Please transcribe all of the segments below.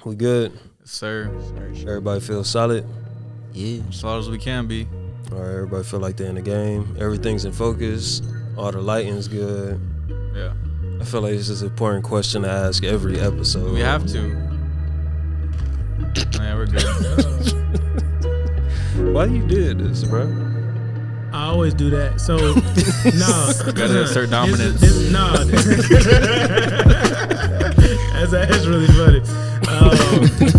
We good? Yes, sir. Everybody feel solid? Yeah. As solid as we can be. All right, everybody feel like they're in the game. Everything's in focus. All the lighting's good. Yeah. I feel like this is an important question to ask every episode. We have to. Yeah, we're good. Why you did this, bro? I always do that. So, no. Gotta assert dominance. That's really funny.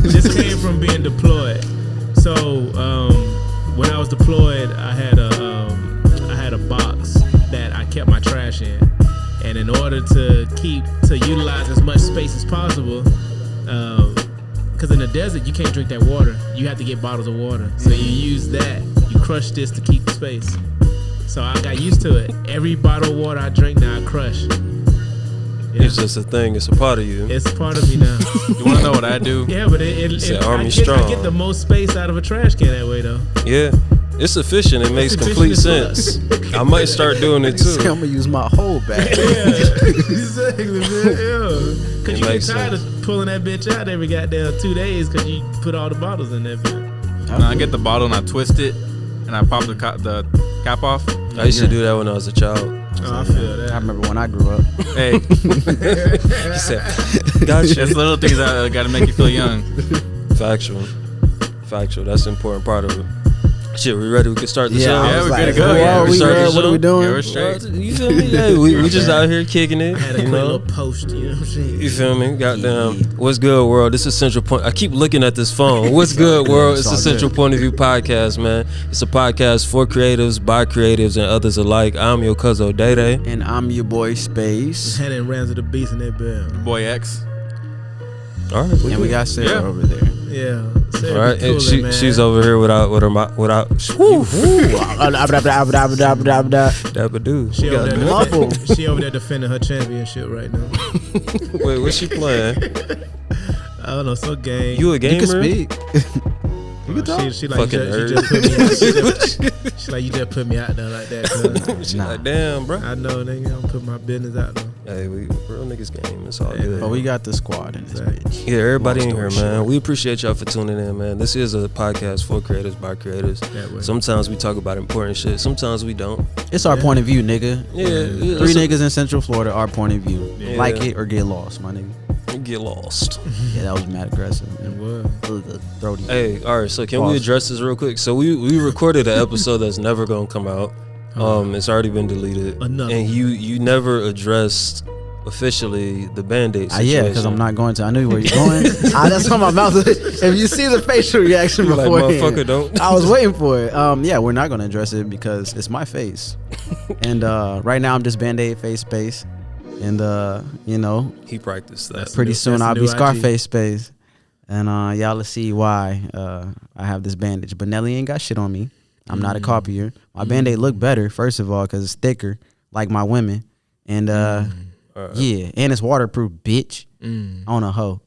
This came from being deployed. So, when I was deployed, I had a box that I kept my trash in, and in order to utilize as much space as possible, because in the desert you can't drink that water. You have to get bottles of water. So you use that. You crush this to keep the space. So I got used to it. Every bottle of water I drink now, I crush. Yeah. It's just a thing. It's a part of you. It's part of me now. You want to know what I do? Yeah, but I get the most space out of a trash can that way, though. Yeah. It's efficient. It makes complete sense. I might start doing it too. I'm gonna use my whole bag. Yeah, exactly, man. Yeah, because you get tired of pulling that bitch out every goddamn 2 days because you put all the bottles in that bitch. I get the bottle and I twist it and I pop the cap off. I used to do that when I was a child. I feel that. I remember when I grew up. Hey, He said, "Gotcha." there's little things that gotta make you feel young. Factual. That's an important part of it. Shit, we ready? We can start the show. Yeah, we're like, good to go. whoa, Yeah, what are we doing? Yeah, we're straight. You feel me? Yeah, we just out here kicking it. I had a quick little post, you know what I'm saying? You feel me? Goddamn. What's good, world? This is Central Point. I keep looking at this phone. What's good, world? It's the Central Point of View podcast, man. It's a podcast for creatives, by creatives, and others alike. I'm your cousin, Day. And I'm your boy, Space. Had in Rams of the Beast in that bell. Boy X. All right. And we got Sarah over there. Yeah. All right. And she's over here without. Dabba-doo. She over there defending her championship right now. Wait, what's she playing? I don't know, some game. You a gamer? You can speak. You can talk. She like, Fucking she just put me out. She like, you just put me out there like that. She like, damn, bro. I know, nigga. I don't put my business out there. Hey, we real niggas game. It's all good. But we got the squad in this bitch. Yeah, everybody in here, Long story man. short. We appreciate y'all for tuning in, man. This is a podcast for creators by creators. That way. Sometimes we talk about important shit. Sometimes we don't. It's our point of view, nigga. Yeah. Three niggas in Central Florida, our point of view. Yeah. Like it or get lost, my nigga. Get lost. Yeah, that was mad aggressive. It was. Throaty. Hey, all right. So can we Pause. address this real quick? So we recorded an episode that's never gonna come out. It's already been deleted. Another. And you never addressed officially the Band-Aid situation. Yeah, because I'm not going to. I knew where you're going. That's on my mouth. If you see the facial reaction Like, before, motherfucker, don't. I was waiting for it. Yeah, we're not going to address it because it's my face. And right now I'm just Band-Aid face space. And you know, He practiced that. pretty soon I'll the be new IG. Scarface space. And y'all will see why I have this bandage. But Nelly ain't got shit on me. I'm not a copier. My Band-Aid look better, first of all, because it's thicker, like my women. And yeah, and it's waterproof, bitch. On a hoe.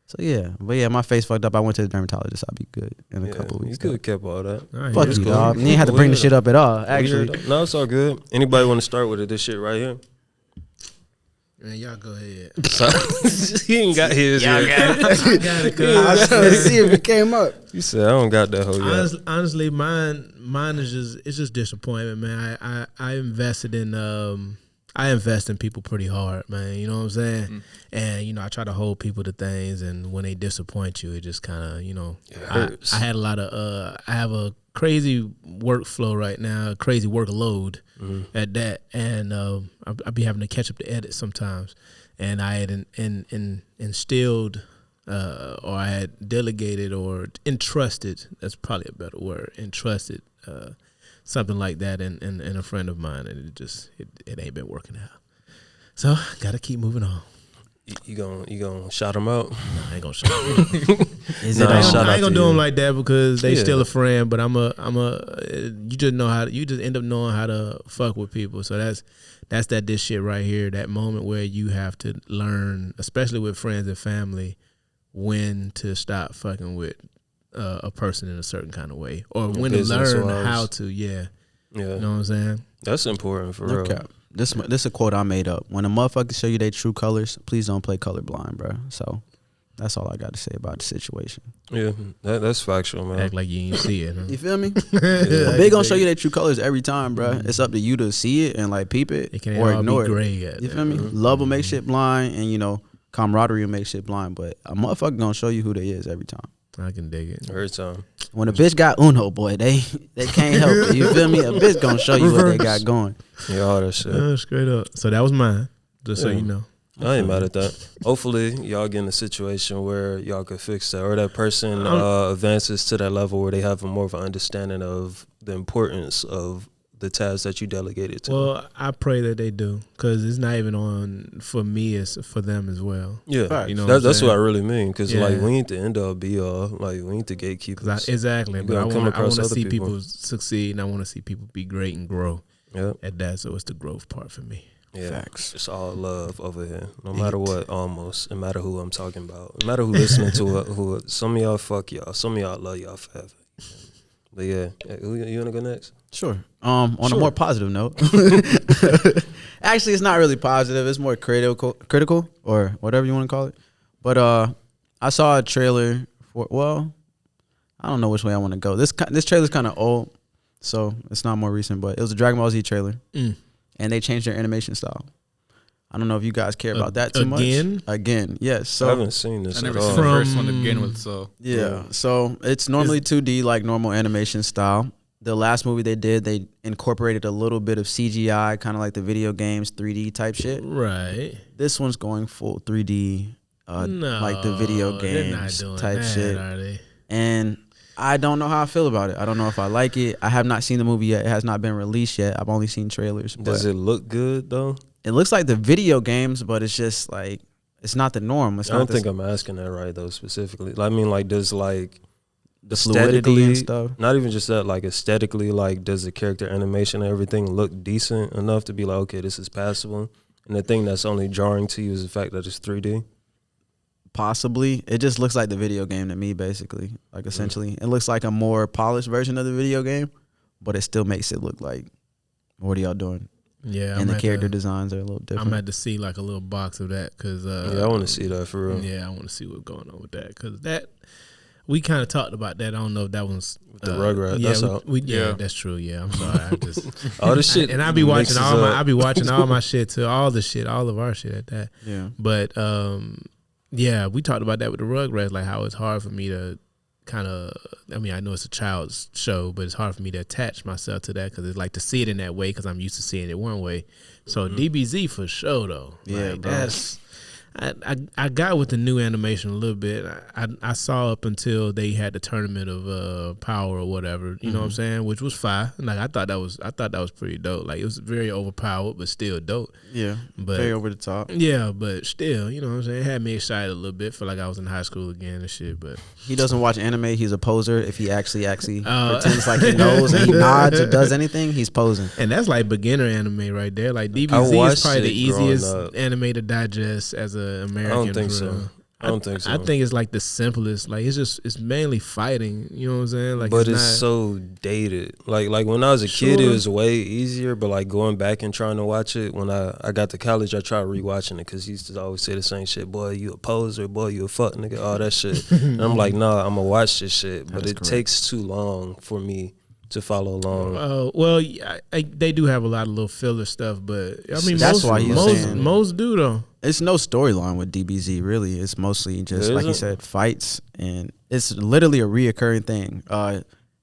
So yeah, but yeah, my face fucked up. I went to the dermatologist. I'll be good in a couple You weeks. could have kept all that. All right, Fuck yeah. you, dog. You ain't have to bring the shit up at all, actually. No, it's all good. Anybody want to start with it? This shit right here. Man, y'all go ahead. He ain't got his yet. I got it, I was trying to see if it came up. You said I don't got that whole yet. Honestly, mine is just disappointment, man. I invested in I invest in people pretty hard, man. You know what I'm saying? And you know, I try to hold people to things, and when they disappoint you, it just kind of, you know, hurts. I had a lot of I have a crazy workflow right now, crazy workload at that, and I be having to catch up to edit sometimes, and I had instilled. Or I had delegated or entrusted, that's probably a better word, entrusted something like that in a friend of mine, and it ain't been working out. So, got to keep moving on. You gonna shout them out? No, I ain't gonna shout them out. Shout I out ain't gonna to do you. them like that because they still a friend, but you just end up knowing how to fuck with people. So that's this shit right here, that moment where you have to learn, especially with friends and family, when to stop fucking with a person in a certain kind of way, or when to learn how to. Yeah, you know what I'm saying. That's important for real. Okay. This a quote I made up. When a motherfucker show you their true colors, please don't play colorblind, bro. So That's all I got to say about the situation. Yeah, that's factual, man. Act like you ain't see it. Huh? You feel me? They gonna show you their true colors every time, bro. It's up to you to see it and like peep it, It can't or all ignore be it. gray. You feel me? Love will make shit blind, and you know, camaraderie will make shit blind. But a motherfucker gonna show you who they is every time. I can dig it. Every time. When a bitch got Uno, boy, they can't help it. You feel me? A bitch gonna show you what they got going. Yeah, all that shit. Straight up. So that was mine. Just so you know. I ain't mad at that. Hopefully, y'all get in a situation where y'all could fix that, or that person advances to that level where they have more of an understanding of the importance of the task that you delegated to. Well, I pray that they do, because it's not even on for me; it's for them as well. Yeah, Right. You know, that's what I really mean. Because Yeah. like, we ain't the end all be all. Like, we ain't the gatekeepers. Exactly. You But I gotta come want across to other see people. people succeed, and I want to see people be great and grow Yeah, at that. So it's the growth part for me. yeah. Facts. It's all love over here. No matter what, almost. No matter who I'm talking about. No matter who listening to it. Who some of y'all fuck y'all. Some of y'all love y'all forever. But yeah, you wanna go next? Sure. On a Sure. more positive note. Actually, it's not really positive. It's more critical, or whatever you want to call it. But I saw a trailer for. Well, I don't know which way I want to go. This trailer's kind of old, so it's not more recent. But it was a Dragon Ball Z trailer, and they changed their animation style. I don't know if you guys care about that too much. Again, yes. I So haven't seen this I at never all. seen the first one to begin with, so yeah. So it's normally 2D, like normal animation style. The last movie they did, they incorporated a little bit of CGI, kind of like the video games, 3D type shit. Right. This one's going full 3D, No, like the video they're not games doing type that, shit. are they? And I don't know how I feel about it. I don't know if I like it. I have not seen the movie yet. It has not been released yet. I've only seen trailers. Does But it look good though? it looks like the video games, but it's just like it's not the norm. It's I not don't the think I'm asking that right though specifically. I mean, like, does like fluidity aesthetically and stuff. Not even just that, like aesthetically, like does the character animation and everything look decent enough to be like, okay, this is passable? And the thing that's only jarring to you is the fact that it's 3D. Possibly. It just looks like the video game to me, basically. Like, essentially. It looks like a more polished version of the video game, but it still makes it look like, what are y'all doing? Yeah. And the character designs are a little different. I'm at to see like a little box of that, because Yeah, I want to see that for real. Yeah, I want to see what's going on with that, because that we kind of talked about that. I don't know if that one's The Rugrat, Yeah, that's all. yeah, Yeah. that's true. Yeah, I'm sorry. I just All this shit, and I be watching mixes all my up. I be watching all my shit too, all the shit, all of our shit at that. Yeah. But yeah, we talked about that with the Rugrats, like how it's hard for me to kind of, I mean, I know it's a child's show, but it's hard for me to attach myself to that, because it's like to see it in that way, because I'm used to seeing it one way. So DBZ for sure though. Yeah, like, bro. that's I got with the new animation a little bit. I saw up until they had the tournament of power or whatever, you know what I'm saying, which was fire. Like I thought that was pretty dope. Like it was very overpowered, but still dope. Yeah. But Very over the top. yeah, but still, you know what I'm saying, it had me excited a little bit. Feel like I was in high school again and shit. But He doesn't watch anime. He's a poser. If he actually pretends like he knows and he nods or does anything, he's posing. and that's like beginner anime right there. Like I DBZ watched is probably the it growing easiest up. anime to digest as an American. I don't think for so. real. I don't think so. I think it's like the simplest. Like it's mainly fighting. You know what I'm saying? Like, But it's not, so dated. Like when I was a kid, it Sure. was way easier. But like going back and trying to watch it, when I got to college, I tried rewatching it because he used to always say the same shit. Boy, you a poser. Boy, you a fuck nigga. All that shit. And I'm like, nah, I'm gonna watch this shit. But is it correct. takes too long for me to follow along. well, yeah, they do have a lot of little filler stuff, but I mean, That's why he's saying- most do though. It's no storyline with DBZ, really. It's mostly just, There like you isn't? said, fights. And it's literally a reoccurring thing.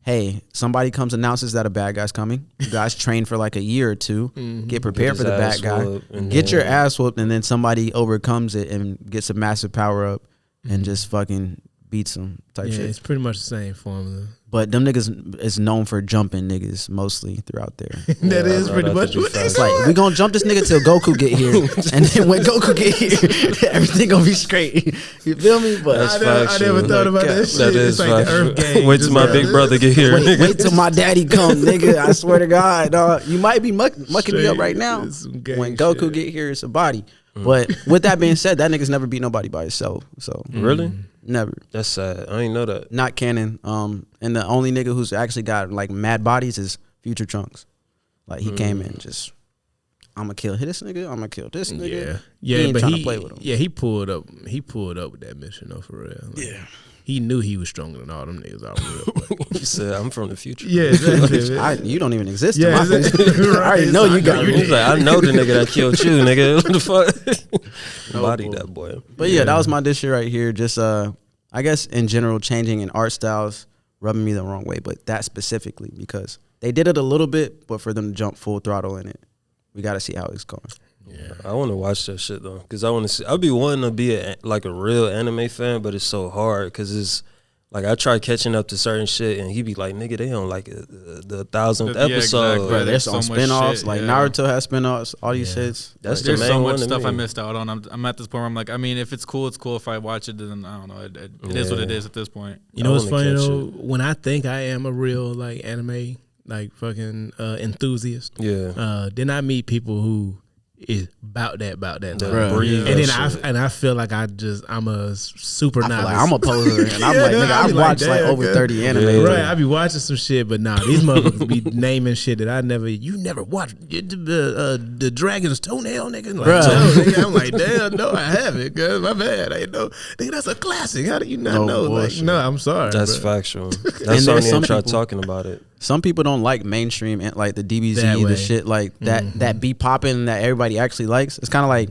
Hey, somebody comes, announces that a bad guy's coming. You guys train for like a year or two. Get prepared Get for the his bad ass guy. whooped, and Get your then- ass whooped, and then somebody overcomes it and gets a massive power up and just fucking beats them type Yeah, shit. it's pretty much the same formula. But them niggas is known for jumping niggas mostly throughout there. That is I pretty know that much to be what they It's like, we gonna jump this nigga till Goku get here. And then when Goku get here, everything gonna be straight. You feel me? But That's I never factual. thought about that That shit. That is it's like the Earth factual. game. Wait till my big brother get here. wait, nigga. wait till my daddy come, nigga. I swear to God, dog. You might be mucking me up right now. It's some gang When Goku shit. get here, it's a body. But with that being said, that nigga's never beat nobody by himself. So Really? never. That's sad. I ain't know that. Not canon. And the only nigga who's actually got like mad bodies is Future Trunks. Like he came in just I'm gonna kill this nigga. I'm gonna kill this nigga. Yeah, he ain't but trying to play with him. Yeah, he pulled up. He pulled up with that mission though, for real. Like, Yeah. he knew he was stronger than all them niggas out real. He said, "I'm from the future." Yeah, exactly. You don't even exist. Yeah, in my face. I already know you got He's like, I know the nigga that killed you, nigga. What the fuck? No, Body boy. that boy. But yeah, that was my dish right here. Just I guess in general, changing in art styles rubbing me the wrong way, but that specifically because they did it a little bit, but for them to jump full throttle in it, we got to see how it's going. Yeah, I want to watch that shit though, cause I want to see. I'd be wanting to be like a real anime fan, but it's so hard, cause it's like I try catching up to certain shit, and he be like, "Nigga, they on like the 1,000th Yeah, episode." exactly. Bro, there's so some much spinoffs. shit, Like yeah. Naruto has spinoffs. All these shits. That's the There's main so one much to stuff me. I missed out on. I'm at this point where I'm like, I mean, if it's cool, it's cool. If I watch it, then I don't know. It is what it is at this point. You know what's I funny wanna catch though? When I think I am a real like anime like fucking enthusiast, Yeah, then I meet people who is about that. That Bruh. breathe And that then shit. I feel like I'm a super I feel novice. like I'm a poser, and I'm Yeah, like, nigga, I be I've like, watched like damn, over cuz. 30 anime. Yeah. Right, I be watching some shit, but nah, these motherfuckers be naming shit that I never. You never watched the Dragon's Toenail, nigga. Like, Bruh. no, nigga, I'm like, damn, no, I haven't, cuz my bad. I ain't know, nigga, that's a classic. How do you not No know? Like, bullshit. no, I'm sorry. That's bro. factual. That's And why I there's didn't some try people- talking about it. Some people don't like mainstream and like the That DBZ, way. the shit like that be popping that everybody actually likes. It's kind of like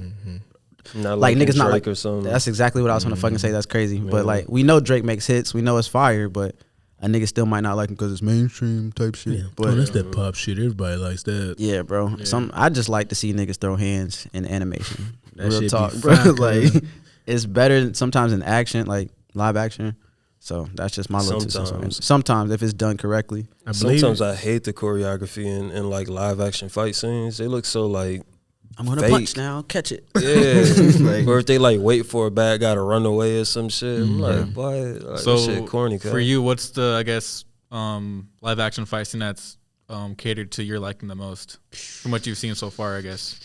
Not like like niggas not Drake like or something. That's exactly what I was gonna fucking say. That's crazy. Yeah. But like we know Drake makes hits. We know it's fire. But a nigga still might not like him because it's mainstream type shit. Yeah. But Oh, that's that pop shit. Everybody likes that. yeah, bro. I just like to see niggas throw hands in animation. That Real shit be talk, bro. fire, Like cuz. it's better sometimes in action, like live action. So that's just my little two cents on it. Sometimes. Sometimes if it's done correctly. I believe Sometimes it. I hate the choreography in like live action fight scenes. They look so like I'm gonna Fake. punch now, catch it. yeah. Like- Or if they like wait for a bad guy to run away or some shit. I'm like, boy, like, So that shit corny. for cuz. you, what's the live action fight scene that's catered to your liking the most from what you've seen so far? I guess.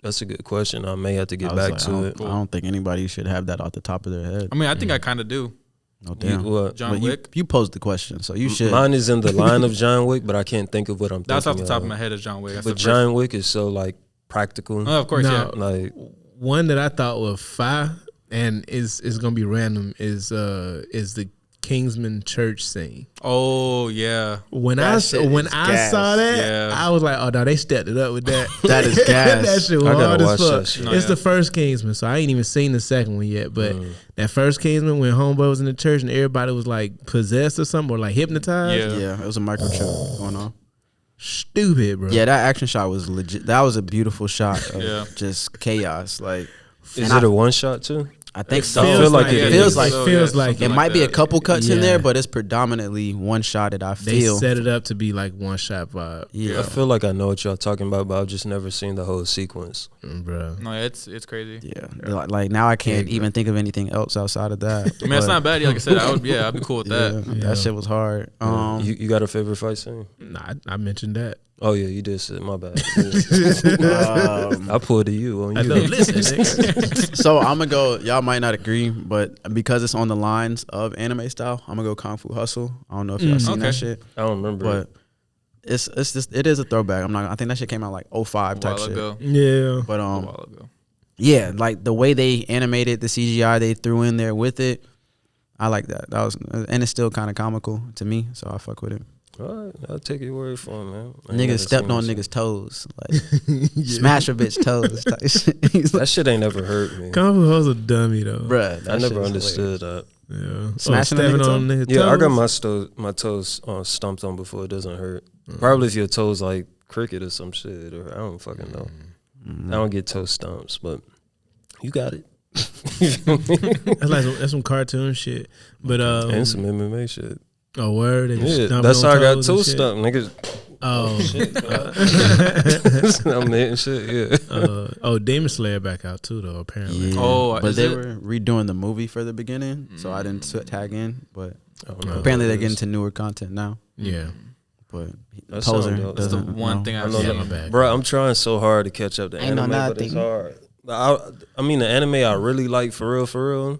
That's a good question. I may have to get I was back like, to it. I don't think anybody should have that off the top of their head. I mean, I think I kind of do. No You- damn. what? John But you, Wick. you posed the question, so you should. Mine is in the line of John Wick, but I can't think of what I'm That's off thinking the top of my head. Is John Wick? That's But the John Wick is so like practical. Oh, of course, No. yeah. Like One that I thought was fire and is gonna be random is the Kingsman church scene. Oh yeah. When That I shit when is I gas. saw that, Yeah. I was like, oh no, they stepped it up with that. That is gas. That shit was I gotta hard as watch fuck. that shit. No, It's yeah. the first Kingsman, so I ain't even seen the second one yet. But that first Kingsman, when homeboy was in the church and everybody was like possessed or something or like hypnotized, Yeah. Yeah, it was a microchip going on. stupid, bro. Yeah, that action shot was legit. That was a beautiful shot of Yeah. just chaos. Like, is And it a one shot too? I think It so. I feel like it feels is. like So, feels yeah, like something it might be a that. couple cuts in Yeah. there, but it's predominantly one shot that I They feel. set it up to be like one shot vibe, Yeah, I feel like I know what y'all talking about, but I've just never seen the whole sequence. bro. No, it's crazy. yeah. Like now I can't even think of anything else outside of that. I mean, it's But, not bad. Like I said, I'd be cool with yeah, that. that shit was hard. You got a favorite fight scene? Nah, I mentioned that. Oh yeah, you did say my bad. Yeah. I pulled a you on I you. know. Listen, nigga. So I'm gonna go. Y'all might not agree, but because it's on the lines of anime style, I'm gonna go Kung Fu Hustle. I don't know if y'all seen Okay. that shit, I don't remember. but it's just it is a throwback. I think that shit came out like 05 A type while shit. ago. Yeah. But A while ago. yeah, like the way they animated the CGI they threw in there with it, I like that. That was, and it's still kind of comical to me, so I fuck with it. All right, I'll take your word for it, man. I ain't never Niggas stepped seen on this niggas' toes, like smash a bitch toes. Type shit. He's shit. That like, shit ain't never hurt me. Kung Fu Hustle dummy though. bruh, I that never shit's understood that. Yeah. Smashing a stepping nigga on nigga Yeah, I got toes? my toes stomped on before. It doesn't hurt. Probably if your toes like cricket or some shit, or I don't fucking know. I don't get toe stomps, but you got it. That's some cartoon shit. But And some MMA shit. oh word, they just Yeah, stomping that's on how I got toes and toe shit? stumped, niggas. Oh, I'm hitting shit, yeah. Demon Slayer back out too though. Apparently. Yeah. Oh, but is they it? were redoing the movie for the beginning, so I didn't tag in. But I don't know apparently what they're it getting is. to newer content now. Yeah. But That Poser sound dope. That's the doesn't one know. thing I I've know seen. that. my bad. Bro, I'm trying so hard to catch up to Ain't no anime, but nothing. it's hard. I mean, the anime I really like for real.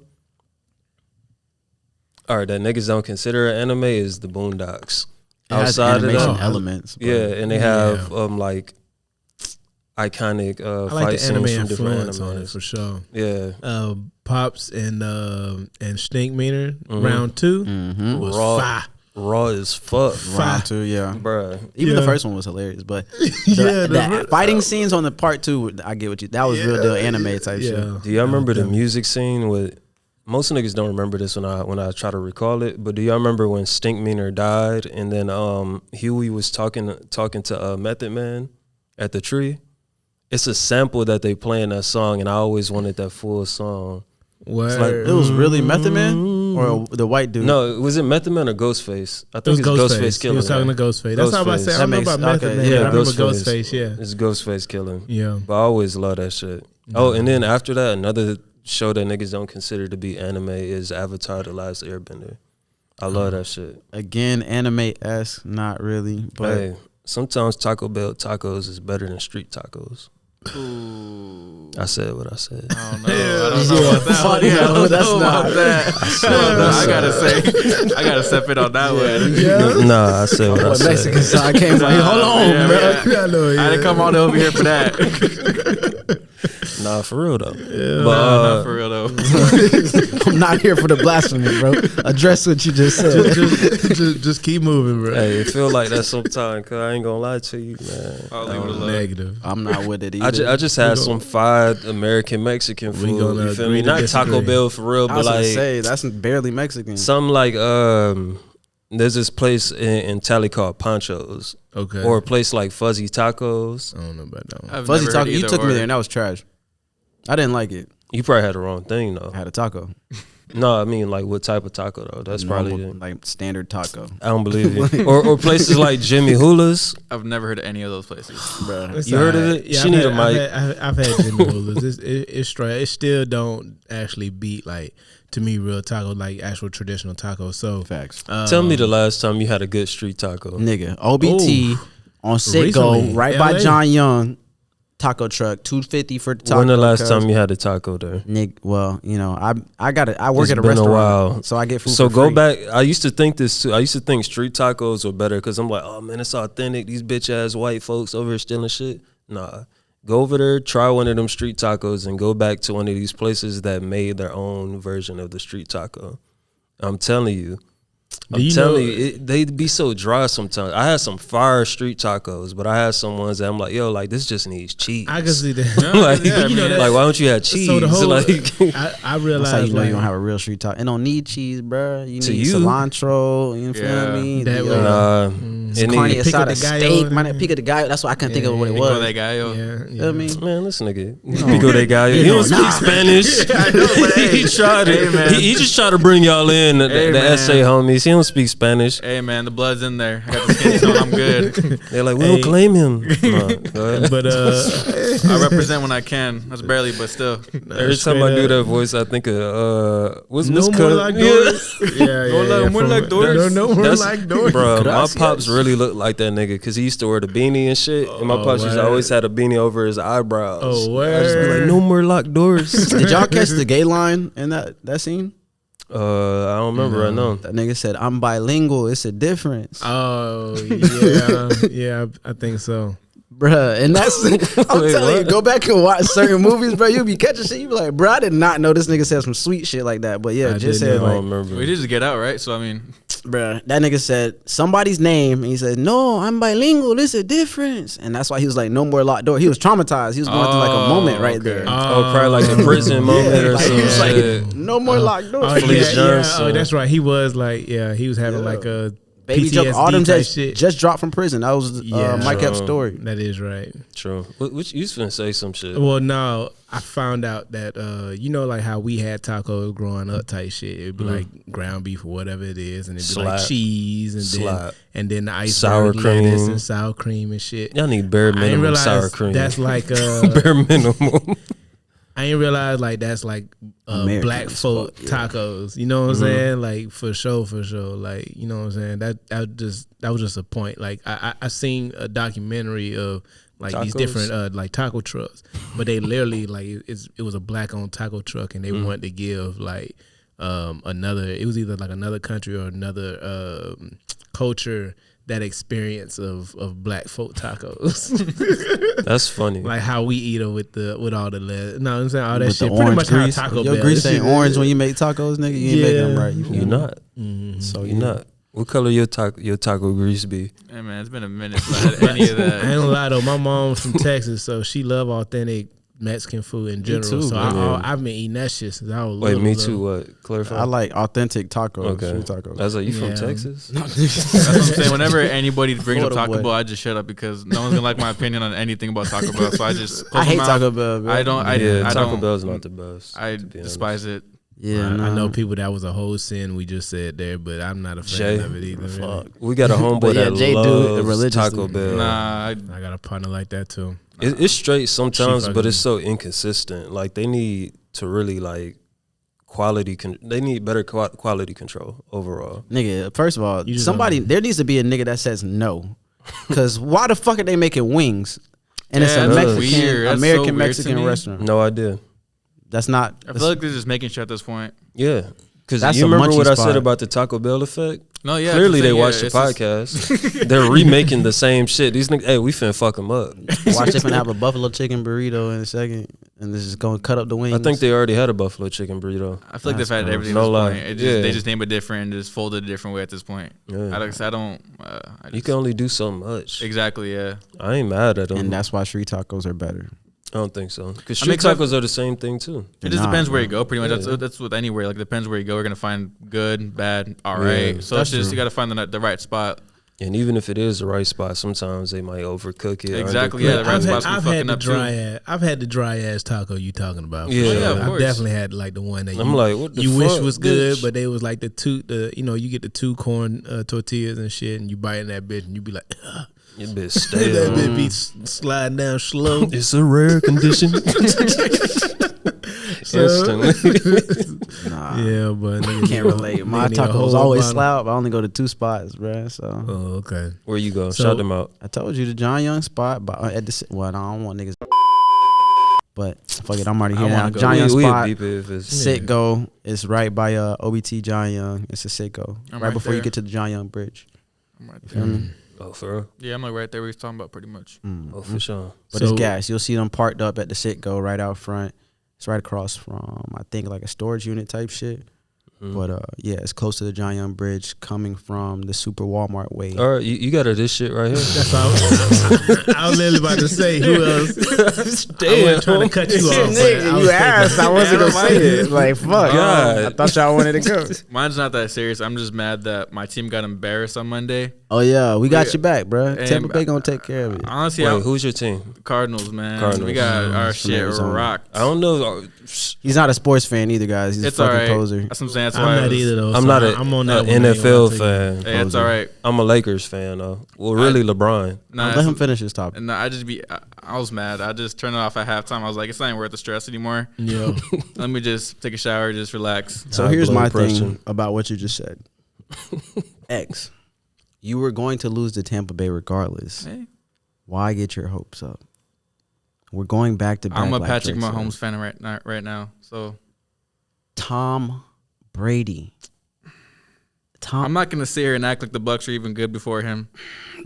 All right, that niggas don't consider an anime is the Boondocks. It has Outside of animation that, elements. but yeah, and they have like iconic I fight like the anime scenes from different influence on it animes. for sure. Yeah. Pops and Stinkmeaner round 2 was Raw. fire. Raw as fuck. Round 2, yeah. Bruh. Even the Yeah. first one was hilarious, but Yeah, the fighting scenes on the part 2, I get what you. That was real deal anime type shit. Do y'all remember the music scene with? Most niggas don't remember this when I try to recall it, but do y'all remember when Stinkmeaner died and then Huey was talking to Method Man at the tree? It's a sample that they play in that song, and I always wanted that full song. Word. like- It was really Method Man or the white dude. No, was it Method Man or Ghostface? I It was think it's Ghostface He killing. was talking to Ghostface. That's how I said. I don't know about Method Man. Yeah, I remember Ghostface. Ghostface. Yeah. It's Ghostface killing. Yeah. But I always love that shit. Oh, and then after that, another show that niggas don't consider to be anime is Avatar: The Last Airbender. I love that shit. Again, anime-esque, not really, but Hey, sometimes Taco Bell tacos is better than street tacos. Ooh. I said what I said. I don't know about that one. Yeah, I don't that's know not- about that. I gotta step in on that one. Yeah. Nah, I said what I what said. Mexican side came like, hold on, Yeah, bro. yeah. I know. I didn't come all over here for that. Nah, for real though. Nah, not for real though. I'm not here for the blasphemy, bro. Address what you just said. just keep moving, bro. Hey, it feel like that sometimes, cause I ain't gonna lie to you, man. I'll leave it alone. Negative. I'm not with it either. I just had some fried American Mexican food. gonna You feel agree me? to Not Taco disagree. Bell for real, I but was gonna like say that's barely Mexican. something like there's this place in Tally called Pancho's, Okay. or a place like Fuzzy Tacos. I don't know about that one. I've Fuzzy never taco. heard You either took me or. there, and that was trash. I didn't like it. You probably had the wrong thing though. I had a taco. No, I mean like what type of taco though? That's Normal, probably. like standard taco. I don't believe you. Or places like Jimmy Hula's. I've never heard of any of those places. Bruh. It's You heard of alright. it? She need a mic. I've had Jimmy Hula's. It's straight. It still don't actually beat like to me real taco like actual traditional tacos. So Facts. Tell me the last time you had a good street taco. Nigga, OBT on Recently, Sitgo, right by LA. John Young, taco truck, $2.50 for the taco. When the last cuz. time you had a taco there? Nigga, well, you know, I work It's at a been a restaurant, while. so I get food. So for go free. back. I used to think this too. I used to think street tacos were better because I'm like, oh man, it's authentic. These bitch ass white folks over here stealing shit. Nah, go over there, try one of them street tacos, and go back to one of these places that made their own version of the street taco. I'm telling you. They'd be so dry sometimes. I had some fire street tacos, but I had some ones that I'm like, yo, like this just needs cheese. I can see that. like, you know that- like, why don't you have cheese? So the whole like, I realized That's how you know like, you don't have a real street taco. It don't need cheese, bruh. You To need you. cilantro. You feel Yeah. me? That The, way. it carne need- asada de gallo. steak, man. Pico de gallo. That's why I couldn't think of what it Pico was. de gallo. yeah, Feel me? Man, this nigga, Pico de Gallo. He don't speak nah. Spanish. I know, but hey, he tried hey, it. man. He just tried to bring y'all in. The Hey, man. essay homies. He don't speak Spanish. Hey man, the blood's in there. I got the skin tone. I'm good. They're like, we Hey. don't claim him. No, go ahead. But I represent when I can. That's barely, but still. Every time I do that voice, I think of what's no more cuz- like Yeah. Doris. Yeah, No more like Doris. No more That's- like Doris. Bro, my Gracias. pops really looked like that nigga because he used to wear the beanie and shit. And my Oh, pops used to word. always had a beanie over his eyebrows. Oh, I just be like, word. no more lock doors. Did y'all catch the gay line in that scene? I don't remember right now. That nigga said, "I'm bilingual. It's a difference." Oh yeah, yeah. I think so. Bruh, and that's I'm Wait, telling you, what? go back and watch certain movies, bro. You'll be catching shit. You be like, bro, I did not know this nigga said some sweet shit like that. But yeah, I just didn't said I like, don't remember. We did just get out, right? So I mean, bruh, that nigga said somebody's name, and he said, "No, I'm bilingual. There's a difference," and that's why he was like, "No more locked door." He was traumatized. He was going through like a moment right okay. there. Oh, probably like a prison moment or like, some he was like, shit. "No more locked doors." Oh, Fleece yeah, Johnson. yeah. Oh, that's right. He was like, yeah, he was having like a Baby PTSD Joke, all them type shit. just dropped from prison. That was Yeah. Mike Epps' story. That is right. True. Which you was finna say some shit. Well, no, I found out that you know, like how we had tacos growing up, type shit. It'd be like ground beef or whatever it is, and it'd be like Slap. cheese, and Slap. then the iceberg Sour cream. lettuce and sour cream and shit. Y'all need bare I didn't minimum realize sour cream. that's like bare minimum. I ain't realize like that's like American black as folk fuck, yeah. tacos. You know what I'm saying? Like for sure. Like, you know what I'm saying? That was just a point. Like I seen a documentary of like these Tacos? different like taco trucks, but they literally like it was a black owned taco truck, and they wanted to give like another. It was either like another country or another culture that experience of black folk tacos. That's funny. Like how we eat them with all the lead. No, I'm saying all that With shit. the Pretty orange much grease. how Taco If your Bell. grease This ain't shit- orange when you make tacos, nigga, you ain't making them right. You feel You're me? not. So You're not. What color your taco grease be? Hey man, it's been a minute since I had any of I that. ain't gonna lie though, my mom's from Texas, so she love authentic Mexican food in general. too, so man. I've been eating that shit since I was Wait, little. me too. What? Clarify. I like authentic tacos. Okay. Street tacos. I was like, you from Yeah. Texas? That's what I'm saying. Whenever anybody brings up Florida Taco boy. Bell, I just shut up because no one's gonna like my opinion on anything about Taco Bell. So I just I hate close my Taco mouth. Bell. Bro. I don't. I Taco don't. Bell's not the best. I to be honest. despise it. Yeah, I nah. know people that was a whole sin we just said there, but I'm not a fan Jay, of it either. Really. We got a homeboy But yeah, that Jay do it loves religiously. Taco Bell. Nah, I got a partner like that too. It's straight sometimes, but fucking- it's so inconsistent. Like they need to really like quality. They need better quality control overall. Nigga, first of all, You just somebody don't- there needs to be a nigga that says no, because why the fuck are they making wings? And it's Yeah, a that's Mexican, weird. That's so American weird to Mexican me. restaurant. No idea. That's not. I feel like they're just making shit at this point. Yeah, because That's you a remember munchie what I spot. said about the Taco Bell effect. No, yeah. Clearly, I'm they saying, watched yeah, the it's just- podcast. They're remaking the same shit. These niggas, hey, we finna fuck them up. Watch they finna have a buffalo chicken burrito in a second, and this is gonna cut up the wings. I think they already had a buffalo chicken burrito. I feel like That's they've had gross. everything No at this lie. point. Yeah. They just name it different and just fold it a different way at this point. Yeah. I don't. You can only do so much. Exactly. Yeah. I ain't mad at them. and that's why street tacos are better. I don't think so. Because I mean, street tacos are the same thing too. It just Nah, depends where bro. you go. Pretty much. Yeah. That's with anywhere. Like, it depends where you go. We're gonna find good, bad, all right. Yeah, So that's it's just true. you gotta find the right spot. And even if it is the right spot, sometimes they might overcook it. Exactly, undercook yeah, the it. right I've spots had, be I've fucking had the up, too. I've had the dry ass taco you talking about. for Yeah. sure. Yeah, of I've course. definitely had like the one that I'm you, like, what the you wish fuck, was good, bitch? but they was like the you get the 2 corn tortillas and shit, and you bite in that bitch, and you be like, Your bitch that stale. bitch be sliding down slow. It's a rare condition. Instantly. Nah, Yeah, but nigga, can't relate. My nigga need a tacos whole always bottle. slouch. I only go to 2 spots, bruh. So Oh, okay. Where you go? So- Shout them out. I told you the John Young spot, but at the well, no, I don't want niggas. But fuck it, I'm already here I now. wanna go. John Young We'll spot. beep it if it's Sitco is right by OBT John Young. It's a Sitco. I'm Right right before you there. get to the John Young Bridge. I'm right You there. feel me? Oh, for real? Yeah, I'm like right there where he's talking about pretty much. Oh, for sure. But So- it's gas. You'll see them parked up at the Sitco right out front. It's right across from, I think, like a storage unit type shit. But yeah, it's close to the John Young Bridge coming from the Super Walmart way. All right, you got this shit right here. That's all. I was literally about to say who else. I wasn't trying to cut you off. but I was thinking- I wasn't Yeah, gonna say it. Like fuck, God. I thought y'all wanted to go. Mine's not that serious. I'm just mad that my team got embarrassed on Monday. Oh yeah, we got Yeah. you back, bro. And- Tampa Bay gonna take care of it. Honestly, Wait, who's your team? Cardinals, man. Cardinals. We got our from shit Arizona. rocked. I don't know. He's not a sports fan either, guys. He's It's a all fucking right. poser. That's what I'm saying. That's I'm why not either though. I'm so not I'm on that an one, NFL I'll take it. fan. Hey, it's all right. I'm a Lakers fan though. Well, really, LeBron. Nah, Let him finish his topic. And I just I was mad. I just turned it off at halftime. I was like, it's not even worth the stress anymore. Yeah. Let me just take a shower, just relax. So High here's blood my pressure. thing about what you just said. X, you were going to lose to Tampa Bay regardless. Hey, Why get your hopes up? We're going back to back. I'm a like Patrick Drake said. Mahomes fan right now. So Tom Brady. I'm not gonna sit here and act like the Bucks are even good before him.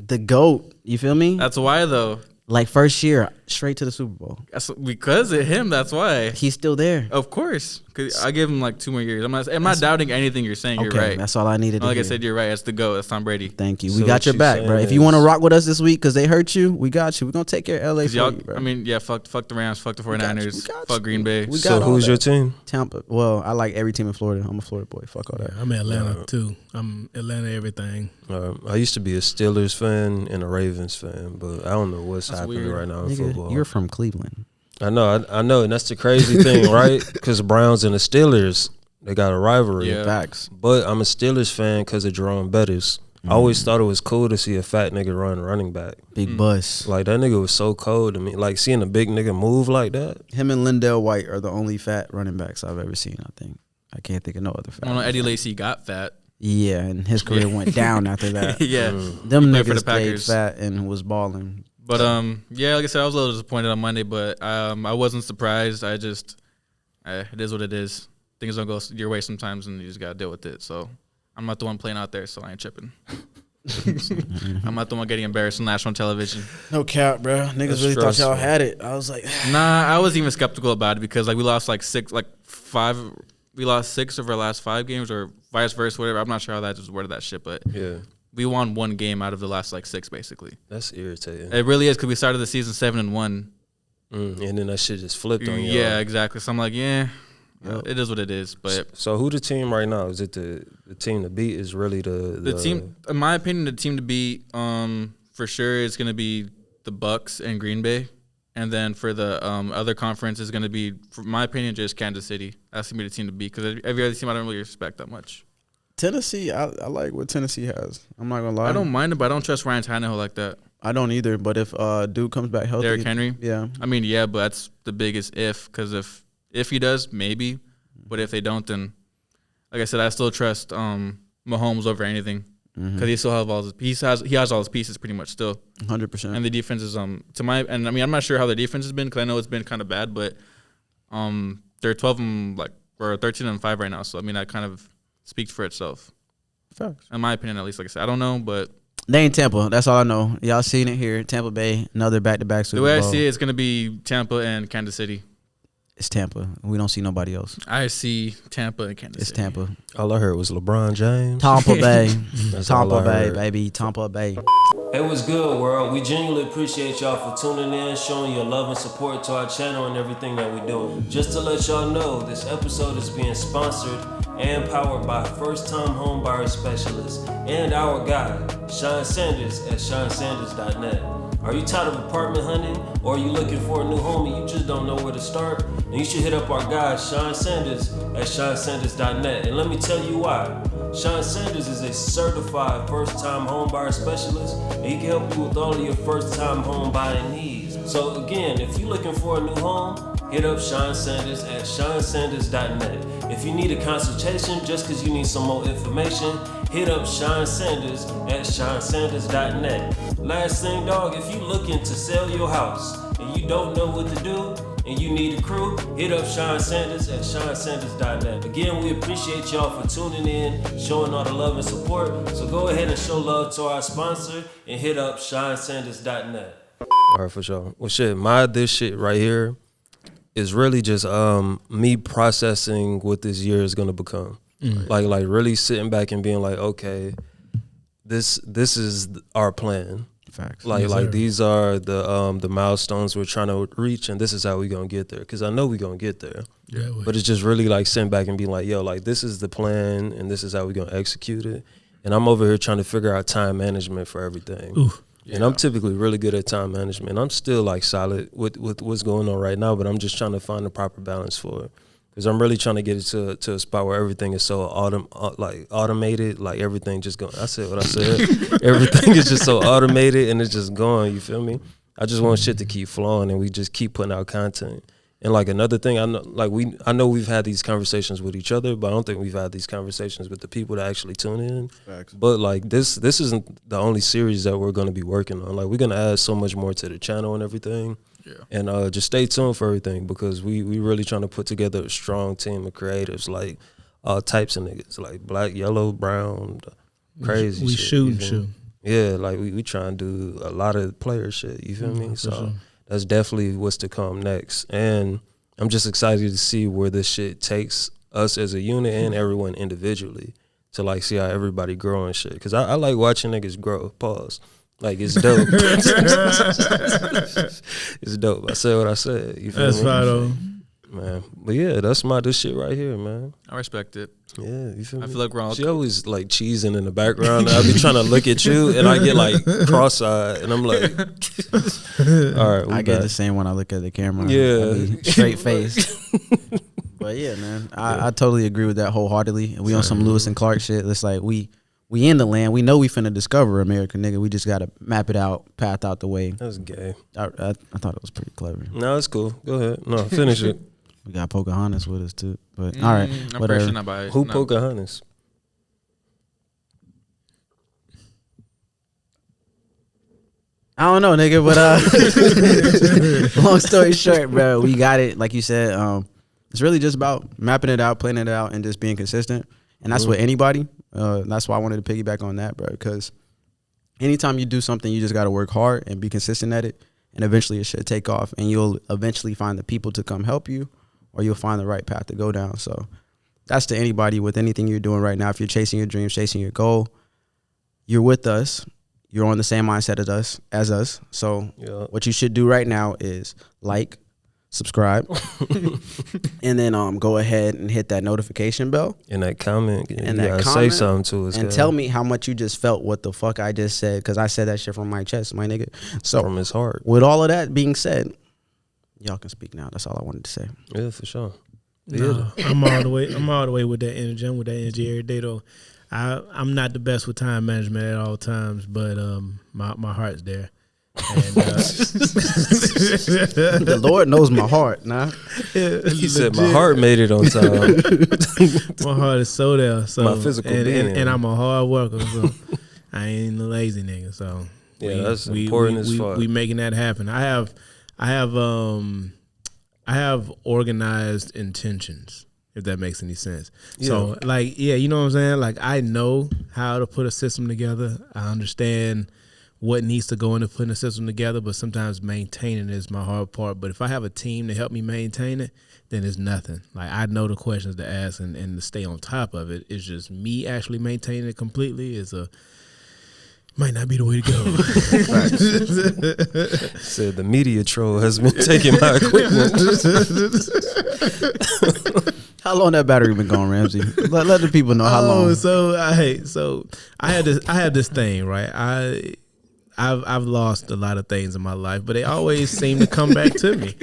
The GOAT. You feel me? That's why though. Like first year, straight to the Super Bowl. That's because of him. That's why. He's still there. Of course, because I give him like 2 more years. I'm not doubting anything you're saying. You're Okay, right. that's all I needed to Like hear. I said, you're right. That's the GOAT. That's Tom Brady. Thank you. So We got what your you back, saying bro. If you want to is- rock with us this week because they hurt you, we got you. We're going to take care of LA for Y'all, you, bro. I mean, yeah, fuck the Rams, fuck the got you, 49ers, we got fuck you. Green Bay. We So got all who's your that. team? Tampa. Well, I like every team in Florida. I'm a Florida boy. Fuck all that. I'm Atlanta too. I'm Atlanta everything. I used to be a Steelers fan and a Ravens fan, but I don't know what's That's happening weird. right now in Nigga, football. you're from Cleveland. I know, and that's the crazy thing, right? Because the Browns and the Steelers, they got a rivalry. Yeah. Facts. But I'm a Steelers fan because of Jerome Bettis. I always thought it was cool to see a fat nigga run running back. Big bus. Like, that nigga was so cold to me. Like, seeing a big nigga move like that. Him and Lindell White are the only fat running backs I've ever seen, I think. I can't think of no other fat. I don't know. ones. Eddie Lacy got fat. Yeah, and his career went down after that. Yeah. Them He played for the niggas played Packers. fat and was balling. But yeah, like I said, I was a little disappointed on Monday, but I wasn't surprised. I just it is what it is. Things don't go your way sometimes, and you just gotta deal with it. So I'm not the one playing out there, so I ain't tripping. I'm not the one getting embarrassed on national television. No cap, bro. Niggas That's really thought y'all stressful. had it. I was like, Nah, I was even skeptical about it because like we lost like five. We lost 6 of our last 5 games, or vice versa, whatever. I'm not sure how that just worded that shit, but Yeah, we won 1 game out of the last like 6, basically. that's irritating. It really is because we started the season 7-1. And then that shit just flipped on you. Yeah, exactly. So I'm like, yeah, Yep. it is what it is. But So who the team right now? Is it the team to beat? Is really the team, in my opinion, the team to beat, for sure is going to be the Bucks and Green Bay. And then for the other conference is going to be, for my opinion, just Kansas City. That's going to be the team to beat because every other team I don't really respect that much. Tennessee, I like what Tennessee has. I'm not going to lie. I don't mind it, but I don't trust Ryan Tannehill like that. I don't either, but if dude comes back healthy. Derrick Henry? Yeah. I mean, yeah, but that's the biggest if, because if he does, maybe. But if they don't, then, like I said, I still trust Mahomes over anything because he still has all he has all his pieces pretty much still. 100%. And the defense is I'm not sure how the defense has been because I know it's been kind of bad, but they're 12 and like or 13-5 right now. So I mean that kind of speaks for itself. Facts. In my opinion, at least. Like I said, I don't know, but They ain't Tampa. That's all I know. Y'all seen it here. Tampa Bay, another back-to-back Super the way Bowl. I see it, it's gonna be Tampa and Kansas City. It's Tampa. We don't see nobody else. I see Tampa and Kansas It's City. Tampa. All I heard was LeBron James. Tampa Bay. That's all Tampa I Bay, heard. baby. Tampa Bay. Hey, what's good, world? We genuinely appreciate y'all for tuning in, showing your love and support to our channel and everything that we do. Just to let y'all know, this episode is being sponsored and powered by first-time home buyer specialist and our guy, Sean Sanders at SeanSanders.net. Are you tired of apartment hunting, or are you looking for a new home and you just don't know where to start? Then you should hit up our guy, Sean Sanders at SeanSanders.net. And let me tell you why. Sean Sanders is a certified first-time home buyer specialist, and he can help you with all of your first-time home buying needs. So again, if you're looking for a new home, hit up Sean Sanders at SeanSanders.net. If you need a consultation just because you need some more information, hit up Sean Sanders at SeanSanders.net. Last thing, dog, if you looking to sell your house and you don't know what to do and you need a crew, hit up Sean Sanders at SeanSanders.net. Again, we appreciate y'all for tuning in, showing all the love and support. So go ahead and show love to our sponsor and hit up SeanSanders.net. All right, for sure. Well, shit, this shit right here is really just me processing what this year is gonna become. Like really sitting back and being like, okay, this is our plan. Facts. Like these are the milestones we're trying to reach, and this is how we gonna get there. Because I know we gonna get there. Yeah, But it's just really like sitting back and being like, yo, like this is the plan, and this is how we gonna execute it. And I'm over here trying to figure out time management for everything. Ooh. And I'm typically really good at time management. I'm still like solid with what's going on right now, but I'm just trying to find the proper balance for it. Because I'm really trying to get it to a spot where everything is so automated, like everything just going. I said what I said. Everything is just so automated and it's just going. You feel me? I just want shit to keep flowing and we just keep putting out content. And like another thing, I know we've had these conversations with each other, but I don't think we've had these conversations with the people that actually tune in. Facts. But like this isn't the only series that we're going to be working on. Like we're going to add so much more to the channel and everything. Yeah. And just stay tuned for everything because we really trying to put together a strong team of creatives, like all types of niggas, like black, yellow, brown, crazy We shit. shoot. Yeah, like we trying to do a lot of player shit, you feel me? So sure. that's definitely what's to come next. And I'm just excited to see where this shit takes us as a unit and everyone individually to like see how everybody grow and shit. Because I like watching niggas grow. Pause. Like, it's dope. It's dope. I said what I said. You feel That's me? fine though. Man. But yeah, that's this shit right here, man. I respect it. Yeah, you feel me? I feel like we're all. She always like cheesing in the background. And I be trying to look at you and I get like cross-eyed and I'm like, all right, I get the same when I look at the camera. Yeah. I be straight face. But yeah, man, I totally agree with that wholeheartedly. We on some Lewis and Clark shit. It's like we in the land. We know we finna discover America, nigga. We just gotta map it out, path out the way. That's gay. I thought it was pretty clever. No, it's cool. Go ahead. No, finish it. We got Pocahontas with us too. But all right, I'm whatever. pretty sure not by it. Who No. Pocahontas? I don't know, nigga, but long story short, bro, we got it. Like you said, it's really just about mapping it out, planning it out, and just being consistent. And that's with anybody. That's why I wanted to piggyback on that, bro, because anytime you do something, you just got to work hard and be consistent at it, and eventually it should take off, and you'll eventually find the people to come help you, or you'll find the right path to go down. So that's to anybody with anything you're doing right now. If you're chasing your dreams, chasing your goal, you're with us. You're on the same mindset as us. So what you should do right now is like, subscribe, and then go ahead and hit that notification bell. And that comment. And you that say something to us. And tell me how much you just felt what the fuck I just said, because I said that shit from my chest, my nigga. So from his heart. With all of that being said, y'all can speak now. That's all I wanted to say. Yeah, for sure. No, I'm all the way with that energy. I'm with that energy every day though. I'm not the best with time management at all times, but my heart's there. And, the Lord knows my heart. Nah, he said my heart made it on time. My heart is so there. So my physical being, and I'm a hard worker. So I ain't a lazy nigga. So that's important as fuck. We making that happen. I have organized intentions, if that makes any sense. Yeah. So you know what I'm saying? Like, I know how to put a system together. I understand what needs to go into putting a system together, but sometimes maintaining is my hard part. But if I have a team to help me maintain it, then it's nothing. Like, I know the questions to ask and to stay on top of it. It's just me actually maintaining it completely might not be the way to go. Said the media troll has been taking my equipment. How long that battery been going, Ramsey? Let the people know how long. So I had this thing, right? I've lost a lot of things in my life, but they always seem to come back to me.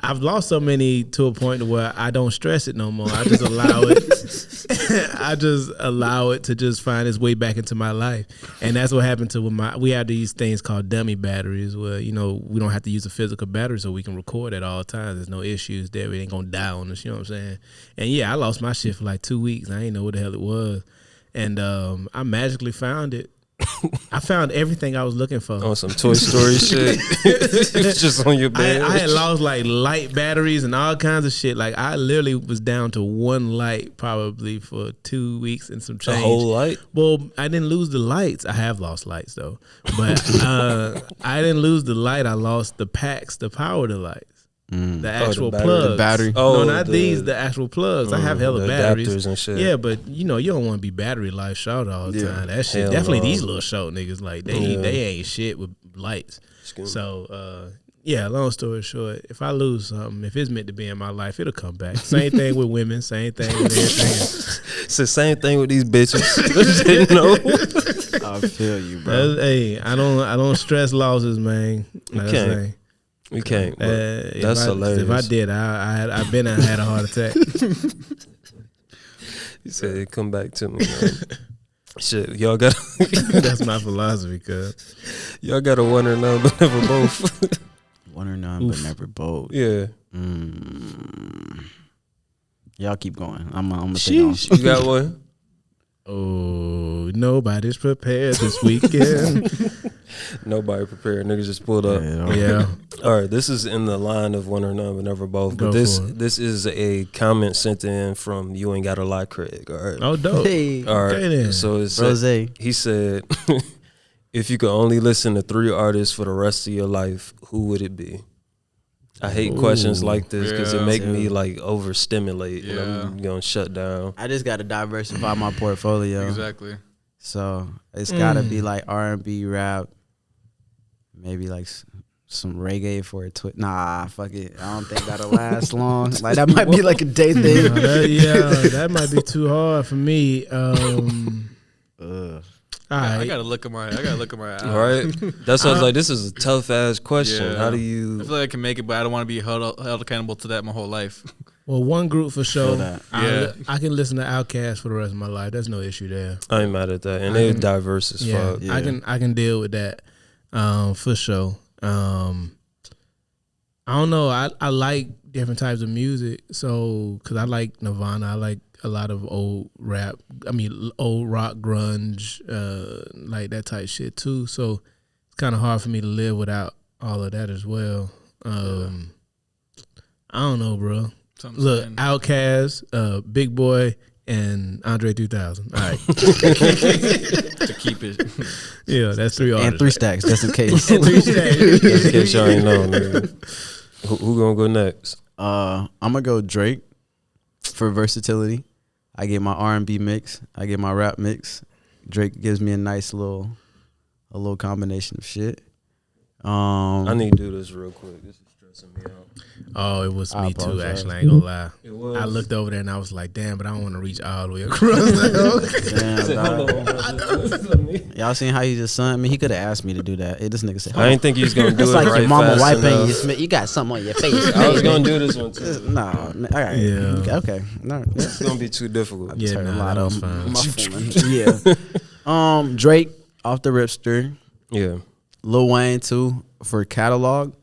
I've lost so many to a point where I don't stress it no more. I just allow it. I just allow it to just find its way back into my life, and that's what happened to we have these things called dummy batteries, where we don't have to use a physical battery, so we can record at all times. There's no issues there. We ain't gonna die on us. You know what I'm saying? And yeah, I lost my shit for like 2 weeks. I ain't know what the hell it was, and I magically found it. I found everything I was looking for. On some Toy Story shit. It's just on your bed. I had lost like light batteries and all kinds of shit. Like, I literally was down to one light probably for 2 weeks and some change. The whole light? Well, I didn't lose the lights. I have lost lights though. But I didn't lose the light. I lost the packs to power the lights. The actual plugs. The battery. No, not these. The actual plugs. I have hella batteries. Adapters and shit. Yeah, but you don't want to be battery life short all the time. That shit. Hell Definitely no. These little short niggas, like they ain't shit with lights. So long story short, if I lose something, if it's meant to be in my life, it'll come back. Same thing with women. Same thing with everything. It's the same thing with these bitches. Didn't know. I feel you, bro. Hey, I don't stress losses, man. We can't. That's hilarious. If I did, I've been had a heart attack. He said it come back to me. Man. Shit, y'all got. That's my philosophy, cuz. Y'all got a one or none, but never both. One or none, but never both. Yeah. Y'all keep going. I'm gonna take off. You got one? Oh, nobody's prepared this weekend. Nobody prepared. Niggas just pulled up. Yeah. All right, this is in the line of one or none, but never both. But this is a comment sent in from You Ain't Gotta Lie, Craig. All right. Oh, dope. Hey. All right. Okay, then. So it's Rose. He said, if you could only listen to 3 artists for the rest of your life, who would it be? I hate questions like this because it make me like overstimulate and I'm gonna shut down. I just gotta diversify my portfolio. Exactly. So it's gotta be like R&B, rap, maybe like some reggae for a Nah, fuck it. I don't think that'll last long. Like, that might be like a day thing. That might be too hard for me. I gotta look at my eyes. All right. That's why I was like, this is a tough ass question. Yeah. How do you? I feel like I can make it, but I don't want to be held accountable to that my whole life. Well, one group for sure. Yeah. I can listen to Outkast for the rest of my life. There's no issue there. I ain't mad at that, and they're diverse as fuck. Yeah. I can deal with that for sure. I don't know. I like different types of music, so because I like Nirvana, I like a lot of old rap. I mean, old rock, grunge, like that type shit too. So it's kind of hard for me to live without all of that as well. I don't know, bro. Look, Outkast, Big Boy, and Andre 3000. All right. To keep it. Yeah, that's 3 artists. And 3 stacks, just in case. And 3 stacks. Just in case y'all ain't know, nigga. Who gonna go next? I'm gonna go Drake for versatility. I get my R&B mix. I get my rap mix. Drake gives me a nice little combination of shit. I need to do this real quick. This is stressing me out. Oh, it was I me too. apologize. Actually, I ain't gonna lie. It was. I looked over there and I was like, "Damn!" But I don't want to reach all the way across. The Damn, y'all seen how he just sunned me? He could have asked me to do that. This nigga said, I didn't think he was gonna do it's it like right your mama fast wiping enough. you. You got something on your face. I was baby. gonna do this one too. Nah, all right. Yeah. Okay. No, It's gonna be too difficult. Yeah, heard a nah, lot that was of fine. muffling. Yeah. Drake off the ripster. Yeah, Lil Wayne too for catalog.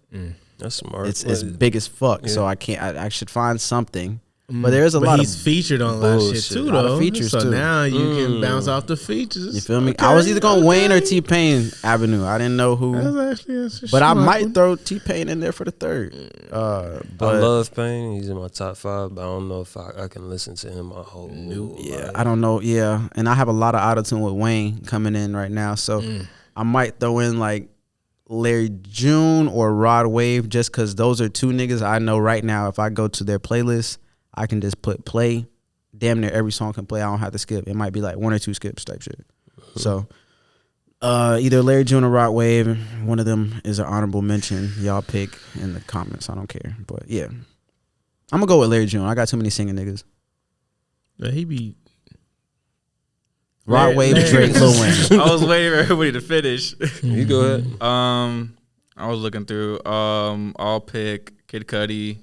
that's smart. It's big as fuck. So Yeah. I can't. I should find something. But there's a lot he's of featured on a lot of shit bullshit. too, A lot of though. features, so too. now you can bounce off the features. You feel me? Okay, I was either going Wayne or okay. T-Pain Avenue. I didn't know who. That's But I might throw T-Pain in there for the third. I But love Pain. He's in my top 5, but I don't know if I can listen to him my whole yeah, life. I don't know. Yeah, and I have a lot of auto-tune with Wayne coming in right now. So I might throw in like Larry June or Rod Wave just because those are 2 niggas I know right now. If I go to their playlist, I can just put play. Damn near every song can play. I don't have to skip. It might be like 1 or 2 skips type shit. So either Larry June or Rod Wave. One of them is an honorable mention. Y'all pick in the comments. I don't care. But yeah, I'm gonna go with Larry June. I got too many singing niggas. He be Rod Wave, Larry- Drake, Lil Wayne. I was waiting for everybody to finish. You go ahead. I was looking through. I'll pick Kid Cudi.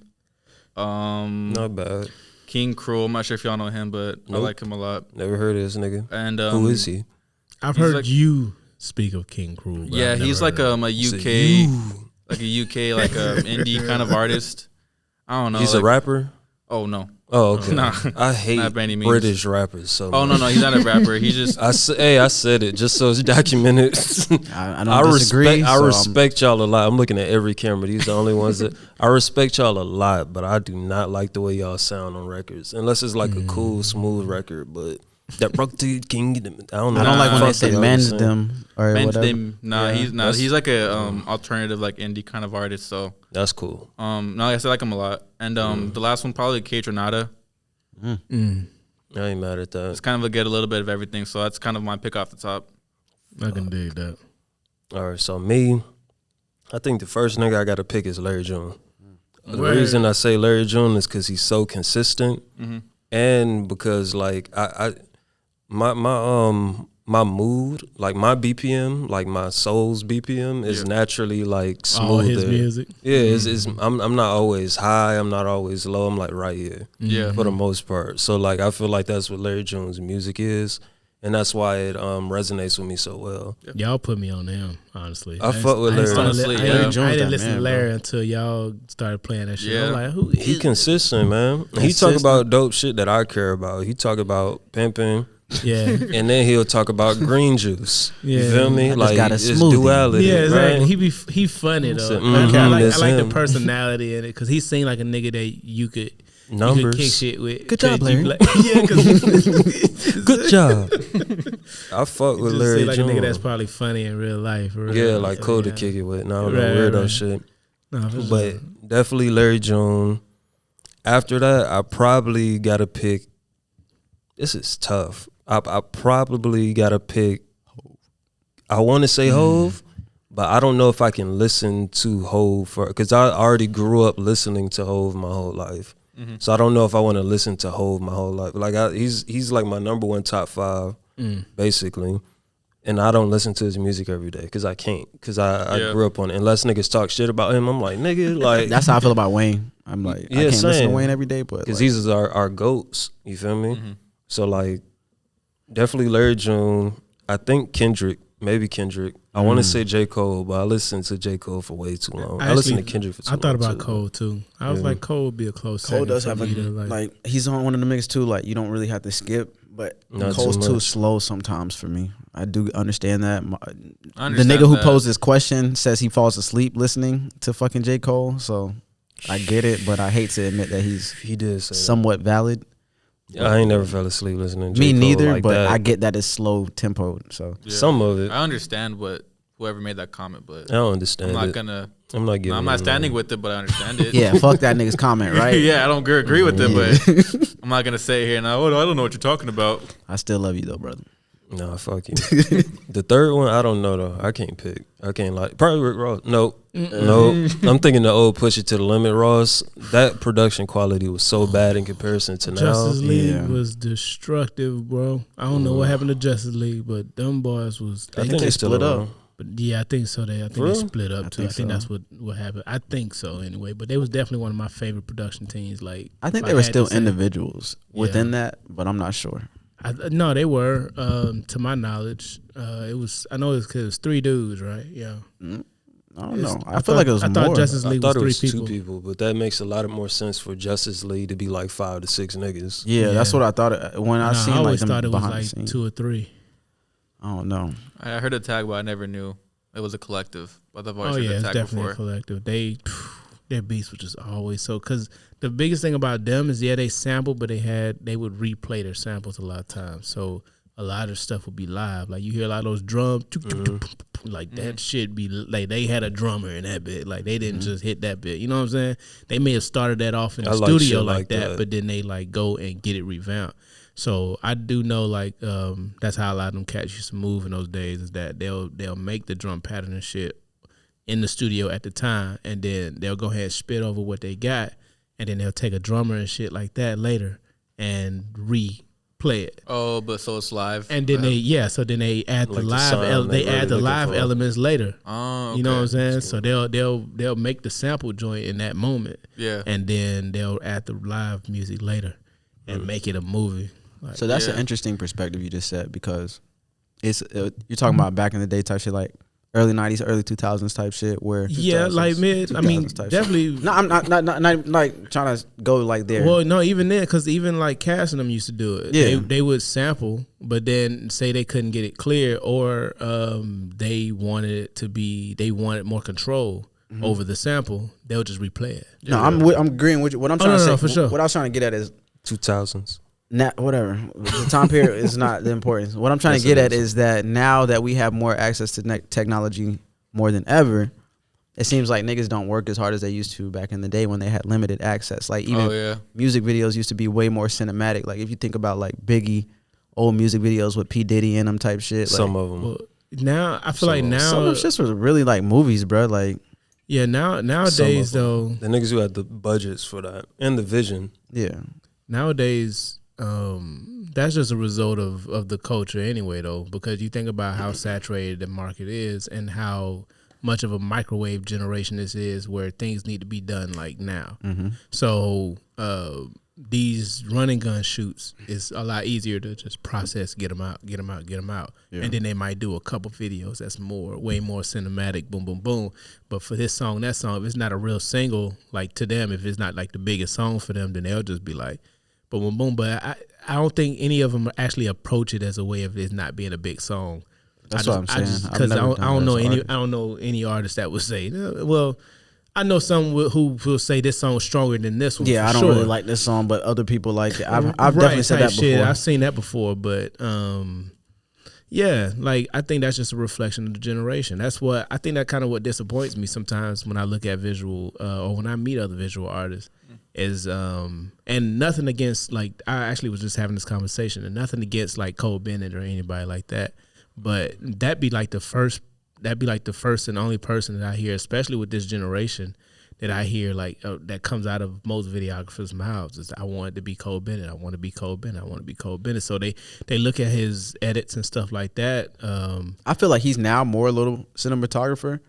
Not bad. King Cruel. I'm not sure if y'all know him, but I Nope. like him a lot. Never heard of this nigga. And Who is he? I've He's heard like- you speak of King Cruel. but Yeah, I've he's never like heard of a Is it UK, you? like a UK, like a indie kind of artist. I don't know. He's a like- rapper. Oh no. Oh, okay. Nah. I hate Not by any means. British rappers. So Oh no, he's not a rapper. He's just I said it just so it's documented. I don't disagree. I so respect y'all a lot. I'm looking at every camera. These are the only ones that I respect y'all a lot, but I do not like the way y'all sound on records, unless it's like a cool, smooth record. But that broke to King, I don't know. I don't like when they Fuck say y'all mend saying. them or men's whatever. them. Nah, Yeah, he's not. that's- He's like a alternative, like indie kind of artist. So That's cool. no, like I said, I like him a lot. And the last one probably Kate Renata. I ain't mad at that. It's kind of a get a little bit of everything. So that's kind of my pick off the top. I can dig that. All right, so me, I think the first nigga I got to pick is Larry June. The Word. reason I say Larry June is because he's so consistent, Mm-hmm. and because like my mood, like my BPM, like my soul's BPM, is naturally like smoother. All his music. Yeah, it's I'm not always high. I'm not always low. I'm like right here. Yeah. For the most part. So like I feel like that's what Larry June's music is, and that's why it resonates with me so well. Y'all put me on him, honestly. I fuck with Larry. Honestly, I yeah. didn't that listen man, to Larry until y'all started playing that shit. Yeah. I'm like, who He is consistent, man. He talk Consistent. about dope shit that I care about. He talk about pimping, Yeah. and then he'll talk about green juice. You Yeah. feel me? I just Like got a it's smoothie. duality. Yeah, exactly. Right? He funny though. Said, I like that's the him. personality in it because he seemed like a nigga that you could Numbers. kick shit with. Good job, Cause you Larry. yeah, because Good job. I fuck with just Larry seem like a nigga June. that's probably funny in real life. For real. Yeah, like So, cool yeah. to kick it with. No, Right, weirdo right. shit. No, for But sure. definitely Larry June. After that, I probably gotta pick. This is tough. I probably gotta pick. I want to say Hove, but I don't know if I can listen to Hove because I already grew up listening to Hove my whole life. So I don't know if I want to listen to Hove my whole life. Like he's like my number one top 5, basically. And I don't listen to his music every day because I can't. Because I Yeah. grew up on it. Unless niggas talk shit about him, I'm like, nigga, like. That's how I feel about Wayne. I'm like, I Yeah, can't listen to same. Wayne every day, but Because like, these are our goats. You feel me? So, like, definitely Larry June. I think Kendrick. Maybe Kendrick. I want to say J. Cole, but I listened to J. Cole for way too long. I listened to Kendrick for too I long. thought about too. Cole too. I was Yeah. like, Cole would be a close Cole second does for have me to, like he's on one of the mix too. Like you don't really have to skip, but Not Cole's too too much. slow sometimes for me. I do understand that. I The understand nigga who that. posed this question says he falls asleep listening to fucking J. Cole, so I get it, but I hate to admit that he's He did say somewhat valid. I ain't never fell asleep listening to Me J. Cole neither, like but that. I get that it's slow tempo. So Yeah. Some of it. I understand what whoever made that comment, but I don't understand I'm not it. gonna. I'm not giving I'm not standing with it, but I understand it. yeah, fuck that nigga's comment, right? Yeah, I don't agree with it, but I'm not gonna say here now. Oh, I don't know what you're talking about. I still love you though, brother. Nah, fuck you. The third one, I don't know though. I can't pick. I can't like. Probably Rick Ross. Nope. Nope. I'm thinking the old Push It to the Limit Ross. That production quality was so bad in comparison to now. Justice League Yeah. was destructive, bro. I don't know what happened to Justice League, but them boys was. I think they split up. But yeah, I think so. I think For they real? split up too. I think so. that's what happened. I think so anyway. But they was definitely one of my favorite production teams. Like I think if they were had still to say- individuals within that, but I'm not sure. No, they were. To my knowledge, it was. I know it's because it was 3 dudes, right? Yeah. I don't know. I I feel thought- like it was I more. thought Justice I League thought it was was 3 2 people. people, but that makes a lot of more sense for Justice League to be like 5 to 6 niggas. Yeah, that's Yeah. what I thought when I No, seen I like always them thought it was behind the like scenes. 2 or 3. I don't know. I heard a tag, but I never knew it was a collective. But I've always Oh heard yeah, a it's tag definitely before. a collective. Their beats were just always so. Because the biggest thing about them is they sampled, but they would replay their samples a lot of times. So a lot of stuff would be live. Like you hear a lot of those drums, like that shit be like they had a drummer in that bit. Like they didn't just hit that bit. You know what I'm saying? They may have started that off in the I like studio shit like like that, that. but then they like go and get it revamped. So I do know like that's how a lot of them cats used to move in those days. Is that they'll make the drum pattern and shit in the studio at the time, and then they'll go ahead and spit over what they got, and then they'll take a drummer and shit like that later and replay it. Oh, but so it's live. And then so then they add Like the the live sound they they add the really live looking for. elements later. Oh, You know what I'm okay. saying? So they'll make the sample joint in that moment, Yeah. and then they'll add the live music later and make it a movie. Like, So that's Yeah. an interesting perspective you just said, because it's you're talking about back in the day type shit, like early 90s, early 2000s type shit, where yeah, like mid. I mean, 2000s type shit. definitely. No, I'm not like trying to go like there. Well, no, even then, because even like Cass and them used to do it. Yeah. They would sample, but then say they couldn't get it clear, or they wanted it to be, they wanted more control over the sample. They'll just replay it. No, I'm agreeing with you. What I'm trying to say, no, for sure. what I was trying to get at is 2000s. whatever. The time period is not the importance. What I'm trying Yes, to get it at is. is that now that we have more access to technology more than ever, it seems like niggas don't work as hard as they used to back in the day when they had limited access. Like even Oh yeah. music videos used to be way more cinematic. Like if you think about like Biggie, old music videos with P Diddy in them type shit. Some like, of them. Well, now I feel like some now, of them shits was really like movies, bro. Like yeah, nowadays though, The niggas who had the budgets for that and the vision. yeah, nowadays that's just a result of the culture anyway though, because you think about how saturated the market is and how much of a microwave generation this is, where things need to be done like now. So these running gun shoots is a lot easier to just process, get them out, and then they might do a couple videos that's way more cinematic, boom, boom, boom. But for this song, that song, if it's not a real single, like to them, if it's not like the biggest song for them, then they'll just be like, boom, boom, boom. But I don't think any of them actually approach it as a way of it not being a big song. That's what I'm saying. I've Because I never don't done know that as an any. artist. I don't know any artist that would say, well, I know some who will say this song's stronger than this one. Yeah, for I don't sure. really like this song, but other people like it. I've Right, definitely said type that shit. before. I've seen that before, but yeah, like I think that's just a reflection of the generation. That's what I think. That kind of what disappoints me sometimes when I look at visual or when I meet other visual artists is and nothing against, like, I actually was just having this conversation, and nothing against like Cole Bennett or anybody like that, but that'd be like the first and only person that I hear, especially with this generation, that I hear like that comes out of most videographers' mouths is, I want it to be Cole Bennett. I want to be Cole Bennett. I want to be Cole Bennett. So they look at his edits and stuff like that. I feel like he's now more a little cinematographer.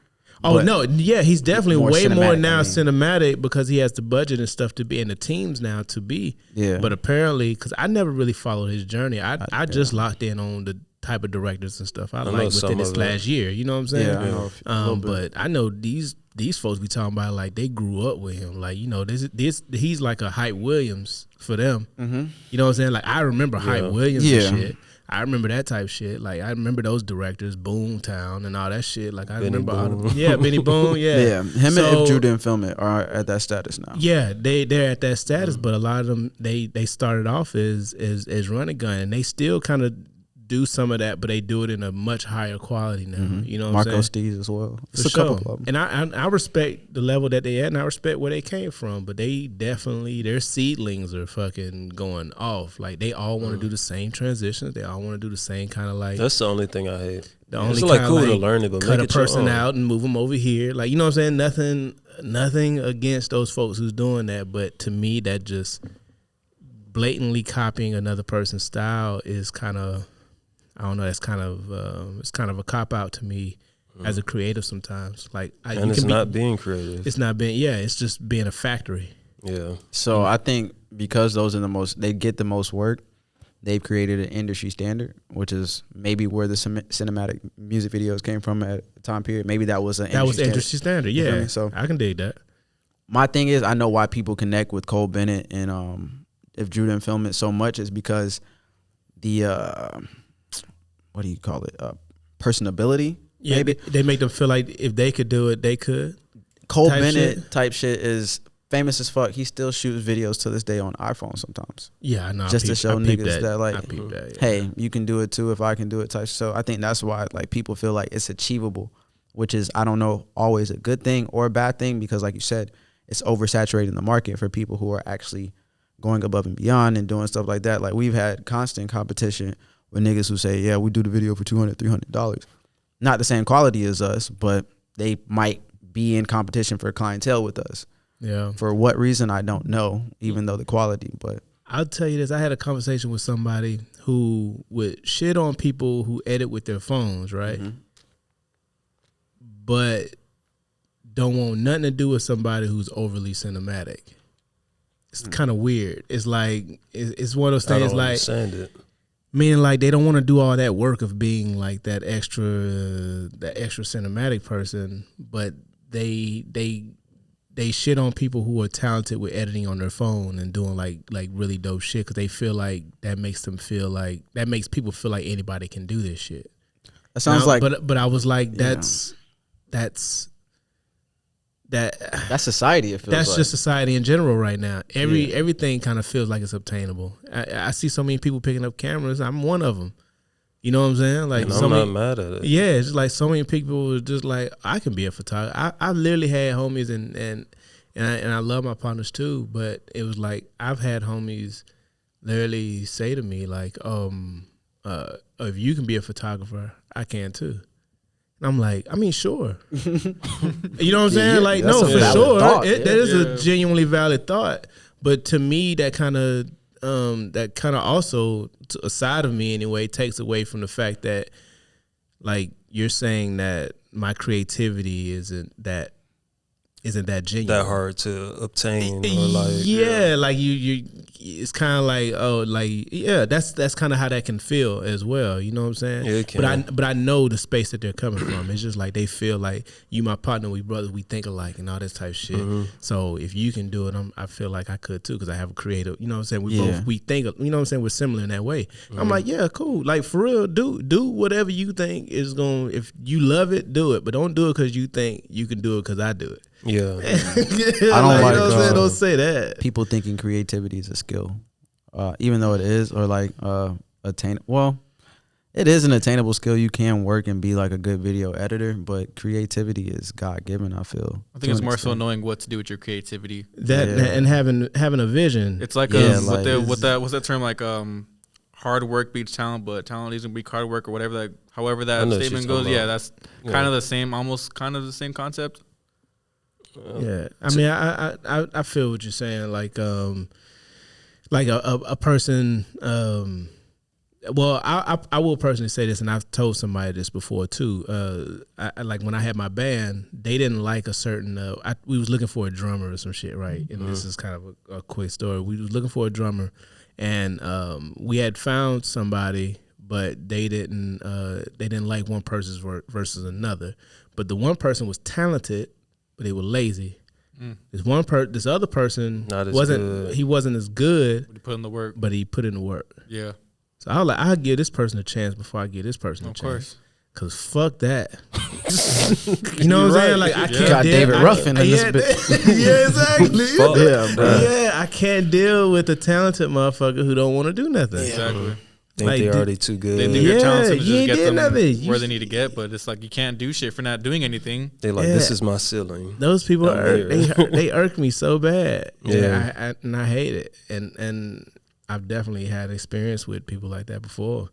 Oh but no, yeah, he's definitely more way more cinematic, now I mean. cinematic, because he has the budget and stuff to be, and the teams now to be. Yeah. But apparently, because I never really followed his journey, I just locked in on the type of directors and stuff I know like some within this of it. last year. You know what I'm saying? Yeah, I know a little bit. But I know these folks be talking about like they grew up with him. Like, you know, this he's like a Hype Williams for them. You know what I'm saying? Like I remember Hype Williams Yeah. and shit. I remember that type shit. Like I remember those directors, Boomtown and all that shit. Like I Benny remember Boone. Benny Boone, yeah. Yeah, him and If Drew didn't film it are at that status now. Yeah, they're at that status, but a lot of them they started off as Run a Gun, and they still kind of do some of that, but they do it in a much higher quality now. You know what Marco I'm saying? Steez as well. For It's a sure. couple of them. And I respect the level that they at, and I respect where they came from. But they definitely, their seedlings are fucking going off. Like they all want to do the same transitions. They all want to do the same kind of like. That's the only thing I hate. The only it's like kinda, cool to learn it, but cut make a it your person own. out and move them over here. Like you know what I'm saying? Nothing against those folks who's doing that, but to me, that just blatantly copying another person's style is kind of. I don't know. That's kind of it's kind of a cop out to me as a creative sometimes. Like, And it's not being creative. It's not being. Yeah, it's just being a factory. Yeah. So I think because those are they get the most work, they've created an industry standard, which is maybe where the cinematic music videos came from at the time period. Maybe that was the industry standard. You feel Yeah, me? So I can dig that. my thing is, I know why people connect with Cole Bennett and If Drew didn't film it so much is because the what do you call it? Personability. Yeah, maybe they make them feel like if they could do it, they could. Cole type Bennett shit. type shit is famous as fuck. He still shoots videos to this day on iPhone sometimes. Yeah, I know. Just to show niggas that like, I peeped that, yeah. hey, you can do it too if I can do it type. So I think that's why like people feel like it's achievable, which is I don't know always a good thing or a bad thing because like you said, it's oversaturating the market for people who are actually going above and beyond and doing stuff like that. Like we've had constant competition with niggas who say, yeah, we do the video for $200, $300. Not the same quality as us, but they might be in competition for clientele with us. Yeah. For what reason, I don't know, even though the quality, but. I'll tell you this. I had a conversation with somebody who would shit on people who edit with their phones, right? Mm-hmm. But don't want nothing to do with somebody who's overly cinematic. It's kind of weird. It's like, it's one of those I things don't like. understand it. Meaning like they don't want to do all that work of being like that extra cinematic person, but they shit on people who are talented with editing on their phone and doing like really dope shit because they feel like that makes people feel like anybody can do this shit. That sounds now, like. but I was like that's society. It feels that's like. just society in general right now. Everything kind of feels like it's obtainable. I see so many people picking up cameras. I'm one of them. You know what I'm saying? Like And so I'm not many, mad at it. yeah, it's just like so many people are just like I can be a photographer. I literally had homies and I love my partners too, but it was like I've had homies literally say to me like, if you can be a photographer, I can too. And I'm like, I mean, sure. You know what I'm saying? Yeah, like, that's no, a for valid sure. thought, That yeah. is a genuinely valid thought. But to me, that kind of also, a side of me anyway, takes away from the fact that, like, you're saying that my creativity isn't that genuine. That hard to obtain or like like you it's kind of like that's kind of how that can feel as well, you know what I'm saying? Yeah, it can. But I know the space that they're coming from. It's just like they feel like you my partner, we brothers, we think alike and all this type of shit. So if you can do it, I feel like I could too because I have a creative, you know what I'm saying? We think, you know what I'm saying, we're similar in that way. I'm like, yeah, cool, like for real, do whatever you think is going, if you love it, do it, but don't do it because you think you can do it because I do it. Yeah. I don't like you know what I'm saying? Don't say that. people thinking creativity is a skill, even though it is, or like attainable. Well, it is an attainable skill. You can work and be like a good video editor, but creativity is God given. I feel. I think it's more so knowing what to do with your creativity. And having a vision. It's like Yeah, what's that term like hard work beats talent, but talent isn't beat hard work or whatever that however that statement goes. Yeah, that's kind of the same, almost kind of the same concept. Yeah, I mean, I feel what you're saying. Like a person. Well, I will personally say this, and I've told somebody this before too. I like when I had my band, they didn't like a certain. We was looking for a drummer or some shit, right? And this is kind of a quick story. We was looking for a drummer, and we had found somebody, but they didn't like one person's work versus another. But the one person was talented, but they were lazy. This other person Not as wasn't good. he wasn't as good, When you put in the work. but he put in the work. Yeah. So I was like, I'll give this person a chance before I give this person a chance. Of course. Cause fuck that. You know what I'm saying? Like I can't got deal. David Ruffin in this bitch. Yeah, exactly. Yeah, bro. Yeah, I can't deal with a talented motherfucker who don't want to do nothing. Yeah. Exactly. Think Like, they're already too good. They think you're talented to just get them nothing. where they need to get, but it's like you can't do shit for not doing anything. They like, this is my ceiling. Those people, they irk me so bad. Yeah, and I hate it. And I've definitely had experience with people like that before.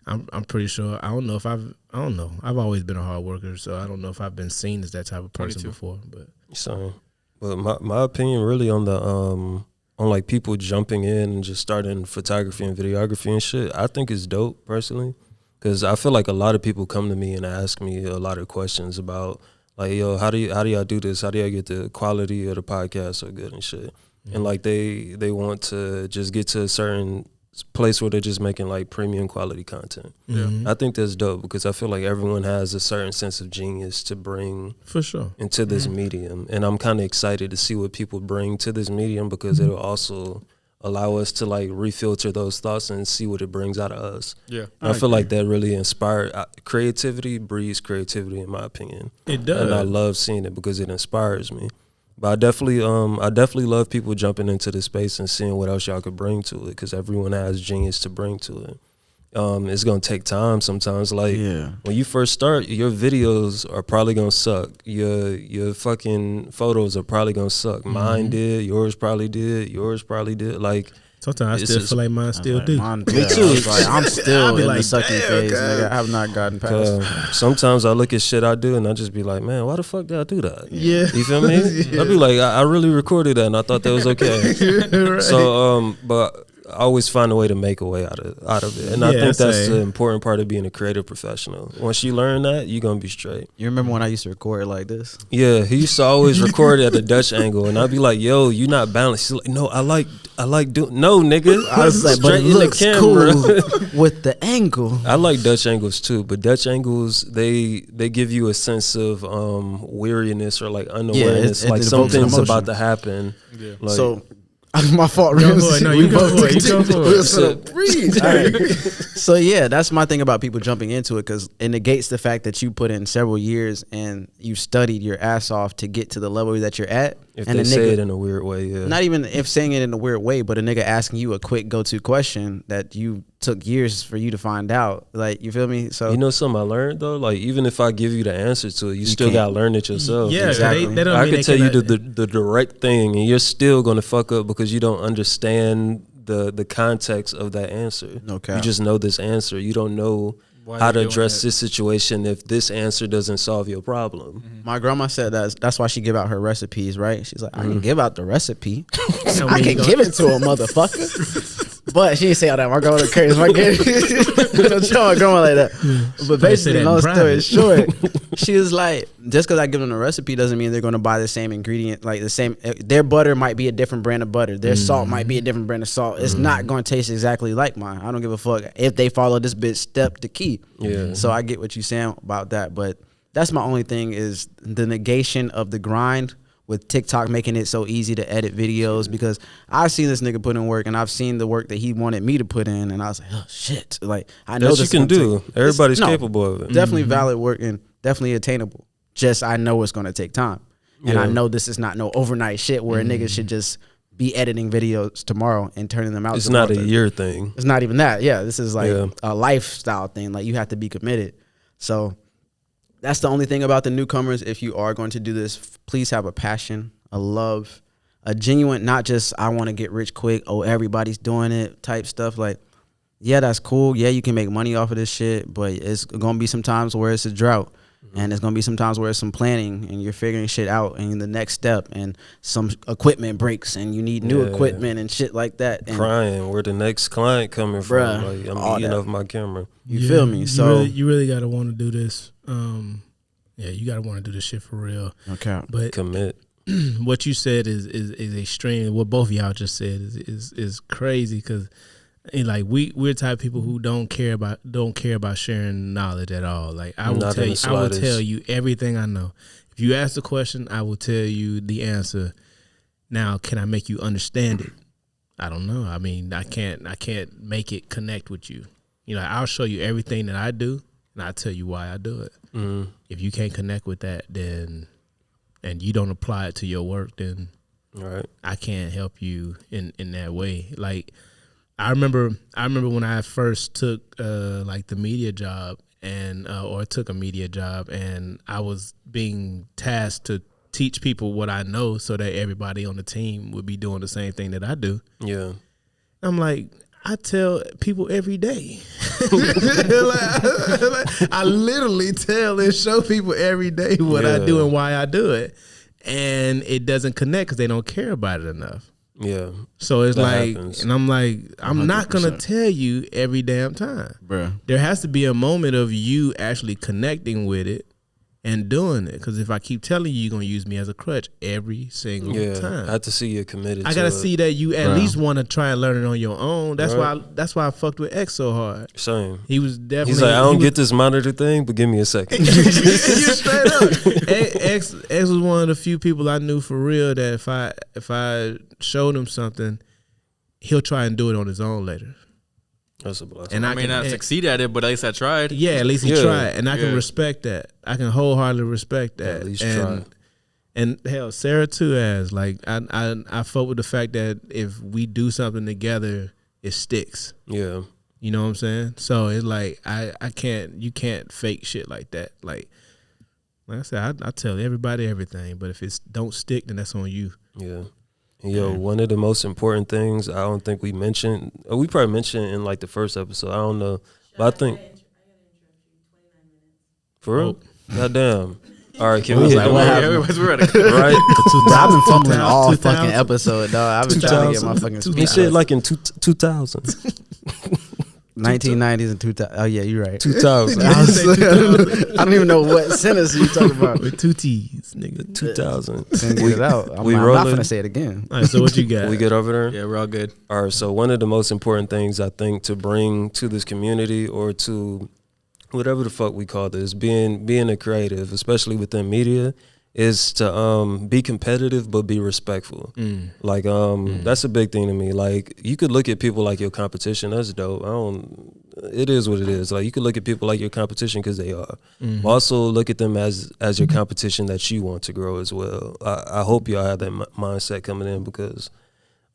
I'm pretty sure. I don't know. I've always been a hard worker, so I don't know if I've been seen as that type of person before. But my opinion really on the on like people jumping in and just starting photography and videography and shit, I think it's dope personally, because I feel like a lot of people come to me and ask me a lot of questions about like, yo, how do y'all do this? How do y'all get the quality of the podcast so good and shit? Mm-hmm. And like they want to just get to a certain place where they're just making like premium quality content. Mm-hmm. I think that's dope because I feel like everyone has a certain sense of genius to bring for sure into this medium, and I'm kind of excited to see what people bring to this medium because it'll also allow us to like refilter those thoughts and see what it brings out of us. Yeah, I feel like that really inspired creativity breeds creativity in my opinion. It does, and I love seeing it because it inspires me. But I definitely love people jumping into the space and seeing what else y'all could bring to it because everyone has genius to bring to it. It's gonna take time sometimes. Like when you first start, your videos are probably gonna suck. Your fucking photos are probably gonna suck. Mine did. Yours probably did. Yours probably did. Like sometimes I still feel like mine still do. Me too. I'm still in the sucking phase. Nigga, I have not gotten past. Sometimes I look at shit I do and I just be like, man, why the fuck did I do that? Yeah, you feel me? I'd be like, I really recorded that and I thought that was okay. Right. So, but I always find a way to make a way out of it, and I think that's the important part of being a creative professional. Once you learn that, you're gonna be straight. You remember when I used to record like this? Yeah, he used to always record at a Dutch angle, and I'd be like, "Yo, you not balanced." He's like, "No, I like doing no, nigga." I was like, "But it looks cool with the angle." I like Dutch angles too, but Dutch angles they give you a sense of weariness or like unawareness, like something's about to happen. Yeah. Like, so. My fault. You go for it. So yeah, that's my thing about people jumping into it, because it negates the fact that you put in several years and you studied your ass off to get to the level that you're at. If and they say it in a weird way, yeah. Not even if saying it in a weird way, but a nigga asking you a quick go-to question that you took years for you to find out. Like, you feel me? So you know something I learned though? Like, even if I give you the answer to it, you still gotta learn it yourself. Yeah, exactly. They don't I can tell you the direct thing, and you're still gonna fuck up because you don't understand the context of that answer. Okay. You just know this answer. You don't know how to address this situation if this answer doesn't solve your problem. Mm-hmm. My grandma said that's why she give out her recipes, right? She's like, I can give out the recipe. I can give it to a motherfucker. But she didn't say all that. My grandma crazy. My don't show my grandma like that. But basically, long story short, she was like, just because I give them the recipe doesn't mean they're going to buy the same ingredient, like the same. Their butter might be a different brand of butter. Their salt might be a different brand of salt. It's not going to taste exactly like mine. I don't give a fuck if they follow this bitch step to key. Yeah. So I get what you're saying about that, but that's my only thing is the negation of the grind with TikTok making it so easy to edit videos, because I've seen this nigga put in work and I've seen the work that he wanted me to put in, and I was like, oh shit, like I know this you can do. Everybody's capable of it. Definitely valid work and definitely attainable. Just I know it's gonna take time, and I know this is not no overnight shit where a nigga should just be editing videos tomorrow and turning them out. It's not a year thing. It's not even that. Yeah, this is like a lifestyle thing. Like you have to be committed. So that's the only thing about the newcomers. If you are going to do this, please have a passion, a love, a genuine, not just I want to get rich quick, oh, everybody's doing it type stuff. Like, yeah, that's cool. Yeah, you can make money off of this shit, but it's going to be some times where it's a drought. And it's going to be some times where it's some planning and you're figuring shit out and the next step and some equipment breaks and you need new equipment and shit like that. And crying, where the next client coming from? Like, I'm eating off my camera. You feel me? So you really got to want to do this. You got to want to do this shit for real. Okay. But commit. What you said is extreme. What both of y'all just said is crazy, because like we're the type of people who don't care about sharing knowledge at all. Like I will tell you everything I know. If you ask the question, I will tell you the answer. Now, can I make you understand it? I don't know. I mean, I can't make it connect with you. You know, I'll show you everything that I do, and I'll tell you why I do it. Mm-hmm. If you can't connect with that, then and you don't apply it to your work, then Right. I can't help you in that way. Like I remember when I first took like the media job and or took a media job, and I was being tasked to teach people what I know so that everybody on the team would be doing the same thing that I do. Yeah. I'm like, I tell people every day. I literally tell and show people every day what I do and why I do it. And it doesn't connect because they don't care about it enough. Yeah. So it's That like, happens. and I'm like, I'm not going to 100%. tell you every damn time. Bruh. There has to be a moment of you actually connecting with it and doing it. Because if I keep telling you, you're going to use me as a crutch every single time. I have to see you're committed. I gotta to see that you at least want to try and learn it on your own. That's why I fucked with X so hard. Same. He was definitely. He's like, I don't get this monitor thing, but give me a second. You straight up. X was one of the few people I knew for real that if I showed him something, he'll try and do it on his own later. That's a blessing. And I may not succeed at it, but at least I tried. Yeah, at least he tried, and I can respect that. I can wholeheartedly respect that. At least try. And hell, Sarah too has. Like I fought with the fact that if we do something together, it sticks. Yeah. You know what I'm saying? So it's like you can't fake shit like that. Like I said, I tell everybody everything, but if it don't stick, then that's on you. Yeah. And yo, one of the most important things I don't think we mentioned, we probably mentioned in like the first episode, I don't know, but I think, for real? Goddamn. All right, can we hit them right? I've been fumbling all fucking episode, dog. I've been trying to get my fucking He said like in 2000. 1990s and 2000. Oh yeah, you're right. 2000. I don't even know what sentence you talking about. With two T's, nigga. 2000. Couldn't get it out. I'm we not rolling? gonna say it again. All right, so what you got? We get over there? Yeah, we're all good. All right, so one of the most important things I think to bring to this community or to whatever the fuck we call this, being a creative, especially within media, is to be competitive but be respectful. Like that's a big thing to me. Like you could look at people like your competition. That's dope. It is what it is. Like you could look at people like your competition because they are. Also look at them as your competition that you want to grow as well. I hope y'all have that mindset coming in because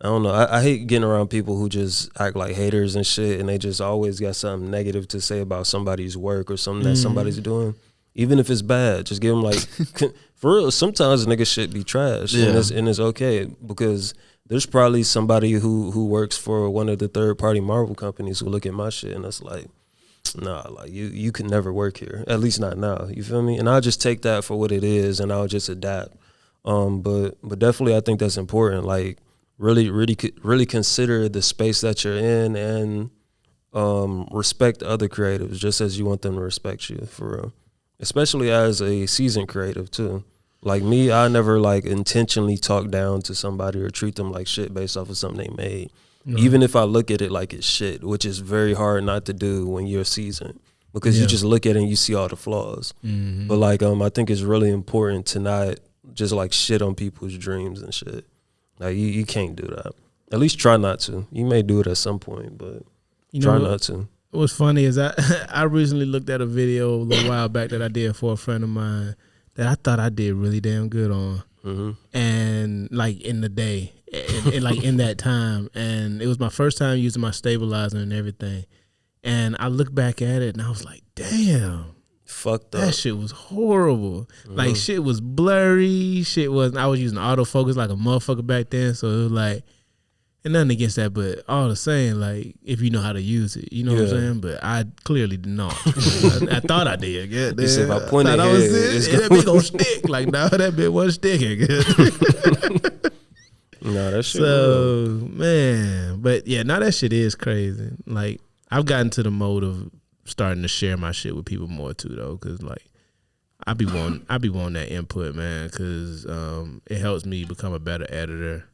I don't know. I hate getting around people who just act like haters and shit, and they just always got something negative to say about somebody's work or something that somebody's doing. Even if it's bad, just give them like, for real, sometimes niggas shit be trash and it's okay because there's probably somebody who works for one of the third party Marvel companies who look at my shit and it's like, nah, like you can never work here, at least not now. You feel me? And I'll just take that for what it is and I'll just adapt. But definitely I think that's important. Like really consider the space that you're in and respect other creatives just as you want them to respect you, for real. Especially as a seasoned creative too. Like me, I never like intentionally talk down to somebody or treat them like shit based off of something they made. Even if I look at it like it's shit, which is very hard not to do when you're seasoned because you just look at it and you see all the flaws. But like I think it's really important to not just like shit on people's dreams and shit. Like you can't do that. At least try not to. You may do it at some point, but try not to. What's funny is I recently looked at a video a little while back that I did for a friend of mine that I thought I did really damn good on, and like in the day, and like in that time, and it was my first time using my stabilizer and everything, and I looked back at it and I was like, damn, fucked up. That shit was horrible. Like shit was blurry. I was using autofocus like a motherfucker back then, so it was like. And nothing against that, but all the same, like if you know how to use it, you know what I'm saying. But I clearly did not. I thought I did. Yeah, you said if I point it, that bit gonna stick. Like no, that bit wasn't sticking. No, that shit. So man, but yeah, now that shit is crazy. Like I've gotten to the mode of starting to share my shit with people more too, though, because like I be wanting that input, man, because it helps me become a better editor.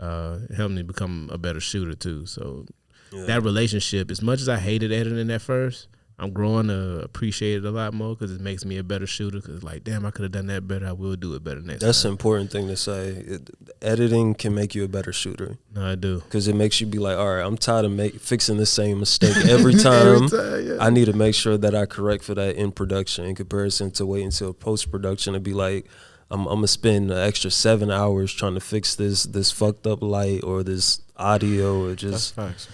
It helped me become a better shooter too. So that relationship, as much as I hated editing at first, I'm growing to appreciate it a lot more because it makes me a better shooter. Because like, damn, I could have done that better. I will do it better next time. That's an important thing to say. Editing can make you a better shooter. No, I do. Because it makes you be like, all right, I'm tired of fixing the same mistake every time. Yeah. I need to make sure that I correct for that in production in comparison to wait until post-production and be like, I'm going to spend an extra 7 hours trying to fix this fucked up light or this audio or just... That's facts.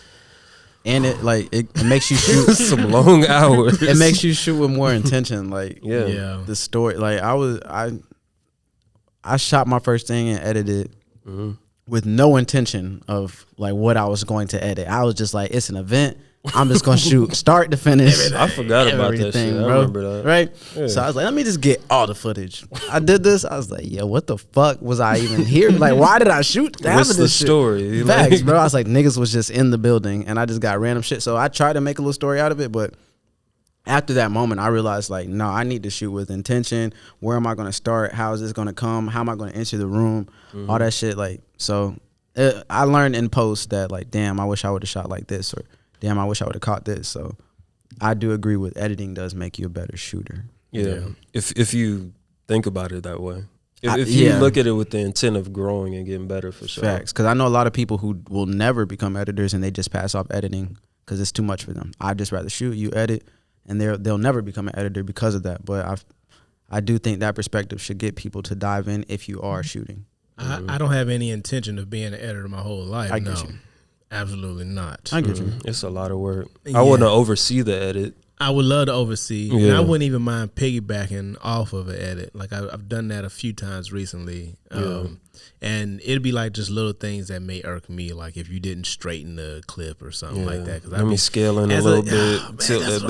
And it makes you shoot some long hours. It makes you shoot with more intention. Like yeah. The story. Like I shot my first thing and edited with no intention of like what I was going to edit. I was just like, it's an event. I'm just gonna shoot start to finish. I forgot about that shit. I remember that. Right? Yeah. So I was like, let me just get all the footage. I did this. I was like, yeah, what the fuck was I even here? Like, why did I shoot half What's of the this shit? story? Facts, bro. I was like, niggas was just in the building and I just got random shit. So I tried to make a little story out of it, but after that moment, I realized like, no, I need to shoot with intention. Where am I gonna start? How is this gonna come? How am I gonna enter the room? All that shit. Like, so I learned in post that like, damn, I wish I would have shot like this, or damn, I wish I would have caught this. So I do agree with editing does make you a better shooter. Yeah. If you think about it that way. If you look at it with the intent of growing and getting better, for sure. Facts. Because I know a lot of people who will never become editors and they just pass off editing because it's too much for them. I'd just rather shoot, you edit, and they'll never become an editor because of that. But I do think that perspective should get people to dive in if you are shooting. I don't have any intention of being an editor my whole life. I get you. Absolutely not. I get you. It's a lot of work. I want to oversee the edit. I would love to oversee. Yeah. And I wouldn't even mind piggybacking off of an edit. Like I've done that a few times recently. And it'd be like just little things that may irk me, like if you didn't straighten the clip or something like that. Let me scale in a little bit, tilt that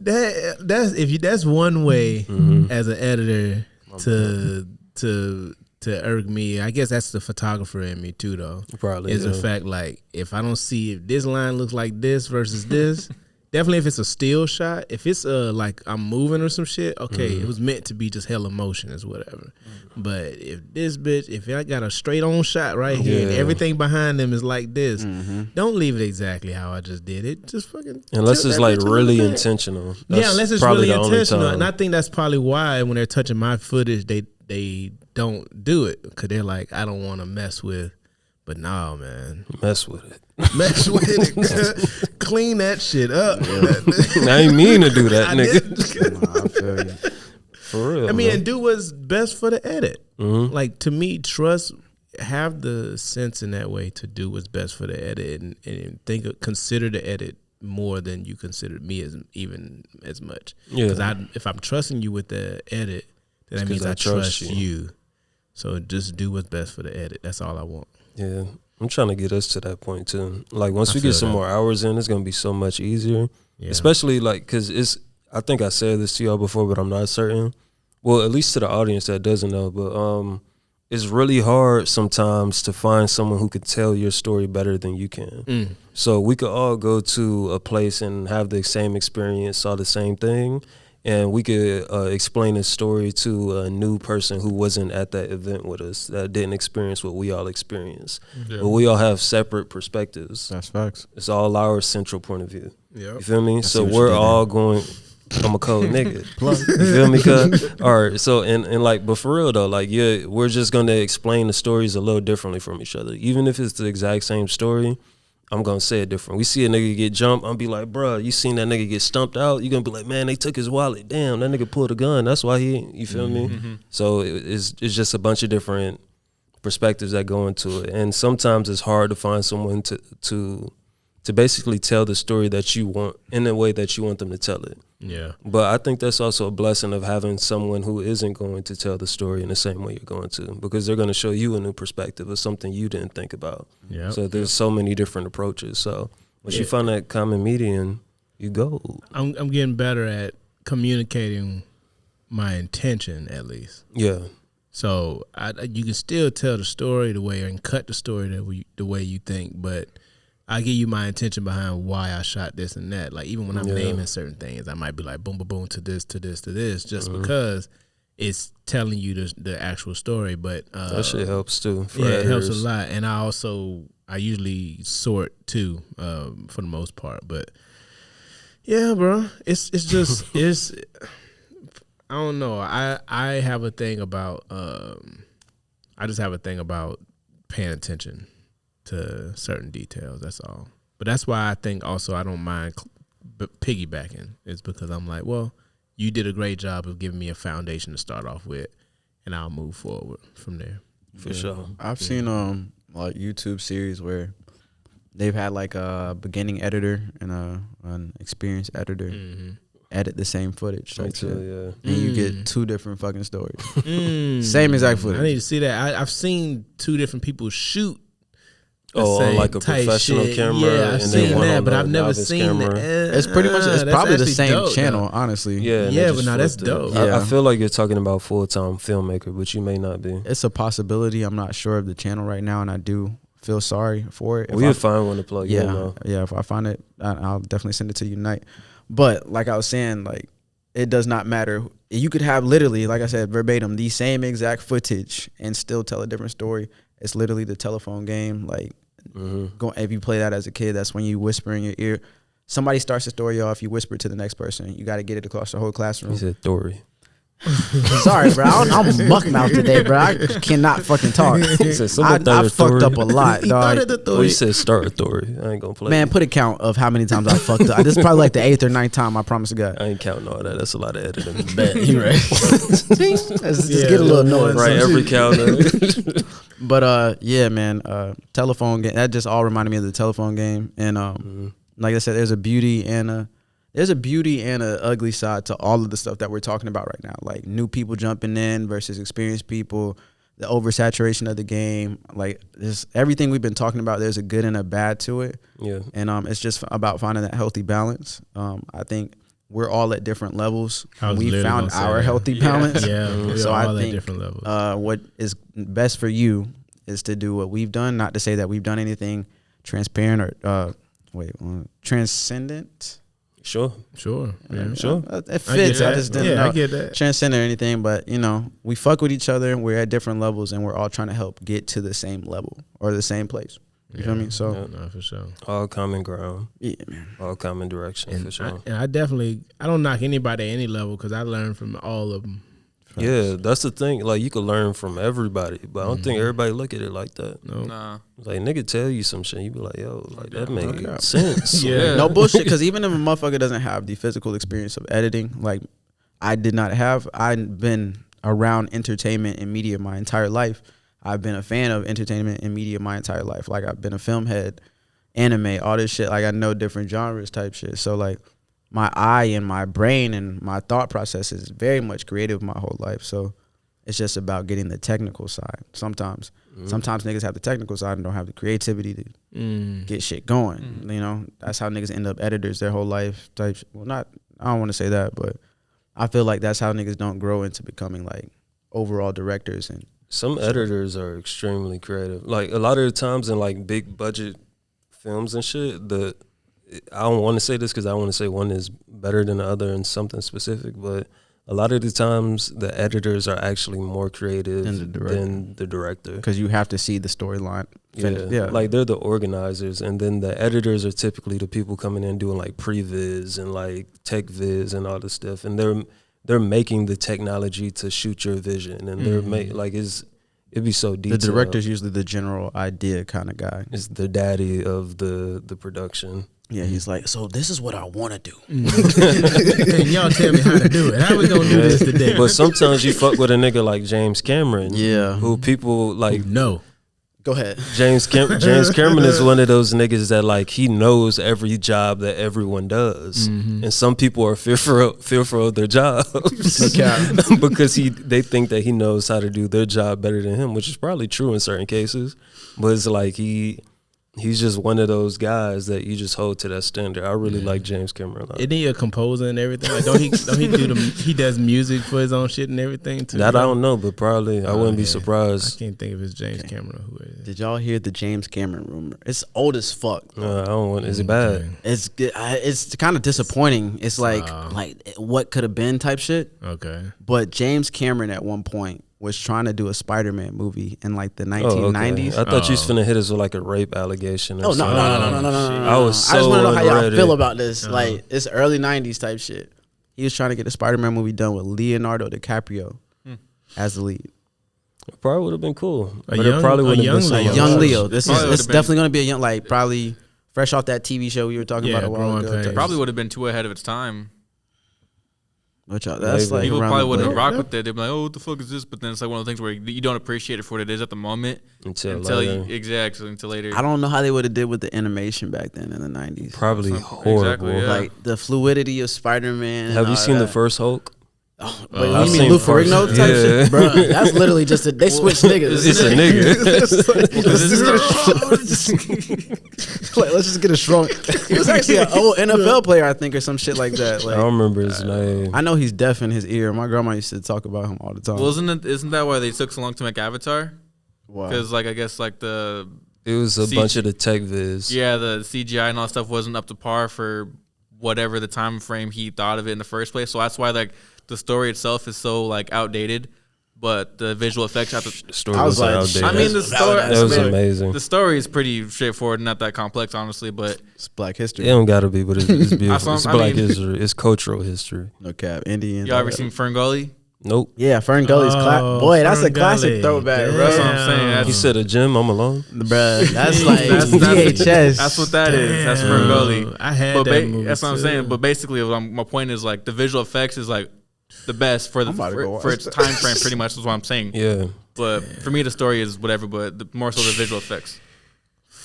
bit. That's one way as an editor to irk me. I guess that's the photographer in me too, though. Probably is the fact like if I don't see if this line looks like this versus this. Definitely if it's a still shot. If it's like I'm moving or some shit, okay, it was meant to be just hella motion is whatever. But if this bitch, if I got a straight on shot right here and everything behind them is like this, don't leave it exactly how I just did it. Just fucking unless it's like really intentional. That's unless it's really intentional. And I think that's probably why when they're touching my footage, they don't do it because they're like, I don't want to mess with. But nah, man. Mess with it. Mess with it. Clean that shit up. Yeah. I ain't mean to do that, nigga. Nah, I feel you. For real. I mean, and do what's best for the edit. Like, to me, have the sense in that way to do what's best for the edit and consider the edit more than you consider me as much. Yeah. Because if I'm trusting you with the edit, then that means I trust you. So just do what's best for the edit. That's all I want. Yeah, I'm trying to get us to that point too. Like once we get some more hours in, it's gonna be so much easier. Yeah. Especially like because I think I said this to y'all before, but I'm not certain. Well, at least to the audience that doesn't know, but it's really hard sometimes to find someone who could tell your story better than you can. So we could all go to a place and have the same experience, saw the same thing. And we could explain a story to a new person who wasn't at that event with us, that didn't experience what we all experienced. Yeah. But we all have separate perspectives. That's facts. It's all our central point of view. Yep. You feel me? So we're all going, I'm a cold nigga. You feel me? Cause, all right. So, and like, but for real though, like, yeah, we're just going to explain the stories a little differently from each other. Even if it's the exact same story, I'm going to say it different. We see a nigga get jumped, I'm be like, bruh, you seen that nigga get stumped out? You going to be like, man, they took his wallet. Damn, that nigga pulled a gun. That's why you feel me? So it's just a bunch of different perspectives that go into it. And sometimes it's hard to find someone to basically tell the story that you want in the way that you want them to tell it. Yeah. But I think that's also a blessing of having someone who isn't going to tell the story in the same way you're going to, because they're going to show you a new perspective of something you didn't think about. Yeah. So there's so many different approaches. So once you find that common median, you go. I'm getting better at communicating my intention, at least. Yeah. So you can still tell the story the way and cut the story the way you think, but I give you my intention behind why I shot this and that. Like even when I'm naming certain things, I might be like boom, boom, boom to this, to this, to this, just because it's telling you the actual story. But that shit helps too. It helps a lot. And I usually sort too, for the most part. But Yeah, bro. It's just it's. I don't know. I have a thing about. I just have a thing about paying attention to certain details. That's all. But that's why I think also I don't mind piggybacking. It's because I'm like, well, you did a great job of giving me a foundation to start off with, and I'll move forward from there. For sure. I've seen like YouTube series where they've had like a beginning editor and an experienced editor edit the same footage. Like Yeah. And you get two different fucking stories. Same exact footage. I need to see that. I've seen two different people shoot. On like a professional camera. Yeah, I've seen that, but I've never seen that. It's pretty much, it's probably the same dope, channel, though. honestly. Yeah, but now that's dope. I feel like you're talking about full-time filmmaker, but you may not be. It's a possibility. I'm not sure of the channel right now, and I do feel sorry for it. We'll find one to plug in, Yeah, though. yeah. If I find it, I'll definitely send it to you tonight. But like I was saying, like it does not matter. You could have literally, like I said, verbatim, the same exact footage and still tell a different story. It's literally the telephone game. Like, if you play that as a kid, that's when you whisper in your ear. Somebody starts the story off, you whisper to the next person. You got to get it across the whole classroom. He said Dory. Sorry, bro. I'm muck mouth today, bro. I cannot fucking talk. He said I fucked up a lot, dog. Well, you said start a Dory. I ain't gonna play. Man, put a count of how many times I fucked up. This is probably like the 8th or 9th time, I promise to God. I ain't counting all that. That's a lot of editing. Bet, you right. Let's just get a little noise. Right, every counter. But yeah, man, telephone game. That just all reminded me of the telephone game. And like I said, there's a beauty and a ugly side to all of the stuff that we're talking about right now. Like new people jumping in versus experienced people, the oversaturation of the game. Like there's everything we've been talking about. There's a good and a bad to it. Yeah. And it's just about finding that healthy balance. I think we're all at different levels. We found our healthy balance. Yeah. So I I think at different levels. what is best for you is to do what we've done. Not to say that we've done anything transparent or transcendent. Sure. Yeah, sure. It fits. I just didn't know. I get that. Transcendent or anything, but we fuck with each other. We're at different levels, and we're all trying to help get to the same level or the same place. You feel me? So, no, for sure. All common ground. yeah, man. All common direction, for sure. I don't knock anybody at any level because I learn from all of them. Yeah, that's the thing. Like, you can learn from everybody, but I don't think everybody look at it like that. No. Nah. Like, nigga tell you some shit, you be like, yo, like, that makes sense. Yeah. No bullshit. Because even if a motherfucker doesn't have the physical experience of editing, like I did not have, I've been around entertainment and media my entire life. I've been a fan of entertainment and media my entire life. Like I've been a film head, anime, all this shit. Like I know different genres type shit. So like my eye and my brain and my thought process is very much creative my whole life. So it's just about getting the technical side. Sometimes niggas have the technical side and don't have the creativity to get shit going. That's how niggas end up editors their whole life type. I don't want to say that, but I feel like that's how niggas don't grow into becoming like overall directors. And some editors are extremely creative. Like, a lot of the times in like big budget films and shit, I don't want to say this because I want to say one is better than the other in something specific, but a lot of the times the editors are actually more creative than the director. Because you have to see the storyline. Yeah, like they're the organizers, and then the editors are typically the people coming in doing like pre-viz and like tech viz and all this stuff, and they're making the technology to shoot your vision, and they're it'd be so detailed. The director's usually the general idea kind of guy. It's the daddy of the production. Yeah, he's like, so this is what I want to do. And y'all tell me how to do it. How we gonna do this today? But sometimes you fuck with a nigga like James Cameron. Yeah. Who people like. No. Go ahead. James Cameron is one of those niggas that like he knows every job that everyone does, and some people are fearful of their jobs because they think that he knows how to do their job better than him, which is probably true in certain cases. But it's like he's just one of those guys that you just hold to that standard. I really like James Cameron a lot. Isn't he a composer and everything? Like, don't he he does music for his own shit and everything too? That I don't know, but probably I wouldn't be surprised. I can't think if it's James Cameron who it is. Did y'all hear the James Cameron rumor? It's old as fuck. I don't want. Is it bad? It's kind of disappointing. It's like what could have been type shit. Okay. But James Cameron at one point was trying to do a Spider-Man movie in like the Oh, 1990s. okay. I thought you was finna hit us with like a rape allegation. Or Oh no, something. no. I was so I just want to know how y'all unready. feel about this. Like it's early 90s type shit. He was trying to get a Spider-Man movie done with Leonardo DiCaprio as the lead. It probably would have been cool. But young- it probably a wouldn't young have been Leo. so Young much. Leo. This Probably is would've been- definitely going to be a young, like probably fresh off that TV show we were talking about a while Growing ago. Pains. Probably would have been too ahead of its time. Which that's Maybe. like People around probably the wouldn't blade. rock with it. They'd be like, "Oh, what the fuck is this?" But then it's like one of the things where you don't appreciate it for what it is at the moment Until you later. exactly until later. I don't know how they would have did with the animation back then in the 90s. Probably Exactly, horrible. yeah. Like the fluidity of Spider-Man. Have you seen the first Hulk? Wait, I've you seen mean Lou parts Ferrigno of it. type Yeah. shit? Bro, that's literally just they switch niggas. It's a nigga. Let's just get a strong. He was actually an old NFL player, I think, or some shit like that. I Like, don't remember his name. I know he's deaf in his ear. My grandma used to talk about him all the time. Well, isn't that why they took so long to make Avatar? Wow. Because like I guess like the It was a CG bunch of the tech viz. the CGI and all that stuff wasn't up to par for whatever the time frame he thought of it in the first place. So that's why like the story itself is so like outdated, but the visual effects have to. The story I was was like, outdated. I mean, the story. that was amazing. The story is pretty straightforward, not that complex, honestly. But It's Black history. It don't gotta be, but it's beautiful. That's what It's I black mean- history. It's cultural history. No cap. Indians. y'all all ever that. seen Ferngully? Nope. Yeah, Fern Gully's boy, that's a Fern classic Gully. throwback, bro. That's what I'm saying. That's, He said a gym. I'm alone. Bruh, that's like That's- VHS. that's what that is. That's Damn. Ferngully. I had But that movie that's what I'm too. saying. But basically, my point is like the visual effects is like the best for the I'm about to go for watch its that. time frame. Pretty much is what I'm saying. Yeah. But for me, the story is whatever. But more so the visual effects.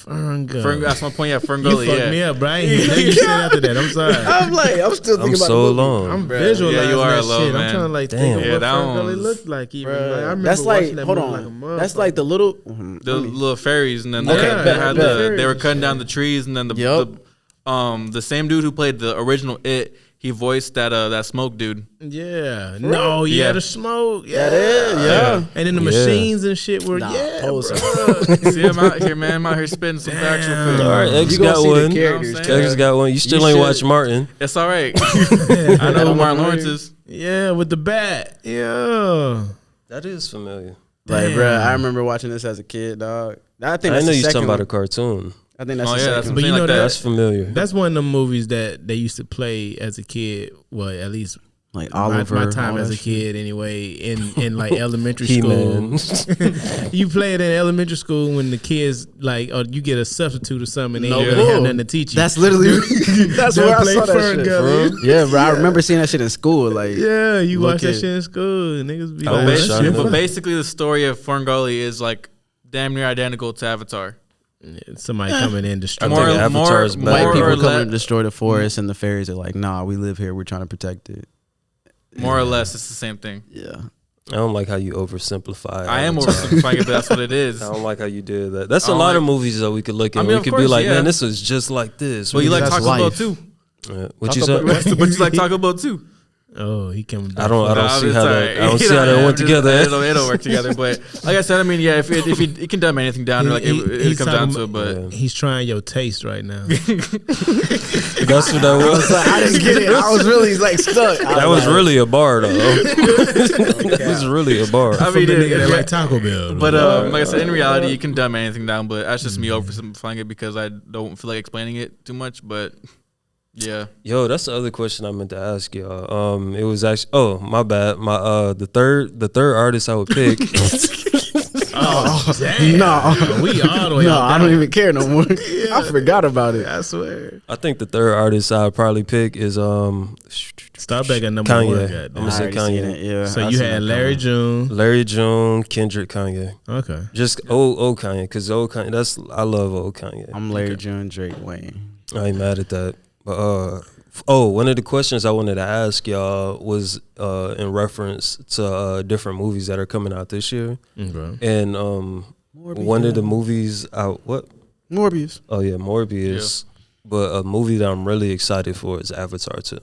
That's my point. Yeah, You Ferngully. fucked Yeah. me up, bro. I ain't hear nothing you said after that. I'm sorry. I'm still thinking I'm about so the movie. alone. I'm Bruh. visualizing Yeah, you are that alone, shit. man. I'm trying to like Damn. think of Yeah, what that Ferngully one's- looked like. Even Bruh. like, I remember That's like, watching that hold movie on. like a That's like the little. The little fairies, and then Okay, they bet, had bet. they were cutting down the trees, and then the same dude who played the original It, he voiced that smoke dude. Yeah. No, Yeah. the smoke. Yeah. That is, yeah. And then the Yeah. machines and shit were, Nah, yeah, pose bro. See, I'm out here, man. I'm out here spitting some factual Damn. food. All right, X You gonna got see the one. characters, You know what I'm X got one. You still You ain't should- watch Martin. It's all right. I know who Martin Lawrence is. Yeah, with the bat. Yeah. That is familiar. Like, Damn. bruh, I remember watching this as a kid, dog. I think I that's know the you talking second about a one. cartoon. I think that's Oh the yeah, that's second But one. you know like that- That's familiar. That's one of the movies that they used to play as a kid. Well, at least Like my Oliver. time all as that a shit. kid anyway, in like elementary school. He-Man. You play it in elementary school when the kids like, or you get a substitute or something, and they No ain't really have bull. nothing to teach you. That's literally that's They'll where I play saw that Fern shit. Gully. Bro. Yeah, bro. I remember seeing that shit in school. Like, yeah, you Look watch that at- shit in school, and niggas be I like, wish that I shit knew. But fun. basically, the story of Ferngully is like damn near identical to Avatar. Somebody coming in I destroying. think More- Avatar is more- better. white people or come less- and destroy the forest, and the fairies are like, "Nah, we live here. We're trying to protect it." More or less, it's the same thing. Yeah. I don't like how you oversimplify. I am Avatar. oversimplifying it, but that's what it is. I don't like how you did that. That's I a don't lot of like- movies that we could look at. I mean, we of could be course, like, yeah. man, this was just like this. Well, you like That's Taco Bell life. too. What you Taco said? Bell- but you like Taco Bell too. Oh, he coming back. I don't Nah, see it's how all that. right. I don't see how that went together. It don't work together. But like I said, I mean, yeah, if you can dumb anything down, like it He's comes down talking to it. But Yeah. He's trying your taste right now. That's what that was. I didn't get it. I was really like stuck. That was really a bar, though. That was really a bar. I From mean, the nigga that yeah. like Taco Bell. But like I said, in reality, you can dumb anything down. But that's just me oversimplifying it because I don't feel like explaining it too much. But yeah, Yo, that's the other question I meant to ask y'all. It was actually. Oh, my bad. My the third artist I would pick. oh, damn. No. We all the way No, out I there. don't even care no more. I forgot about it. I swear. I think the third artist I'd probably pick is Start back at number Kanye. one. I'm goddamn. gonna say already seen Kanye. it, yeah. So I you seen had that Larry coming. June. Larry June, Kendrick, Kanye. Okay. Just old Kanye, because old Kanye. I love old Kanye. I'm Larry June, Drake, Wayne. I ain't mad at that. But one of the questions I wanted to ask y'all was in reference to different movies that are coming out this year, Okay. and one of the movies out what? Morbius. Oh yeah, Morbius. But a movie that I'm really excited for is Avatar 2.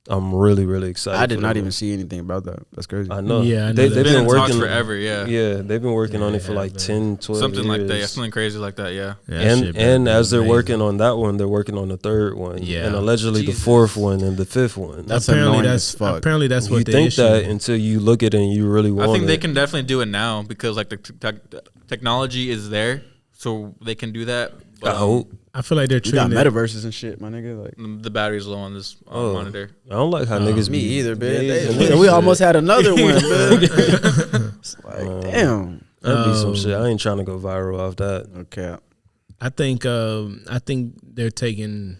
I'm really, really excited. I did for not that even one. see anything about that. That's crazy. I know. Yeah, I know they've that. been in talks working forever. Yeah, Yeah, they've been working on it for like man. 10, 12 something years. like that. Yeah, something crazy like that. Yeah. And as they're working on that one, they're working on the third one. Yeah. And allegedly Jesus. the fourth one and the fifth one. That's annoying as fuck. Apparently that's you what the think issue. that until you look at it and you really want I think it. they can definitely do it now because like the technology is there, so they can do that. But, I hope. I feel like they're You got treating it. metaverses and shit, my nigga. Like the battery's low on this monitor. I don't like how niggas me be either, gazing man. at We shit. almost had another one, man. It's like, damn. That'd be some shit. I ain't trying to go viral off that. Okay. I think they're taking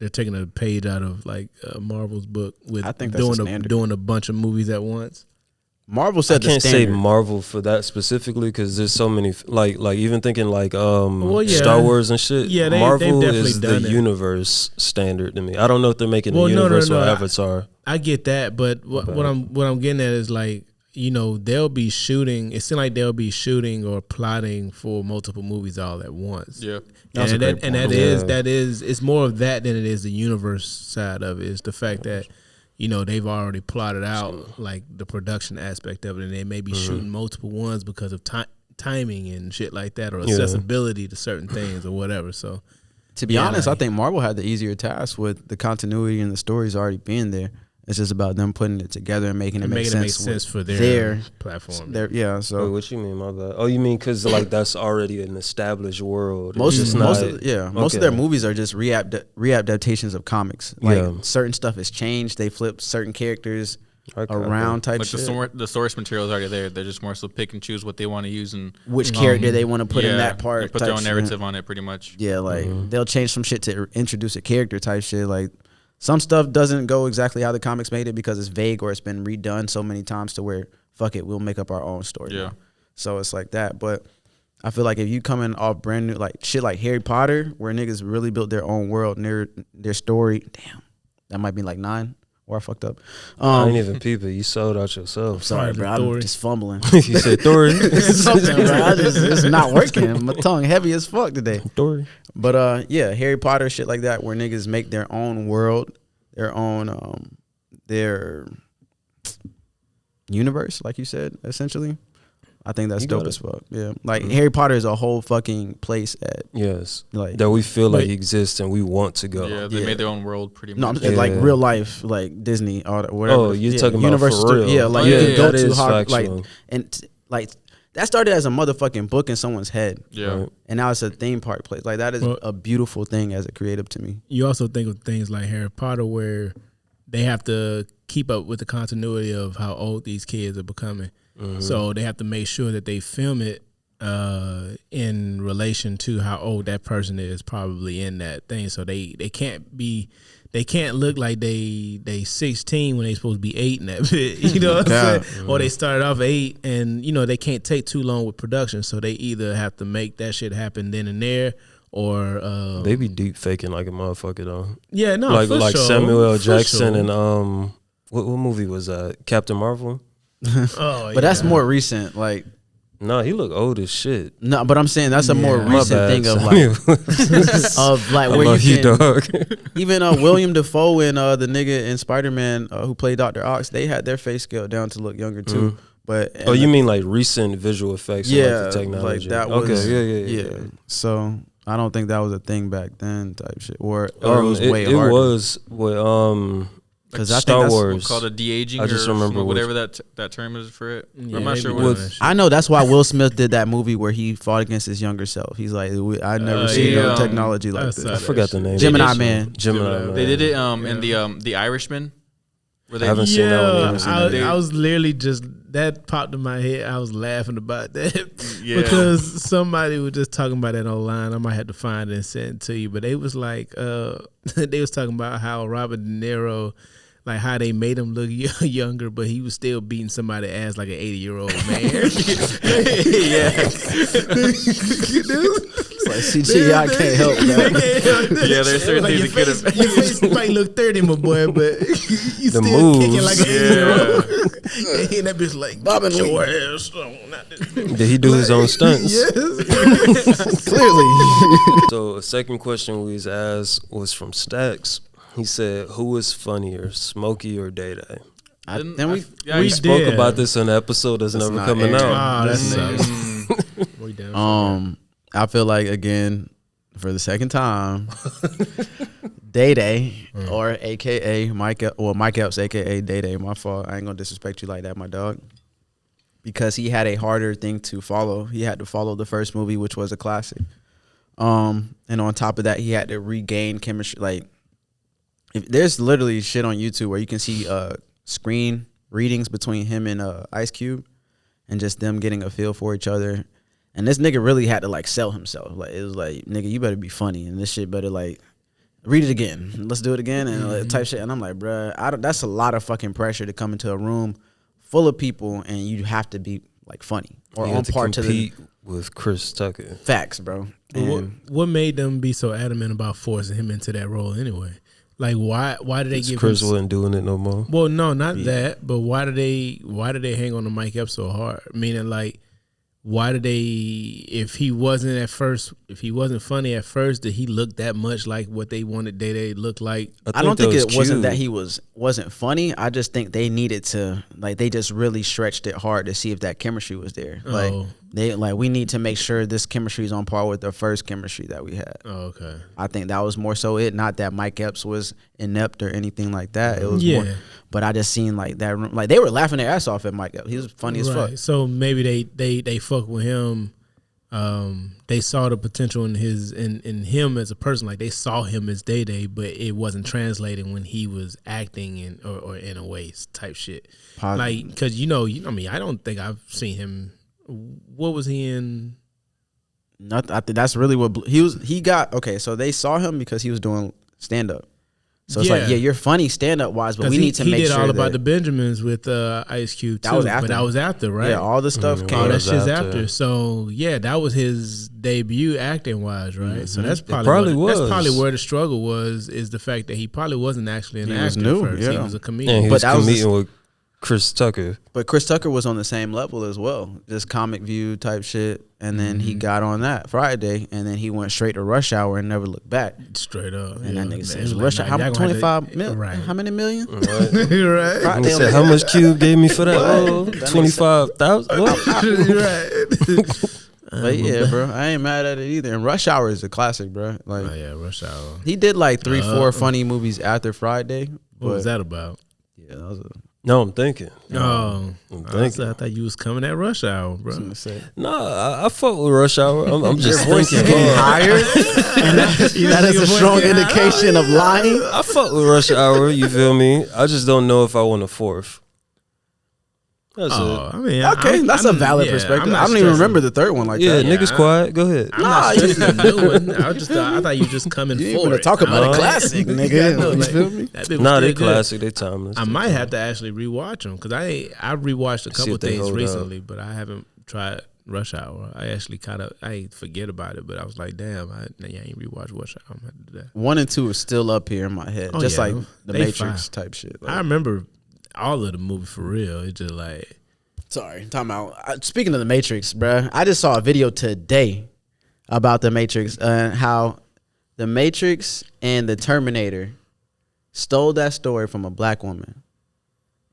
a page out of like Marvel's book with I think that's the standard. doing a bunch of movies at once. Marvel I said the can't say standard. Marvel for that specifically because there's so many like even thinking like yeah. Star Wars and shit. Yeah, they've Marvel definitely is the done it. universe standard to me. I don't know if they're making Well, the no, universe no, or no. Avatar. I get that, but what I'm getting at is like, you know, they'll be shooting. It seems like they'll be shooting or plotting for multiple movies all at once. Yeah. That's a great point. That is it's more of that than it is the universe side of it. It's the fact that, you know, they've already plotted out like the production aspect of it, and they may be shooting multiple ones because of timing and shit like that, or accessibility to certain things or whatever. So, To be honest, I think Marvel had the easier task with the continuity and the stories already being there. It's just about them putting it together and making it make sense for their platform. Yeah, Wait, so what you mean, my bad? Oh, you mean because like that's already an established world. most It's of not- most of their movies are just readaptations of comics. Like certain stuff has changed. They flip certain characters around type Like shit. the source material is already there. They're just more so pick and choose what they want to use and Which character they want to put in that they part. put type their own shit. narrative on it, pretty much. Yeah, like they'll change some shit to introduce a character type shit. Like some stuff doesn't go exactly how the comics made it because it's vague or it's been redone so many times to where fuck it, we'll make up our own story. Yeah. Now. So it's like that. But I feel like if you come in off brand new like shit like Harry Potter, where niggas really built their own world and their story, damn, that might be like 9. Or I fucked up. I ain't even peep it. You sold out yourself. Sorry, bro. I'm just fumbling. You said Dory. Something, bro. It's not working. My tongue heavy as fuck today. Dory. But yeah, Harry Potter shit like that, where niggas make their own world, their own their universe, like you said, essentially. I think that's dope as fuck. Yeah, like Harry Potter is a whole fucking place at like that we feel like exists and we want to go. Yeah, they made their own world pretty much. No, I'm saying like real life, like Disney or whatever. Oh, you're talking about Universal for real? Yeah, like Yeah, you can go that to is like factual. like that started as a motherfucking book in someone's head. Yeah. Right. And now it's a theme park place. Like that is a beautiful thing as a creative to me. You also think of things like Harry Potter where they have to keep up with the continuity of how old these kids are becoming. So they have to make sure that they film it in relation to how old that person is probably in that thing. So they can't look like they 16 when they supposed to be 8 in that bit. You know what I'm saying? Or they started off 8 and, you know, they can't take too long with production. So they either have to make that shit happen then and there or They be deep faking like a motherfucker though. yeah, no, like for like sure, Samuel L. for Jackson sure. and what movie was that? Captain Marvel? But that's more recent. Like No, he look old as shit. no, but I'm saying that's a more My recent bad, thing of Samuel. like of like I where love you you, can dog. even William Dafoe and the nigga in Spider-Man who played Dr. Ox, they had their face scaled down to look younger too. But Oh, you mean like recent visual effects? And, yeah, like the technology. like that was Okay, yeah. So I don't think that was a thing back then type shit. Or it was way it harder. was with Because I think Star that's Wars. Called a de-aging I just or remember whatever that term is for it. Yeah, I'm not they sure be what doing it that is. shit. I know that's why Will Smith did that movie where he fought against his younger self. He's like, I never seen no yeah. technology like I this. saw I that forgot the shit. name. Gemini of it. Man. Gemini Man. They did it in the Irishman. Where they I haven't seen that one. I haven't seen that. I was literally just that popped in my head. I was laughing about that Yeah. because somebody was just talking about that online. I might have to find it and send it to you. But they was like, they was talking about how Robert De Niro, like how they made him look younger, but he was still beating somebody's ass like an 80-year-old man. It's like CGI can't help that. Yeah, there's certain Like things your that could face, your face might look 30, my boy, but you still moves. kicking like an 80-year-old. Yeah. And that bitch like, Bobbin get your Lee. ass on. Not this. Did he do his own stunts? Clearly. So a second question we was asked was from Stacks. He said, "Who is funnier, Smokey or Day Day?" We spoke about this in the episode that's never coming out. Oh, that sucks. I feel like, again, for the second time, Day Day, or AKA Mike Epps, AKA Day Day. My fault. I ain't gonna disrespect you like that, my dog. Because he had a harder thing to follow. He had to follow the first movie, which was a classic. And on top of that, he had to regain chemistry. Like, there's literally shit on YouTube where you can see screen readings between him and Ice Cube, and just them getting a feel for each other. And this nigga really had to like sell himself. Like, it was like, nigga, you better be funny, and this shit better like read it again. Let's do it again, and like, type shit. And I'm like, bruh, that's a lot of fucking pressure to come into a room full of people, and you have to be like funny or on par to compete with Chris Tucker. Facts, bro. What made them be so adamant about forcing him into that role anyway? Like, why did they give Chris him? wasn't doing it no more. Well, no, not that. But why did they hang on to Mike Epps so hard? Meaning, like, why did they? If he wasn't funny at first, did he look that much like what they wanted Day Day look like? I don't think it wasn't that he wasn't funny. I just think they needed to, like, they just really stretched it hard to see if that chemistry was there. Like, we need to make sure this chemistry is on par with the first chemistry that we had. Oh, okay. I think that was more so it. Not that Mike Epps was inept or anything like that. It was more. But I just seen like that room, like they were laughing their ass off at Mike Epps. He was funny as fuck. So maybe they fuck with him. They saw the potential in him as a person. Like, they saw him as Day Day, but it wasn't translating when he was acting or in a way type shit. Like, because I mean, I don't think I've seen him. What was he in? I think that's really what he got. Okay, so they saw him because he was doing stand up. So it's like, you're funny stand up wise, but we need to make sure he did all about the Benjamins with Ice Cube too. But that was after, right? Yeah, all the stuff came. All that shit's after. So yeah, that was his debut acting wise, right? Mm-hmm. So that's probably where the struggle was. Is the fact that he probably wasn't actually an actor first. Yeah. He was a comedian. And he was comedian with Chris Tucker. But Chris Tucker was on the same level as well, just comic view type shit. And then he got on that Friday, and then he went straight to Rush Hour and never looked back. Straight up. And that nigga said, Rush Hour, how 25 million? Right. How many million? Right. He said, how much Cube gave me for that? Oh, 25,000. Right. But yeah, bro, I ain't mad at it either. And Rush Hour is a classic, bro. Like, Rush Hour. He did like 3-4 funny movies after Friday. What was that about? Yeah, that was No, I'm thinking. I'm thinking. I thought you was coming at Rush Hour, bro. No, I fuck with Rush Hour. I'm just thinking higher. And that is a strong indication of lying. I fuck with Rush Hour. You feel me? I just don't know if I want a fourth. That's it. I mean, okay, that's a valid perspective. I don't even remember the third one like that. Yeah, niggas quiet. Go ahead. I'm not stressing the new one. I thought you just coming for it. Talk about a classic, nigga. You feel me? Nah, they classic. They timeless. I might have to actually rewatch them because I rewatched a couple things recently, but I haven't tried Rush Hour. I actually I forget about it, but I was like, damn, I ain't rewatched Rush Hour. I'm gonna have to do that. 1 and 2 are still up here in my head, just like the Matrix type shit. I remember all of the movie for real. It's just like, sorry, time out. Speaking of the Matrix, bruh, I just saw a video today about the Matrix and how the Matrix and the Terminator stole that story from a black woman,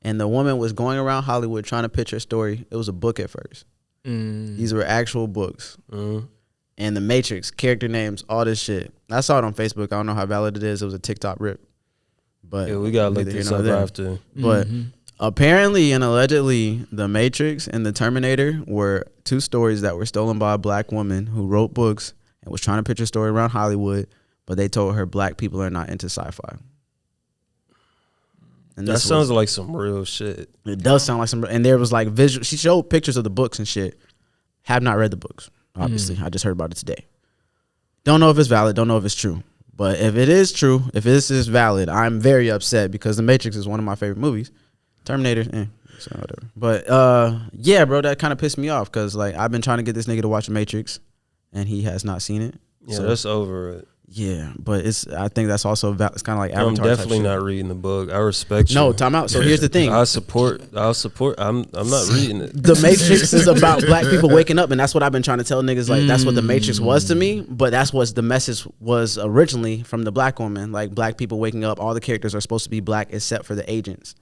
and the woman was going around Hollywood trying to pitch her story. It was a book at first. These were actual books. And the Matrix, character names, all this shit. I saw it on Facebook. I don't know how valid it is. It was a TikTok rip. But yeah, we gotta look this up after. But apparently and allegedly, the Matrix and the Terminator were 2 stories that were stolen by a black woman who wrote books and was trying to pitch a story around Hollywood, but they told her black people are not into sci-fi. And that sounds like some real shit. It does sound like some, and there was like visual. She showed pictures of the books and shit. Have not read the books, obviously. I just heard about it today. Don't know if it's valid. Don't know if it's true. But if it is true, if this is valid, I'm very upset because The Matrix is one of my favorite movies. Terminator, so whatever. But yeah, bro, that kind of pissed me off because like I've been trying to get this nigga to watch The Matrix, and he has not seen it. Yeah, so that's over it. Yeah, but I think that's also it's kind of like Avatar. I'm definitely type shit. not reading the book. I respect you. No, time out. So here's the thing. I'll support. I'm not reading it. The Matrix is about black people waking up, and that's what I've been trying to tell niggas. Like that's what the Matrix was to me, but that's what the message was originally from the black woman. Like black people waking up, all the characters are supposed to be black except for the agents,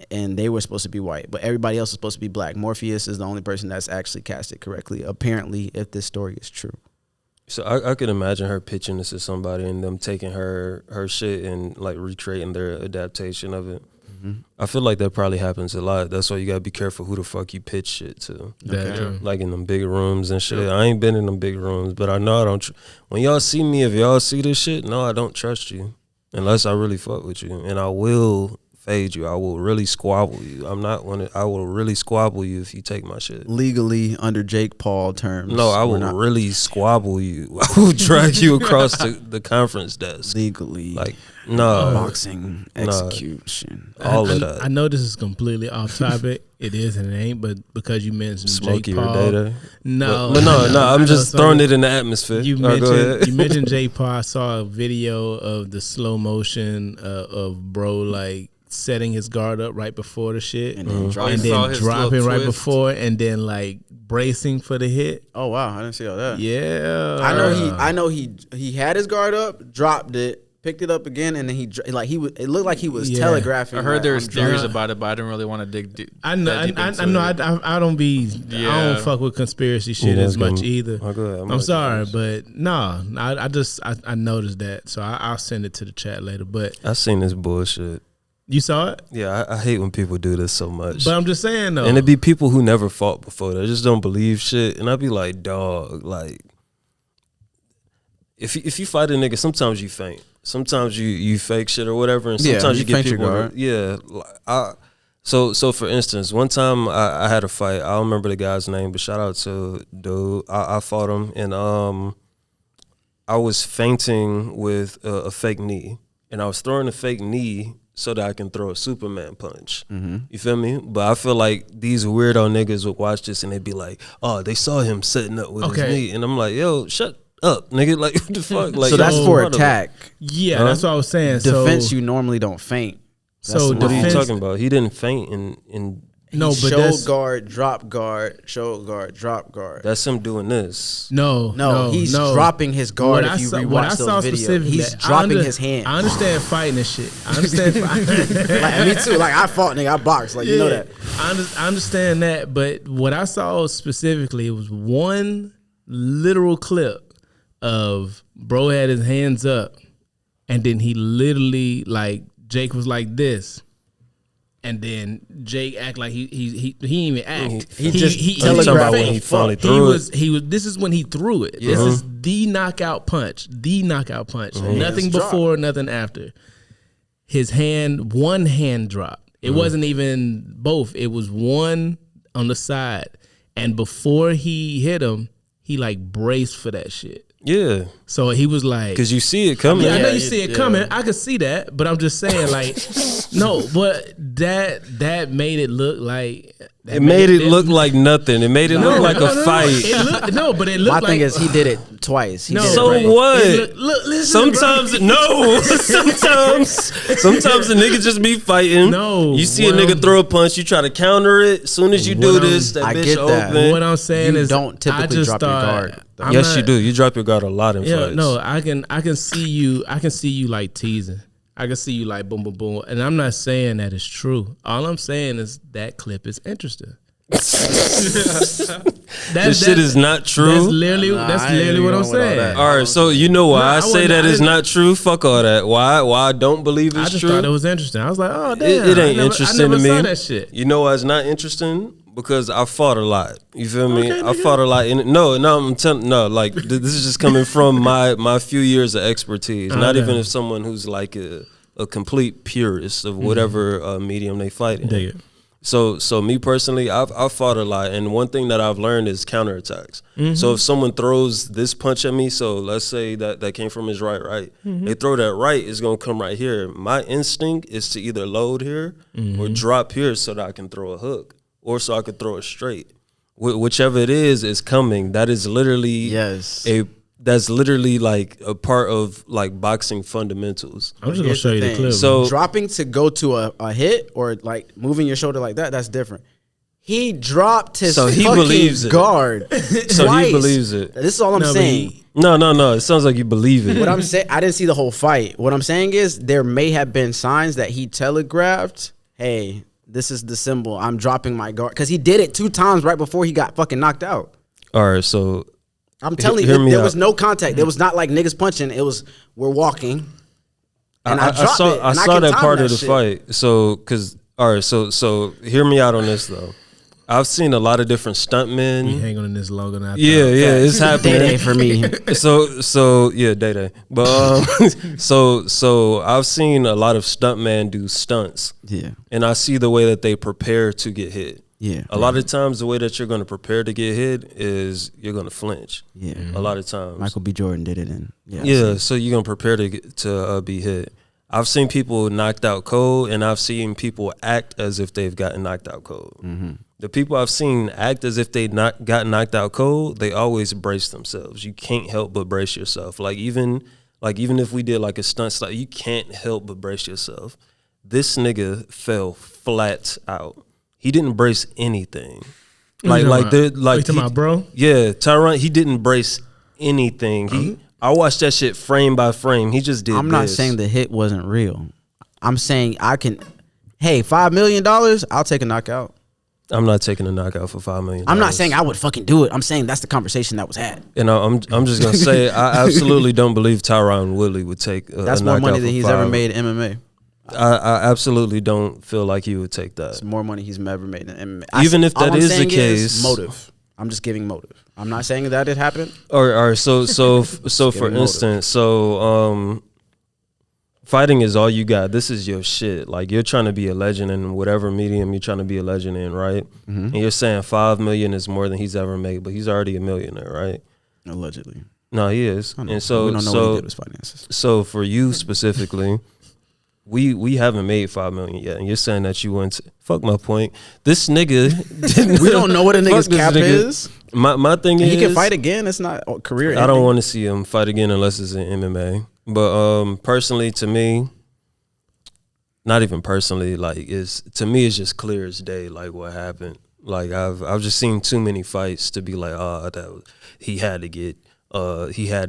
and they were supposed to be white, but everybody else is supposed to be black. Morpheus is the only person that's actually casted correctly, apparently, if this story is true. So I could imagine her pitching this to somebody and them taking her shit and like recreating their adaptation of it. Mm-hmm. I feel like that probably happens a lot. That's why you gotta be careful who the fuck you pitch shit to. Okay. Like in them big rooms and shit. I ain't been in them big rooms, but I know I don't. When y'all see me, if y'all see this shit, no, I don't trust you unless I really fuck with you, and I will fade you. I will really squabble you. I will really squabble you if you take my shit. Legally, under Jake Paul terms. No, I will really squabble you. I will drag you across the conference desk. Legally. Like, no. Boxing, execution. All of that. I know this is completely off topic. It is and it ain't, but because you mentioned Smokey Jake or Paul. Data. No. But no, I'm just throwing it in the atmosphere. You go ahead. you mentioned Jake Paul. I saw a video of the slow motion of bro like setting his guard up right before the shit and then dropping right before and then like bracing for the hit. Oh wow, I didn't see all that. Yeah, I know he had his guard up, dropped it, picked it up again, and then it looked like he was telegraphing. I heard there's theories about it, but I didn't really want to dig deep. I know I don't fuck with conspiracy shit as much either. I'm sorry, but no, I noticed that, so I'll send it to the chat later. But I seen this bullshit. You saw it? Yeah, I hate when people do this so much. But I'm just saying though. And it'd be people who never fought before. They just don't believe shit. And I'd be like, dog, like, if you fight a nigga, sometimes you faint. Sometimes you fake shit or whatever. And sometimes you get people. So for instance, one time I had a fight. I don't remember the guy's name, but shout out to dude. I fought him, and I was fainting with a fake knee. And I was throwing a fake knee so that I can throw a Superman punch. Mm-hmm. You feel me? But I feel like these weirdo niggas would watch this and they'd be like, oh, they saw him setting up with his knee. And I'm like, yo, shut up, nigga. Like, what the fuck? Like, so that's for attack. Yeah, that's what I was saying. Defense, you normally don't faint. So what are you talking about? He didn't faint in no, but shoulder guard, drop guard, shoulder guard, drop guard. That's him doing this. No, he's dropping his guard. If you rewatch those videos, he's dropping his hand. I understand fighting and shit. I understand fighting. Like, me too. Like I fought, nigga. I boxed. Like you know that. I understand that, but what I saw specifically, it was one literal clip of bro had his hands up, and then he literally like Jake was like this. And then Jake act like he didn't even act. He telegraphed when he finally threw it. This is when he threw it. Yeah. This is the knockout punch. Nothing before, nothing after. His one hand dropped. It wasn't even both. It was one on the side. And before he hit him, he like braced for that shit. Yeah. So he was like, because you see it coming. Yeah, I know you see it coming. I could see that, but I'm just saying, like, no, but that made it look like. It made it look like nothing. It made it look like a fight. But it looked like. My thing is, he did it twice. So what? Sometimes sometimes the nigga just be fighting. No, you see a nigga throw a punch, you try to counter it. As soon as you do this, that bitch open. What I'm saying is, don't typically drop your guard. Yes, you do. You drop your guard a lot in fights. No, I can see you. I can see you like teasing. I can see you like boom, boom, boom. And I'm not saying that it's true. All I'm saying is that clip is interesting. This shit is not true. That's literally what I'm saying. All right, so you know why I say that it's not true? Fuck all that. Why I don't believe it's true? I just thought it was interesting. I was like, oh damn, it ain't interesting to me. Saw that shit. You know why it's not interesting? Because I fought a lot. You feel me? I fought a lot. I'm telling like this is just coming from my few years of expertise. Not even if someone who's like a complete purist of whatever medium they fight in. So me personally, I've fought a lot, and one thing that I've learned is counterattacks. So if someone throws this punch at me, so let's say that came from his right, they throw that right, it's gonna come right here. My instinct is to either load here or drop here so that I can throw a hook, or so I could throw it straight. Whichever it is coming. That is literally a that's literally like a part of like boxing fundamentals. I'm just gonna show you the clip. So dropping to go to a hit or like moving your shoulder like that, that's different. He dropped his fucking guard. So twice. he believes it. This is all I'm saying. No. It sounds like you believe it. What I'm saying, I didn't see the whole fight. What I'm saying is there may have been signs that he telegraphed, hey, this is the symbol. I'm dropping my guard. Because he did it 2 times right before he got fucking knocked out. All right, so I'm telling you, there was no contact. There was not like niggas punching. It was, we're walking. And I dropped it. I saw that part of the fight. So, so hear me out on this, though. I've seen a lot of different stuntmen. We hang on this logo now. Yeah, it's happening. Day for me. So yeah, day. But so I've seen a lot of stuntmen do stunts. Yeah. And I see the way that they prepare to get hit. Yeah. A lot of times the way that you're going to prepare to get hit is you're going to flinch. Yeah. A lot of times. Michael B. Jordan did it in. Yeah, so you're going to prepare to be hit. I've seen people knocked out cold, and I've seen people act as if they've gotten knocked out cold. Mm-hmm. The people I've seen act as if they got knocked out cold, they always brace themselves. You can't help but brace yourself. Like even if we did like a stunt, you can't help but brace yourself. This nigga fell flat out. He didn't brace anything. You talking about, bro? Yeah, Tyron. He didn't brace anything. I watched that shit frame by frame. He just did. I'm not saying the hit wasn't real. I'm saying I can. Hey, $5 million, I'll take a knockout. I'm not taking a knockout for $5 million. I'm not saying I would fucking do it. I'm saying that's the conversation that was had. And I'm just gonna say I absolutely don't believe Tyron Woodley would take. That's more money than he's ever made in MMA. I absolutely don't feel like he would take that. It's more money he's ever made in MMA. Even if that is the case, motive. I'm just giving motive. I'm not saying that it happened. Or so for instance, fighting is all you got. This is your shit. Like you're trying to be a legend in whatever medium you're trying to be a legend in, right? Mm-hmm. And you're saying $5 million is more than he's ever made, but he's already a millionaire, right? Allegedly. No, he is. And so we don't know what he did with his finances. So for you specifically. We haven't made $5 million yet, and you're saying that you went to fuck my point. This nigga didn't. We don't know what a nigga's cap is. My thing is he can fight again. It's not a career. I don't want to see him fight again unless it's in MMA. But personally, to me, not even personally, like it's just clear as day. Like what happened. Like I've just seen too many fights to be like, he had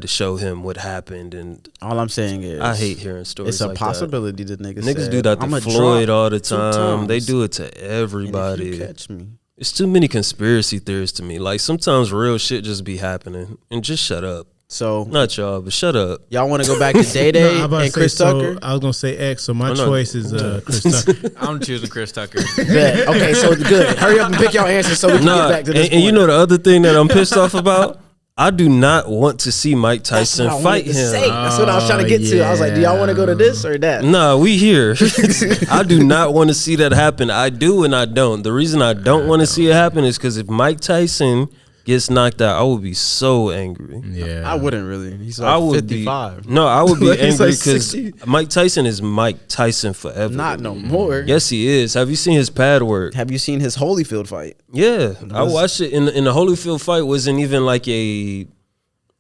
to show him what happened, and all I'm saying is I hate hearing stories. It's a like possibility that niggas do that to Floyd all the time. They do it to everybody. And if you catch me. It's too many conspiracy theories to me. Like sometimes real shit just be happening, and just shut up. So not y'all, but shut up. Y'all want to go back to Day Day and Chris Tucker? I was gonna say X, so my choice is Chris Tucker. I'm choosing Chris Tucker. Bet. Okay, so good. Hurry up and pick your answer so we can get back to this. And you know the other thing that I'm pissed off about. I do not want to see Mike Tyson fight him. That's what I was trying to get to. I was like, do y'all want to go to this or that? Nah, we here. I do not want to see that happen. I do and I don't. The reason I don't want to see it happen is because if Mike Tyson gets knocked out, I would be so angry. Yeah, I wouldn't really. He's like 55. I would be angry because Mike Tyson is Mike Tyson forever. Not no more. Yes, he is. Have you seen his pad work? Have you seen his Holyfield fight? Yeah, I watched it. In the Holyfield fight wasn't even like it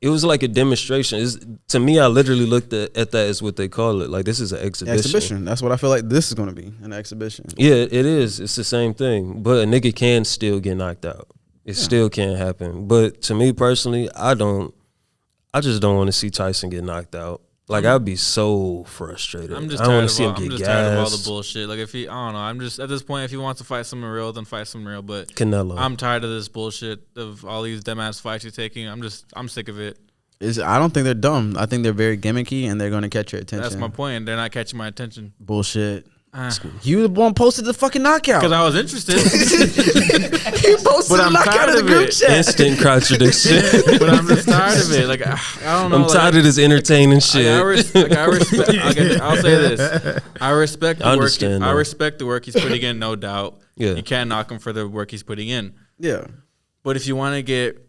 was like a demonstration. To me, I literally looked at that as what they call it. Like this is an exhibition. That's what I feel like this is going to be, an exhibition. Yeah, it is. It's the same thing. But a nigga can still get knocked out. It still can't happen. But to me personally, I just don't want to see Tyson get knocked out. Like I'd be so frustrated. I'm just tired of all the bullshit. Like I don't know. I'm just at this point, if he wants to fight someone real, then fight someone real. But Canelo. I'm tired of this bullshit of all these dumbass fights you're taking. I'm sick of it. I don't think they're dumb. I think they're very gimmicky and they're going to catch your attention. That's my point. They're not catching my attention. Bullshit. You the one posted the fucking knockout because I was interested. You posted the knockout in the group chat. Instant contradiction. But I'm just tired of it. Like I don't know. I'm tired of this entertaining shit. I respect. I'll say this. I respect the work. I respect the work he's putting in. No doubt. Yeah. You can't knock him for the work he's putting in. Yeah. But if you want to get,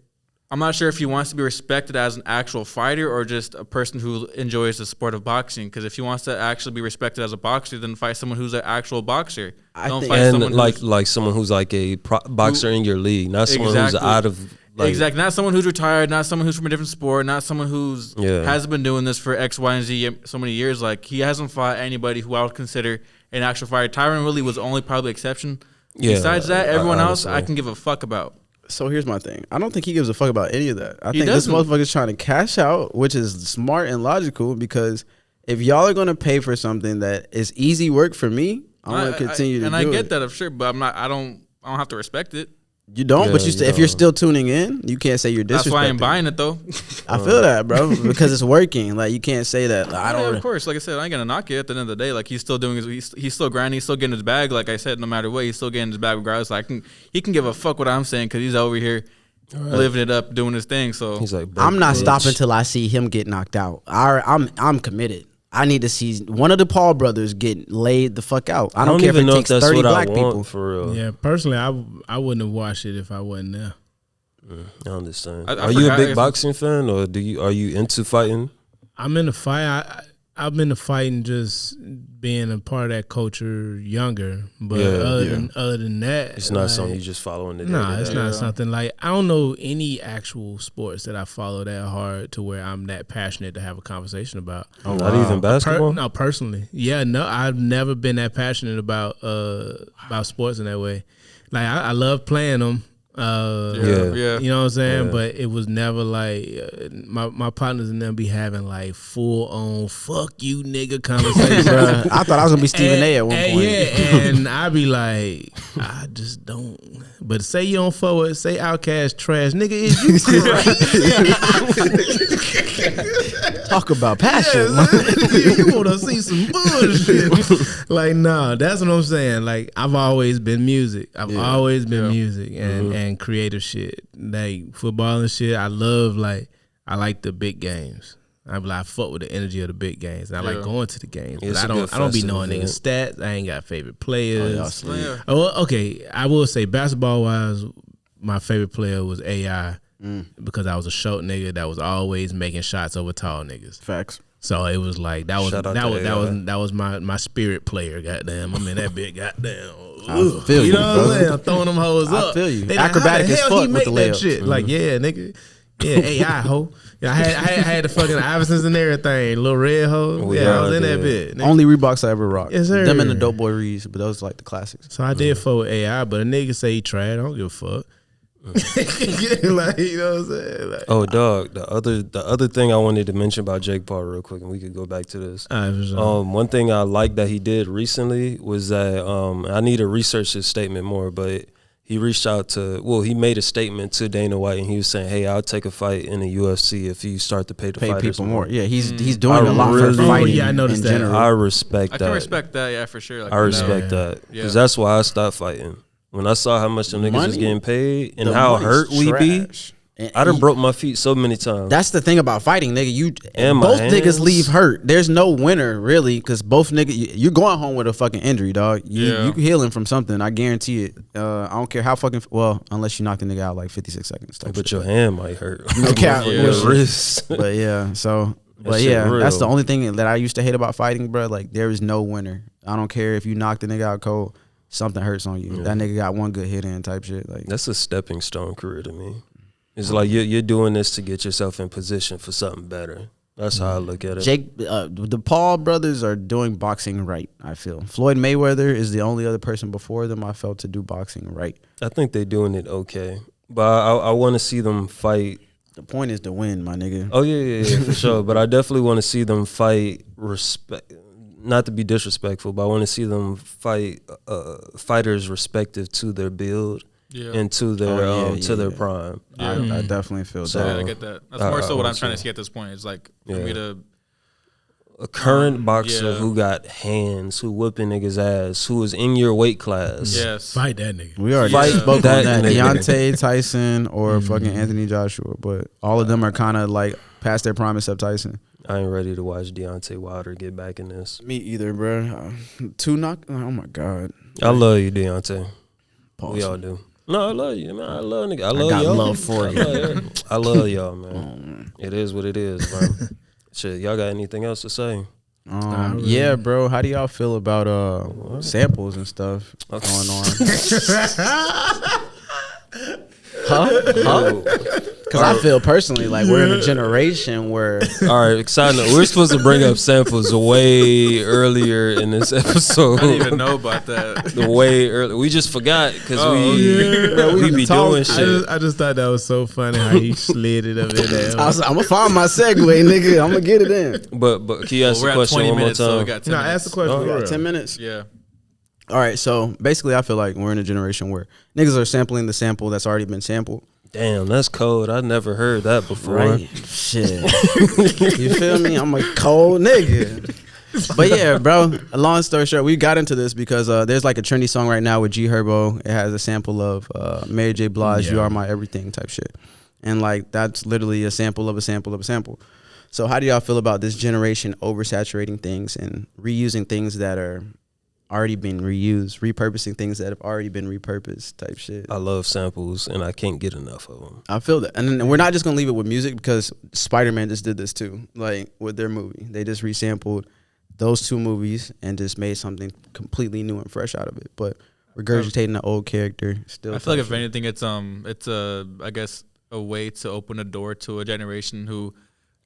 I'm not sure if he wants to be respected as an actual fighter or just a person who enjoys the sport of boxing. Because if he wants to actually be respected as a boxer, then fight someone who's an actual boxer. Don't fight someone like someone who's like a boxer in your league, not someone who's out of Like, exactly. Not someone who's retired, not someone who's from a different sport, not someone who's hasn't been doing this for X, Y, and Z so many years. Like, he hasn't fought anybody who I would consider an actual fighter. Tyron Woodley was only probably exception. Yeah, besides that, everyone else honestly. I can give a fuck about. So here's my thing. I don't think he gives a fuck about any of that. I He think this doesn't. motherfucker's trying to cash out, which is smart and logical, because if y'all are gonna pay for something that is easy work for me, I'm gonna continue to do it. And I get that, I'm sure, but I don't have to respect it. You don't, Yeah, but you if you're don't. still tuning in, you can't say you're disrespecting. That's why I'm buying it, though. I feel that, bro, because it's working. Like, you can't say that. I don't. Yeah, of course. Like I said, I ain't gonna knock it at the end of the day. Like, he's still doing he's still grinding, he's still getting his bag. Like I said, no matter what, he's still getting his bag regardless. Like, he can give a fuck what I'm saying because he's over here living it up, doing his thing. So he's like, I'm not bitch. stopping till I see him get knocked out. I'm committed. I need to see one of the Paul brothers get laid the fuck out. I don't care even if it know takes if that's 30 what black I people. want for real. Yeah, personally, I wouldn't have watched it if I wasn't there. I understand. I Are you a forgot- big boxing fan, or are you into fighting? I'm in the fight. I've been to fighting just being a part of that culture younger. But other than that, It's not like, something you just follow in the day. No, it's to day. not something like I don't know any actual sports that I follow that hard to where I'm that passionate to have a conversation about. Oh, not even basketball. No, personally, no, I've never been that passionate about sports in that way. Like I love playing them. yeah. You know what I'm saying? Yeah. But it was never like my partners and them be having like full on fuck you nigga conversations. Bruh, I thought I was gonna be Stephen A at one point. Yeah, and I be like, I just don't. But say you don't forward, say Outkast trash, nigga, is you crazy? Talk about passion. You want to see some bullshit? Like, nah, that's what I'm saying. Like, I've always been music. I've always been music and creative shit. Like football and shit. I like the big games. I fuck with the energy of the big games. And I like going to the games. But It's I a don't good be knowing festive niggas' stats. I ain't got favorite players. Yeah. Oh, okay. I will say basketball wise, my favorite player was AI because I was a short nigga that was always making shots over tall niggas. Facts. So it was like that was Shout out that to was that AI. was that was my spirit player. Goddamn, I'm in that bit. Goddamn, I feel you, know what I'm brother. saying? I'm throwing them hoes I up. feel you. They like, Acrobatic how as the hell fuck he with make the that layups. shit? Like, yeah, nigga. Yeah, AI hoe. Yeah, I had the fucking Iversons and everything. Little red hoe. We Yeah, I all was in that did. bit. nigga. Only Reeboks I ever rocked. Yes, sir. Them and the Dope Boy Reeds, but those like the classics. So I did fuck with AI, but a nigga say he tried. I don't give a fuck. Like, you know what I'm saying? Like, Oh, dog. The other thing I wanted to mention about Jake Paul real quick, and we could go back to this. for sure. One thing I liked that he did recently was that I need to research his statement more, but he reached out to, he made a statement to Dana White, and he was saying, hey, I'll take a fight in the UFC if you start to pay fighters people more. Yeah, he's doing I a lot really- for Oh, fighting. yeah, I noticed in that. general. I respect I that. can respect that, yeah, for sure. Like, I respect that Yeah. because that's why I stopped fighting. When I saw how much them niggas was Money? getting paid and The how money's hurt we be, trash. I done broke my feet so many times. That's the thing about fighting, nigga. You And my both hands. niggas leave hurt. There's no winner really, because both niggas you're going home with a fucking injury, dog. You healing from something. I guarantee it. I don't care how fucking unless you knock the nigga out like 56 seconds. type But shit. your hand might hurt. No cap. Your Yeah. wrist. But yeah, so but shit yeah, that's the real. only thing that I used to hate about fighting, bro. Like there is no winner. I don't care if you knock the nigga out cold. Something hurts on you. That nigga got one good hit in type shit. Like That's a stepping stone career to me. It's like you're doing this to get yourself in position for something better. That's how I look at it. Jake, the Paul brothers are doing boxing right. I feel Floyd Mayweather is the only other person before them I felt to do boxing right. I think they're doing it okay, but I want to see them fight. The point is to win, my nigga. Oh yeah, for sure. But I definitely want to see them fight respect. Not to be disrespectful, but I want to see them fight fighters respective to their build and to their their prime. I definitely feel So, that. I get that. That's more so what I'm trying to see at this point. It's like for me to A current boxer yeah. who got hands, who whooping niggas ass, who is in your weight class. yes. Fight that nigga. We already Fight spoke that on that. nigga. Deontay Tyson or fucking Anthony Joshua, but all of them are kind of like past their prime except Tyson. I ain't ready to watch Deontay Wilder get back in this. Me either, bro. Two knock. Oh my god. I love you, Deontay. Pause. We all do. No, I love you, man. I love nigga. I love got y'all. love for you. I love y'all, man. It is what it is, bro. Shit, y'all got anything else to say? Yeah, bro. How do y'all feel about samples and stuff going on? Because I feel personally like we're in a generation where. All right, side note, we're supposed to bring up samples way earlier in this episode. I didn't even know about that. The way early, we just forgot because we be doing shit. I just thought that was so funny how he slid it up in there. I'm gonna find my segue, nigga. I'm gonna get it in. But can you ask the question one more time? So we got 10 minutes. Ask the question. Oh, for real. 10 minutes. Yeah. All right, so basically, I feel like we're in a generation where niggas are sampling the sample that's already been sampled. Damn, that's cold. I never heard that before. Right? Shit. You feel me? I'm a cold nigga. But yeah, bro, a long story short, we got into this because there's like a trendy song right now with G Herbo. It has a sample of Mary J. Blige, You Are My Everything type shit. And like that's literally a sample of a sample of a sample. So how do y'all feel about this generation oversaturating things and reusing things that are already been reused, repurposing things that have already been repurposed type shit? I love samples and I can't get enough of them. I feel that. And then we're not just going to leave it with music because Spider-Man just did this too, like with their movie. They just resampled those two movies and just made something completely new and fresh out of it. But regurgitating the old character still. I feel like if anything, it's I guess a way to open a door to a generation who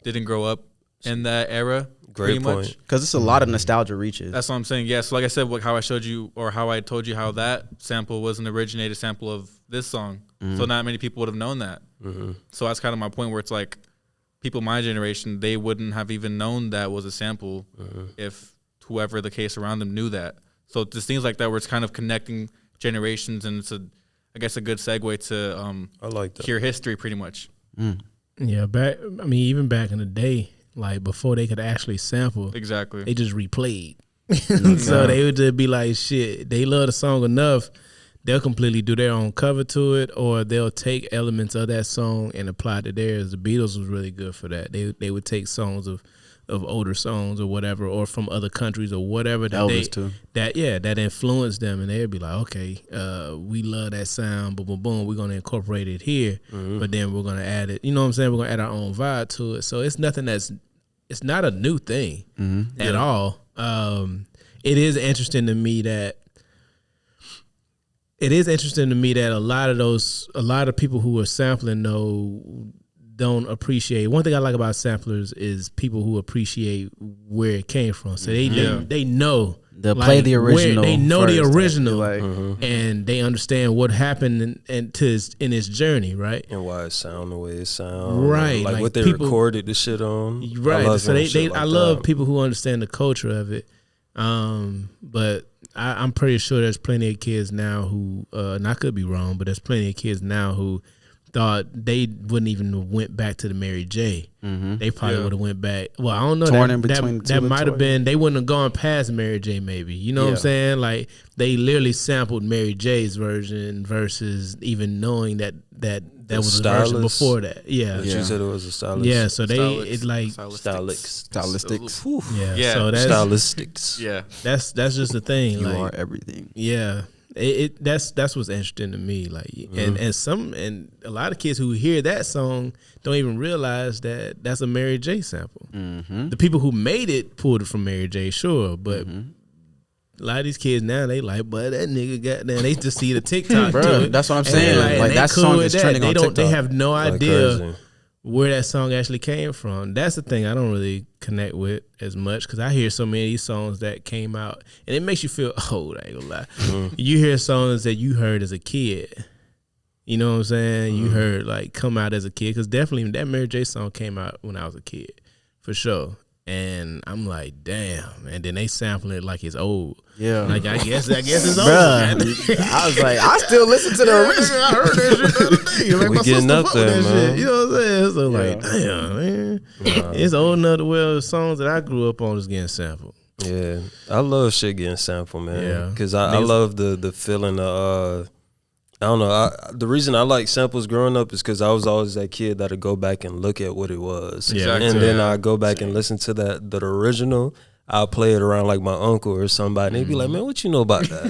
didn't grow up in that era. Great point. Because it's a lot of nostalgia reaches. That's what I'm saying. Yeah. So like I said, how I showed you or how I told you how that sample was an originated sample of this song. So not many people would have known that. So that's kind of my point where it's like people my generation, they wouldn't have even known that was a sample if whoever the case around them knew that. So just things like that where it's kind of connecting generations and it's I guess a good segue to I like that. hear history pretty much. Yeah, even back in the day, like before they could actually sample, Exactly. they just replayed. So they would just be like, shit, they love the song enough, they'll completely do their own cover to it, or they'll take elements of that song and apply to theirs. The Beatles was really good for that. They would take songs of older songs or whatever, or from other countries or whatever that influenced them, and they'd be like, okay, we love that sound, boom, boom, boom, we're gonna incorporate it here, but then we're gonna add it. You know what I'm saying? We're gonna add our own vibe to it. So it's nothing it's not a new thing at all. It is interesting to me that a lot of people who are sampling don't appreciate. One thing I like about samplers is people who appreciate where it came from. So they know they'll play the original. They know the first, original, like, and they understand what happened in its journey, right? And why it sound the way it sound. Right. Like what they recorded the shit on. Right. I love that. people who understand the culture of it. But I'm pretty sure there's plenty of kids now who, and I could be wrong, but there's plenty of kids now who thought they wouldn't even went back to the Mary J. They probably would have went back. Well, I don't know. That might have been, they wouldn't have gone past Mary J. maybe. You know what I'm saying? Like they literally sampled Mary J.'s version versus even knowing that was a version before that. Yeah. But you said it was a stylist. Yeah. So it's like stylistics. Yeah. So that's stylistics. Yeah. That's just the thing. You like, are everything. Yeah. That's what's interesting to me. Like, and a lot of kids who hear that song don't even realize that that's a Mary J. sample. The people who made it pulled it from Mary J. Sure, but a lot of these kids now they like, but that nigga got there. They just see the TikTok. Bro, that's what I'm saying. Like that song is trending on TikTok. They have no idea crazy. where that song actually came from. That's the thing I don't really connect with as much because I hear so many of these songs that came out and it makes you feel old. I ain't gonna lie. You hear songs that you heard as a kid. You know what I'm saying? You heard like come out as a kid because definitely that Mary J song came out when I was a kid for sure. And I'm like, damn. And then they sampling it like it's old. Yeah. Like I guess it's old. Bruh, I was like, I still listen to the original. I heard that shit the other day. Like We my getting sister up fuck there, with that man. shit. You know what I'm saying? So like, damn, man. It's old enough to where the songs that I grew up on is getting sampled. Yeah, I love shit getting sampled, man. Yeah. Because I love the feeling of, I don't know. The reason I like samples growing up is because I was always that kid that'd go back and look at what it was. Exactly. And then I go back and listen to the original. I'll play it around like my uncle or somebody. And they'd be like, man, what you know about that?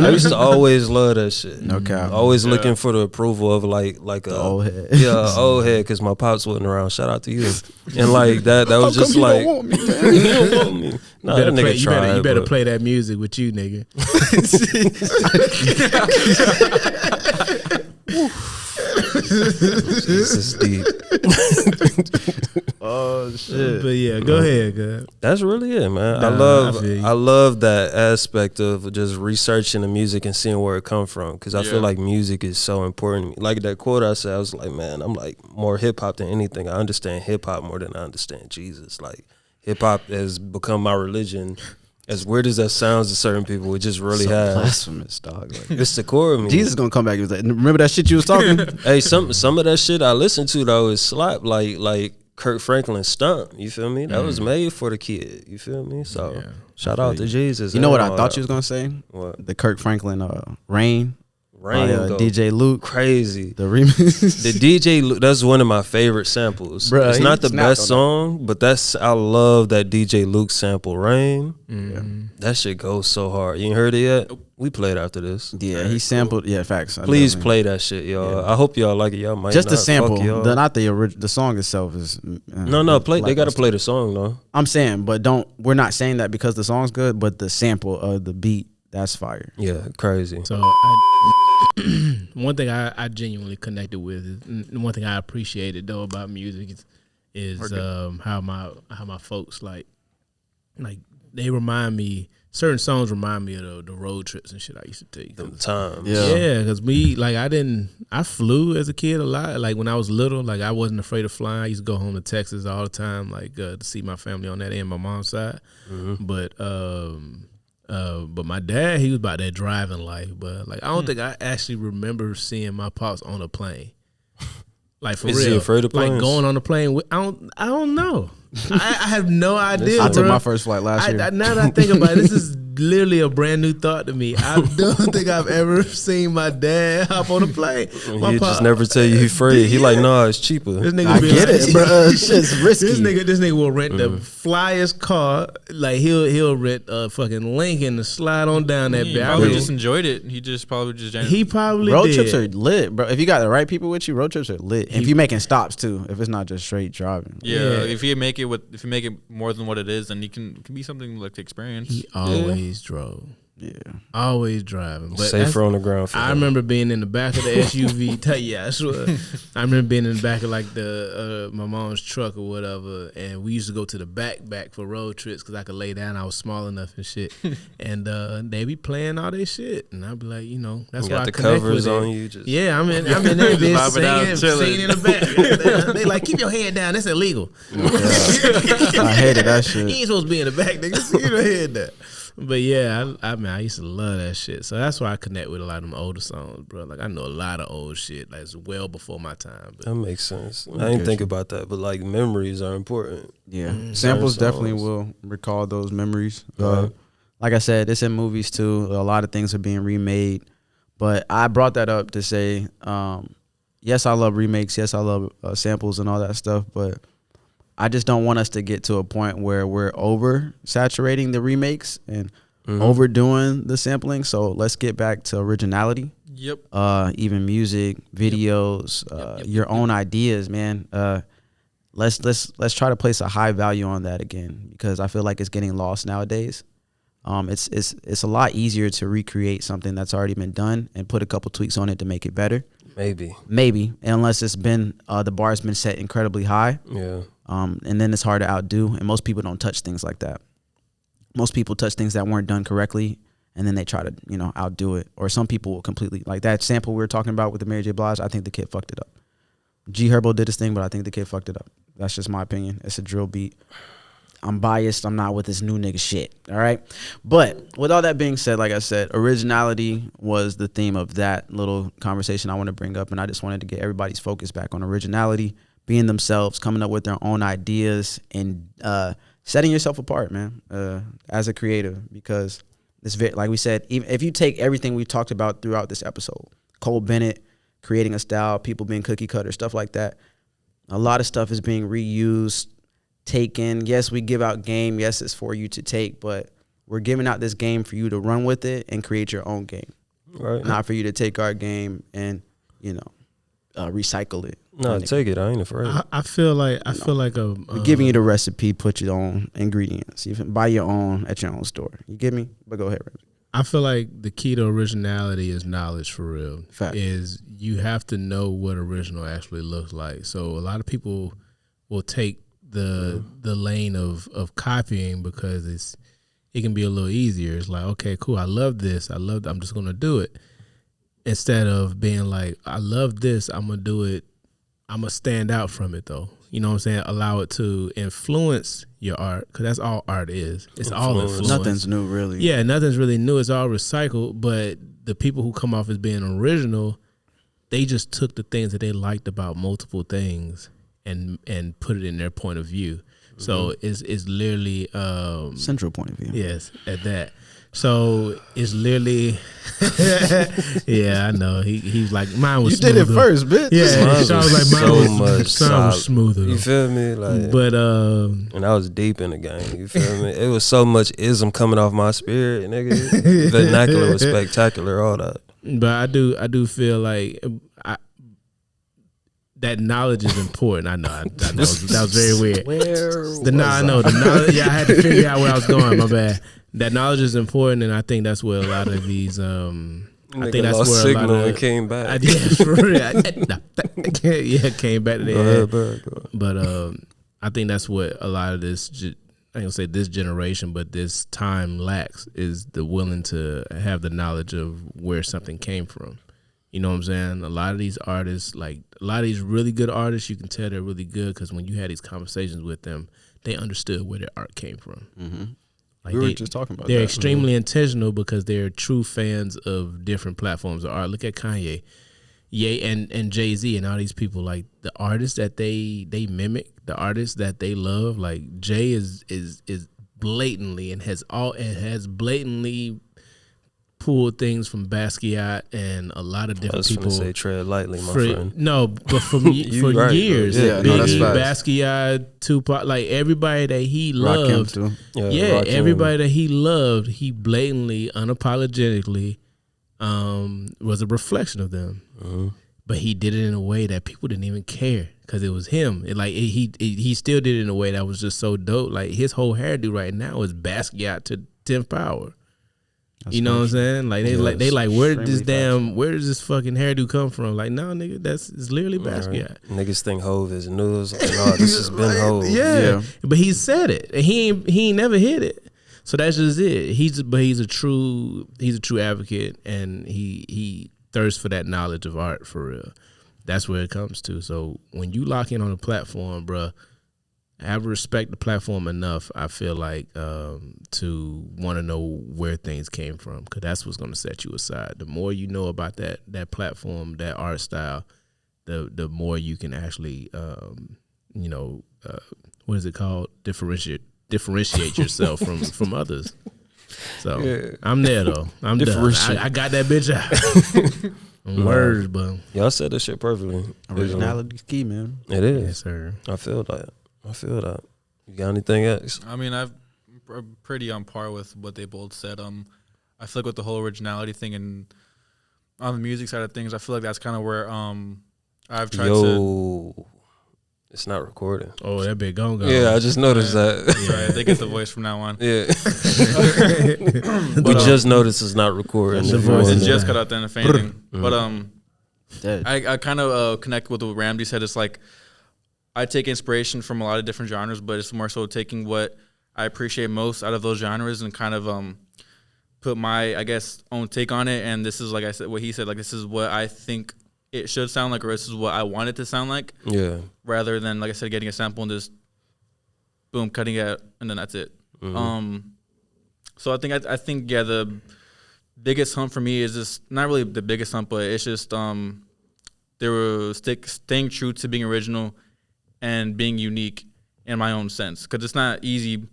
I used to always love that shit. No cap. Always looking for the approval of like a old head. Yeah, old head, because my pops wasn't around. Shout out to you. And like that was just like, you don't want me. Nah, that nigga tried, you better play that music with you, nigga. Jesus deep. Oh shit. But yeah, go ahead, good. That's really it, man. Nah, I feel you. I love that aspect of just researching the music and seeing where it come from, because I feel like music is so important to me. Like that quote I said, I was like, man, I'm like more hip hop than anything. I understand hip hop more than I understand Jesus. Like hip hop has become my religion. As weird as that sounds to certain people, it just really has. Blasphemous, dog. Like, It's the core of me. Jesus gonna come back and was like, remember that shit you was talking? Hey, some of that shit I listen to though is slap, like Kirk Franklin Stump. You feel me? That was made for the kid. You feel me? So shout out to Jesus. You know what I thought you was gonna say? What? The Kirk Franklin Rain by, go DJ Luke. crazy. The remix. The DJ Luke, that's one of my favorite samples. Bruh, it's he not the snapped best on song, but I love that DJ Luke sample, Rain. Mm-hmm. That shit goes so hard. You ain't heard it yet? We played after this. Yeah, he sampled. Yeah, facts. I Please definitely- play that shit, y'all. I hope y'all like it. Y'all might Just not. the sample, Fuck y'all. not the original. The song itself is. No, play. They gotta play the song though. I'm saying, but don't. We're not saying that because the song's good, but the sample of the beat, that's fire. Yeah, crazy. So one thing I genuinely connected with is, and one thing I appreciated though about music is how my folks like they remind me, certain songs remind me of the road trips and shit I used to take. Them times. Yeah. Because I flew as a kid a lot. Like when I was little, like I wasn't afraid of flying. I used to go home to Texas all the time, like to see my family on that end, my mom's side. But my dad, he was about that driving life. But like I don't think I actually remember seeing my pops on a plane. Like for Is real, he afraid of planes? Like going on the plane. I don't know. I have no idea. I took bro. my first flight last year. Now that I think about it, this is literally a brand new thought to me. I don't think I've ever seen my dad hop on a plane. He just never tell you he afraid. He like, nah, it's cheaper. This nigga I be get like, it, bro. Shit's risky. This nigga will rent the flyest car. Like he'll rent a fucking Lincoln to slide on down that He bitch. probably just enjoyed it. He probably Road did. trips are lit, bro. If you got the right people with you, road trips are lit. If you making stops too, if it's not just straight driving. Yeah, if you make it more than what it is, then it can be something like to experience. He always drove. Yeah. Always driving. But Safer on the ground for I him. remember being in the back of the SUV. Yeah, I swear. I remember being in the back of like the my mom's truck or whatever, and we used to go to the back for road trips because I could lay down. I was small enough and shit, and they be playing all their shit, and I'd be like, that's You why got I the connect covers with it. on you. Just Yeah, I'm in that bitch Vibing out, singing in the back. They like, keep your head down. That's illegal. I hated that You shit. ain't supposed to be in the back, nigga. Keep your head down. But yeah, I used to love that shit. So that's why I connect with a lot of them older songs, bro. Like I know a lot of old shit that's well before my time. But that makes sense. I didn't think about that, but like memories are important. Yeah. Samples Certain definitely songs. will recall those memories. Right. Like I said, it's in movies too. A lot of things are being remade. But I brought that up to say, yes, I love remakes. Yes, I love samples and all that stuff. But I just don't want us to get to a point where we're oversaturating the remakes and overdoing the sampling. So let's get back to originality. Yep. Even music, videos, your own ideas, man. Let's try to place a high value on that again, because I feel like it's getting lost nowadays. It's a lot easier to recreate something that's already been done and put a couple tweaks on it to make it better. Maybe, unless it's been the bar's been set incredibly high. Yeah. And then it's hard to outdo, and most people don't touch things like that. Most people touch things that weren't done correctly, and then they try to outdo it. Or some people will completely, like that sample we were talking about with the Mary J. Blige. I think the kid fucked it up. G Herbo did his thing, but I think the kid fucked it up. That's just my opinion. It's a drill beat. I'm biased. I'm not with this new nigga shit. All right. But with all that being said, like I said, originality was the theme of that little conversation I want to bring up. And I just wanted to get everybody's focus back on originality, being themselves, coming up with their own ideas, and setting yourself apart, man, as a creative. Because it's very, like we said, even if you take everything we've talked about throughout this episode, Cole Bennett creating a style, people being cookie cutter, stuff like that, a lot of stuff is being reused, taken. Yes, we give out game. Yes, it's for you to take, but we're giving out this game for you to run with it and create your own game. Right. Not for you to take our game and recycle it. No, take it. I ain't afraid. I feel like We're giving you the recipe. Put your own ingredients. You can buy your own at your own store. You get me? But go ahead, Ramsey. I feel like the key to originality is knowledge for real. Fact. Is you have to know what original actually looks like. So a lot of people will take the lane of copying because it can be a little easier. It's like, okay, cool, I love this. I'm just gonna do it. Instead of being like, I love this, I'm gonna do it. I'm gonna stand out from it though. You know what I'm saying? Allow it to influence your art, because that's all art is. It's all influence. Nothing's new, really. Yeah, nothing's really new. It's all recycled. But the people who come off as being original, they just took the things that they liked about multiple things and put it in their point of view. So it's literally Central point of view. Yes, at that. So it's literally, yeah, I know. He's like, mine was smoother. You did it first, bitch. Yeah, Sean was like, mine was solid. smoother. You feel me? Like, but and I was deep in the game. You feel me? It was so much ism coming off my spirit, nigga. Vernacular was spectacular, all that. But I do feel like that knowledge is important. I know that was very weird. I know the knowledge. Yeah, I had to figure out where I was going. My bad. That knowledge is important, and I think that's where a lot of these. I think that's lost where signal a lot of and came back. Came back to the head. But I think that's what a lot of this. I ain't gonna say this generation, but this time lacks is the willing to have the knowledge of where something came from. You know what I'm saying? A lot of these artists, like a lot of these really good artists, you can tell they're really good because when you had these conversations with them, they understood where their art came from. Mm-hmm. Like we were just talking about they're that. extremely intentional because they're true fans of different platforms of art. Look at Kanye, and Jay-Z and all these people. Like the artists that they mimic, the artists that they love. Like Jay is blatantly and has blatantly pulled things from Basquiat and a lot of different people. I was gonna say tread lightly, my friend. No, but for right, years, yeah, Biggie, Basquiat, Tupac, like everybody that he loved, everybody that he loved, he blatantly, unapologetically, was a reflection of them. Mm-hmm. But he did it in a way that people didn't even care because it was him. He still did it in a way that was just so dope. Like his whole hairdo right now is Basquiat to 10th power. That's you know what I'm saying? Like they like where does this fucking hairdo come from? Like no nigga, it's literally Basquiat. Right. Niggas think Hove is news. Like, no, this has been Hove. Yeah. But he said it. And he ain't never hit it. So that's just it. He's a true advocate, and he thirsts for that knowledge of art for real. That's where it comes to. So when you lock in on a platform, bruh, have respect the platform enough, I feel like, to want to know where things came from, because that's what's going to set you aside. The more you know about that platform, that art style, the more you can actually, what is it called? Differentiate yourself from others. So yeah. I'm there though. I'm done. I got that bitch out. Words, but y'all said this shit perfectly. Originality's key, man. It is. Yes, sir. I feel that. You got anything else? I mean, I'm pretty on par with what they both said. I feel like with the whole originality thing and on the music side of things, I feel like that's kind of where I've tried to. It's not recording. Oh, that big gone. Yeah, I just noticed that. Yeah, they get the voice from now on. Yeah. We just noticed it's not recording. The voice is just cut out then, if anything. But I kind of connect with what Ramsey said. It's like I take inspiration from a lot of different genres, but it's more so taking what I appreciate most out of those genres and kind of put my, I guess, own take on it. And this is, like I said, what he said, like this is what I think it should sound like, or this is what I want it to sound like. Yeah. Rather than, like I said, getting a sample and just boom, cutting it, and then that's it. Mm-hmm. So I think the biggest hump for me is just not really the biggest hump, but it's just they were staying true to being original and being unique in my own sense, because it's not easy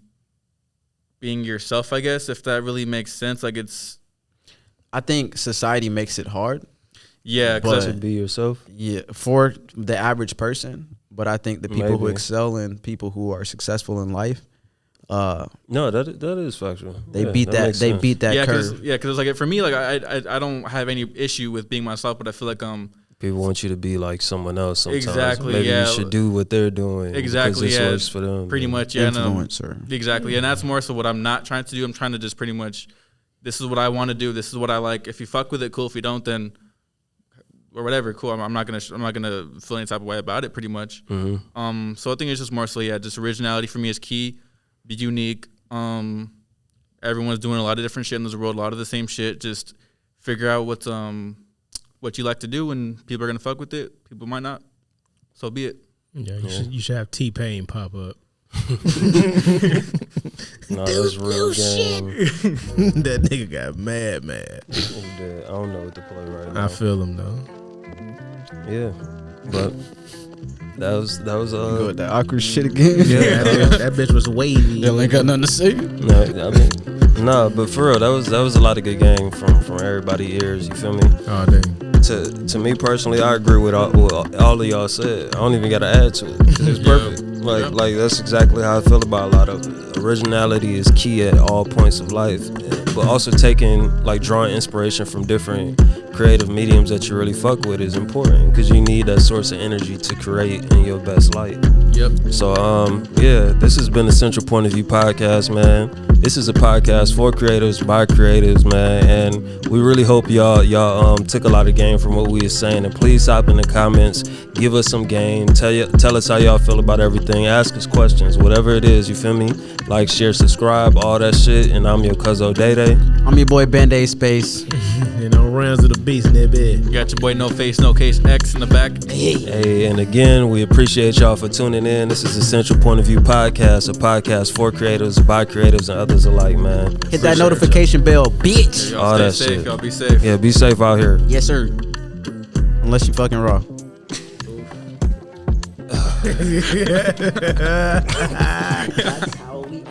being yourself, I guess, if that really makes sense. Like I think society makes it hard. Yeah, to be yourself. Yeah, for the average person. But I think the people who excel and people who are successful in life, no, that is factual. They beat that. They beat that curve. Because like for me, like I don't have any issue with being myself, but I feel like people want you to be like someone else sometimes. Exactly. Maybe you should do what they're doing. Exactly. Because this works for them. Pretty much. Yeah. Influencer. Exactly. And that's more so what I'm not trying to do. I'm trying to just pretty much this is what I want to do. This is what I like. If you fuck with it, cool. If you don't, then or whatever, cool. I'm not gonna feel any type of way about it. Pretty much. Mm-hmm. So I think it's just more so just originality for me is key. Be unique. Everyone's doing a lot of different shit in this world. A lot of the same shit. Just figure out what you like to do, and people are gonna fuck with it. People might not. So be it. Yeah, you should have T-Pain pop up. No, that's real game. That nigga got mad. I don't know what to play right now. I feel him though. Yeah, but that was Go with that awkward shit again. Yeah, that bitch was wavy. Y'all ain't got nothing to say. No, I mean, nah, but for real, that was a lot of good game from everybody's ears. You feel me? Oh dang. To me personally, I agree with all of y'all said. I don't even gotta add to it. It's perfect. Like that's exactly how I feel about a lot of it. Originality is key at all points of life, but also drawing inspiration from different creative mediums that you really fuck with is important because you need that source of energy to create in your best light. Yep. So this has been the Central Point of View podcast, man. This is a podcast for creatives by creatives, man, and we really hope y'all took a lot of game from what we were saying. And please hop in the comments, give us some game, tell us how y'all feel about everything, ask us questions, whatever it is. You feel me? Like, share, subscribe, all that shit. And I'm your cousin Day. I'm your boy Band-Aid Space. You know, rounds of the beast in that bed. You got your boy No Face, No Case X in the back. Hey, and again, we appreciate y'all for tuning in. This is the Central Point of View podcast, a podcast for creatives, by creatives, and others alike, man. Hit that notification bell, bitch. Y'all All stay that safe. shit. Y'all be safe. Yeah, be safe out here. Yes, sir. Unless you fucking raw. Yeah. That's how we